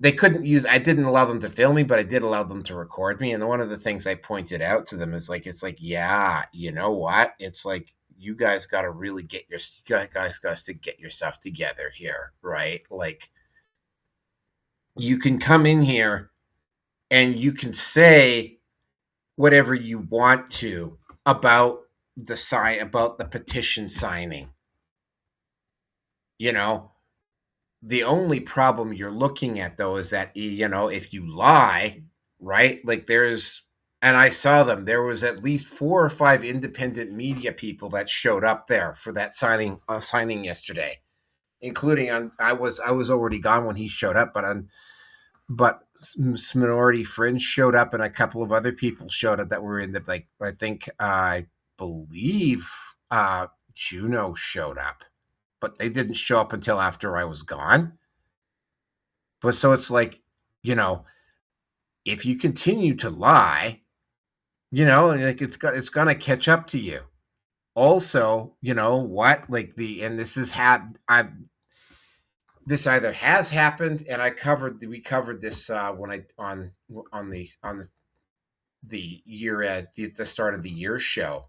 they couldn't use. I didn't allow them to film me, but I did allow them to record me. And one of the things I pointed out to them is like, it's like, yeah, you know what? It's like you guys got to really you guys got to get yourself together here, right? Like, you can come in here and you can say whatever you want to about about the petition signing. You know, the only problem you're looking at, though, is that, if you lie, right? Like, and I saw them, there was at least 4 or 5 independent media people that showed up there for that signing yesterday, including I was already gone when he showed up, but Minority Fringe showed up, and a couple of other people showed up that were in I believe Juno showed up, but they didn't show up until after I was gone. But so it's like, if you continue to lie, like, it's going to catch up to you. Also, what, like, this either has happened, and we covered this when on the year at the start of the year show,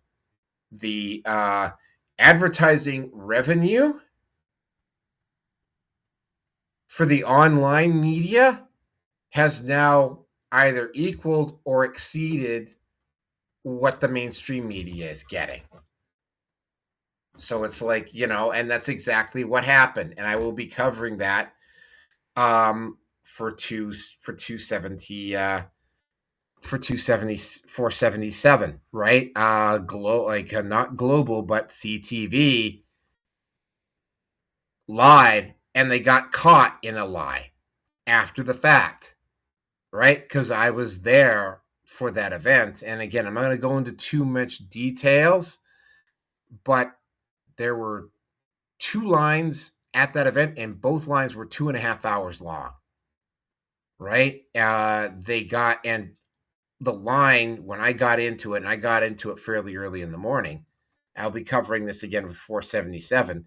the advertising revenue for the online media has now either equaled or exceeded what the mainstream media is getting. So it's like, and that's exactly what happened. And I will be covering that for 477, right? Not global, but CTV lied, and they got caught in a lie after the fact, right? Because I was there for that event. And again, I'm not going to go into too much details, but there were 2 lines at that event, and both lines were 2.5 hours long, right? And the line, when I got into it, and I got into it fairly early in the morning, I'll be covering this again with 477.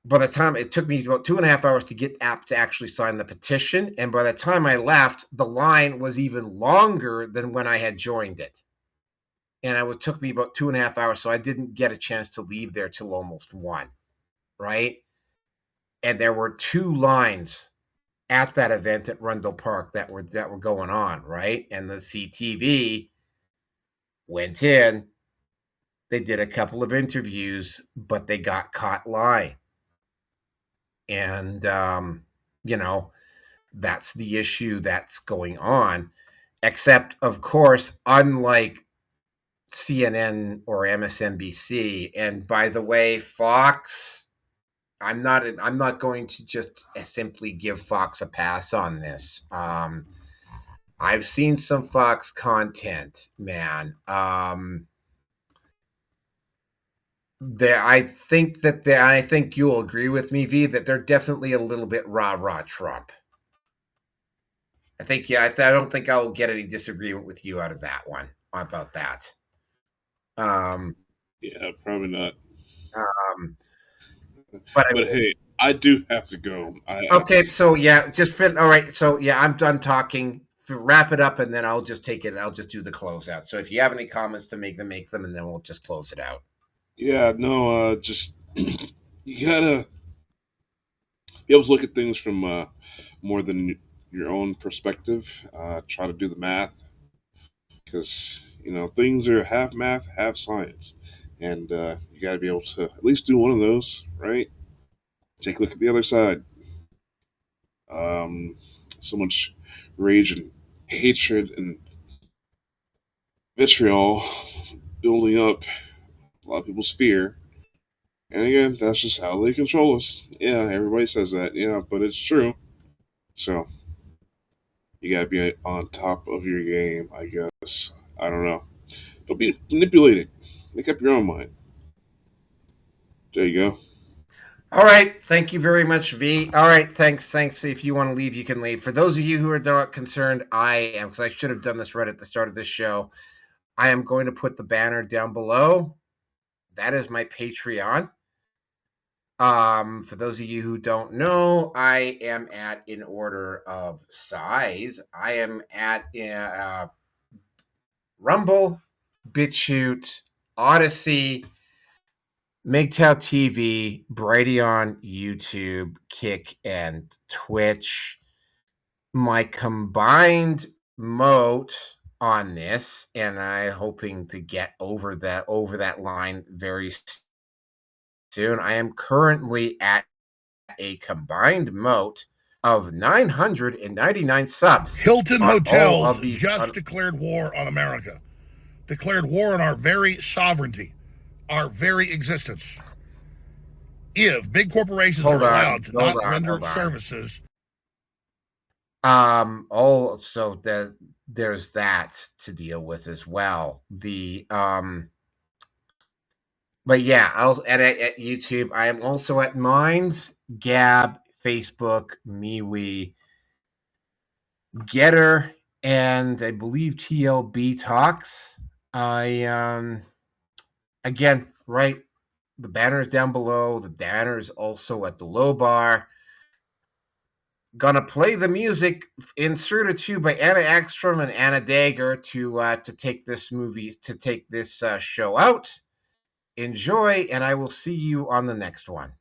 By the time, it took me about 2.5 hours to get apt to actually sign the petition, and by the time I left, the line was even longer than when I had joined it. And it took me about 2.5 hours, so I didn't get a chance to leave there till almost 1, right? And there were 2 lines at that event at Rundle Park that were going on, right? And the CTV went in, they did a couple of interviews, but they got caught lying. And, that's the issue that's going on. Except, of course, unlike CNN or MSNBC, and by the way, Fox, I'm not going to just simply give Fox a pass on this. I've seen some Fox content, man. I think you'll agree with me, V, that they're definitely a little bit rah-rah Trump. I don't think I'll get any disagreement with you out of that one about that. Yeah, probably not. But hey, I do have to go. Okay, so yeah, all right. So yeah, I'm done talking. Wrap it up, and then I'll just take it. I'll just do the closeout. So if you have any comments to make them, and then we'll just close it out. Yeah, no, just you gotta be able to look at things from more than your own perspective. Try to do the math, because things are half math, half science, and you gotta be able to at least do one of those, right? Take a look at the other side. So much rage and hatred and vitriol building up a lot of people's fear. And again, that's just how they control us. Yeah, everybody says that. Yeah, but it's true. So, you gotta be on top of your game, I guess. I don't know. Don't be manipulated. Make up your own mind. There you go. All right. Thank you very much, V. All right. Thanks. If you want to leave, you can leave. For those of you who are not concerned, I am, because I should have done this right at the start of this show. I am going to put the banner down below. That is my Patreon. For those of you who don't know, I am at, in order of size, I am at Rumble, BitChute, Odyssey, MGTOW TV, Brady on YouTube, Kick, and Twitch. My combined moat on this, and I'm hoping to get over that line very soon. I am currently at a combined moat of 999 subs. Hilton on all Hotels of these just declared war on America, declared war on our very sovereignty, our very existence. If big corporations are allowed to not render services. So there's that to deal with as well. But yeah, I'll at YouTube. I am also at Minds, Gab, Facebook, MeWe, Getter, and I believe TLB Talks. Again, right, the banner is down below. The banner is also at the low bar. Gonna play the music inserted to by Anna Ekstrom and Anna Dagger to take this show out. Enjoy, and I will see you on the next one.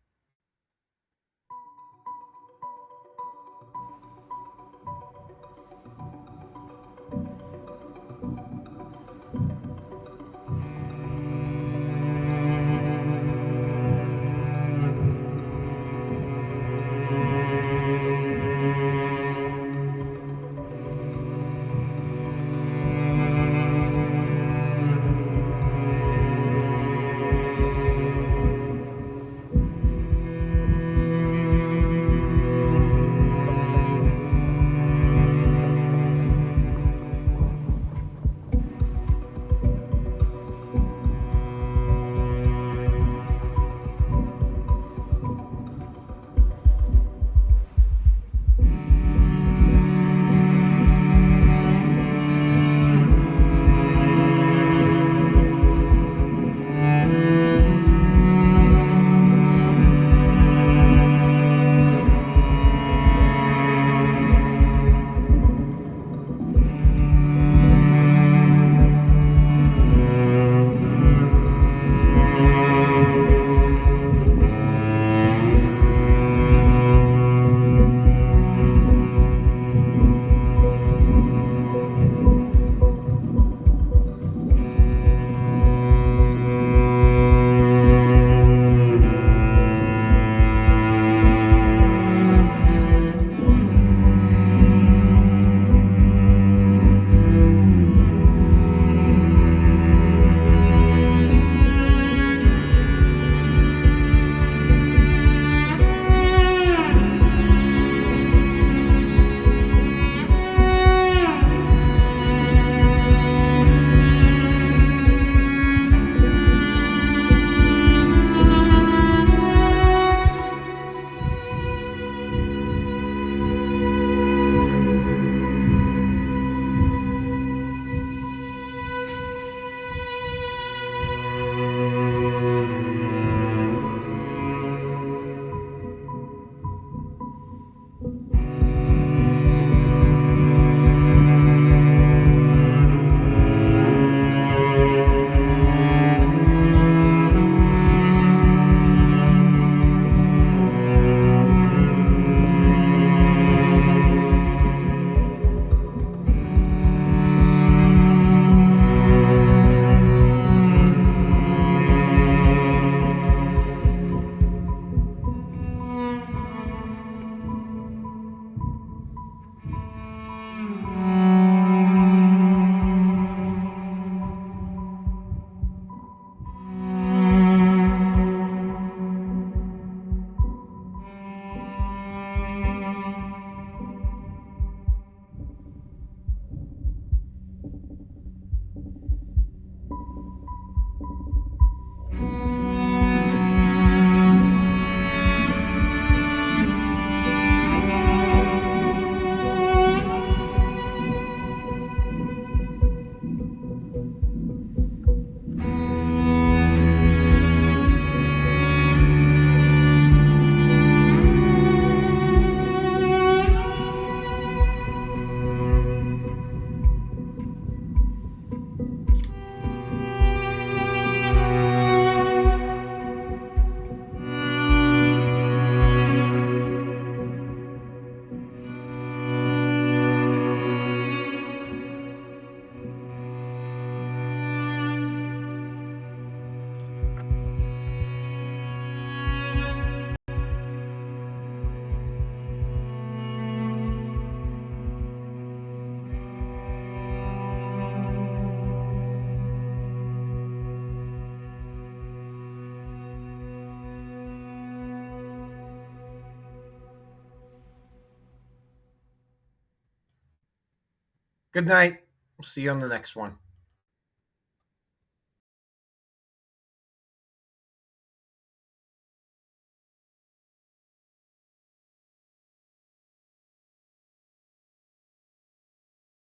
Good night. We'll see you on the next one.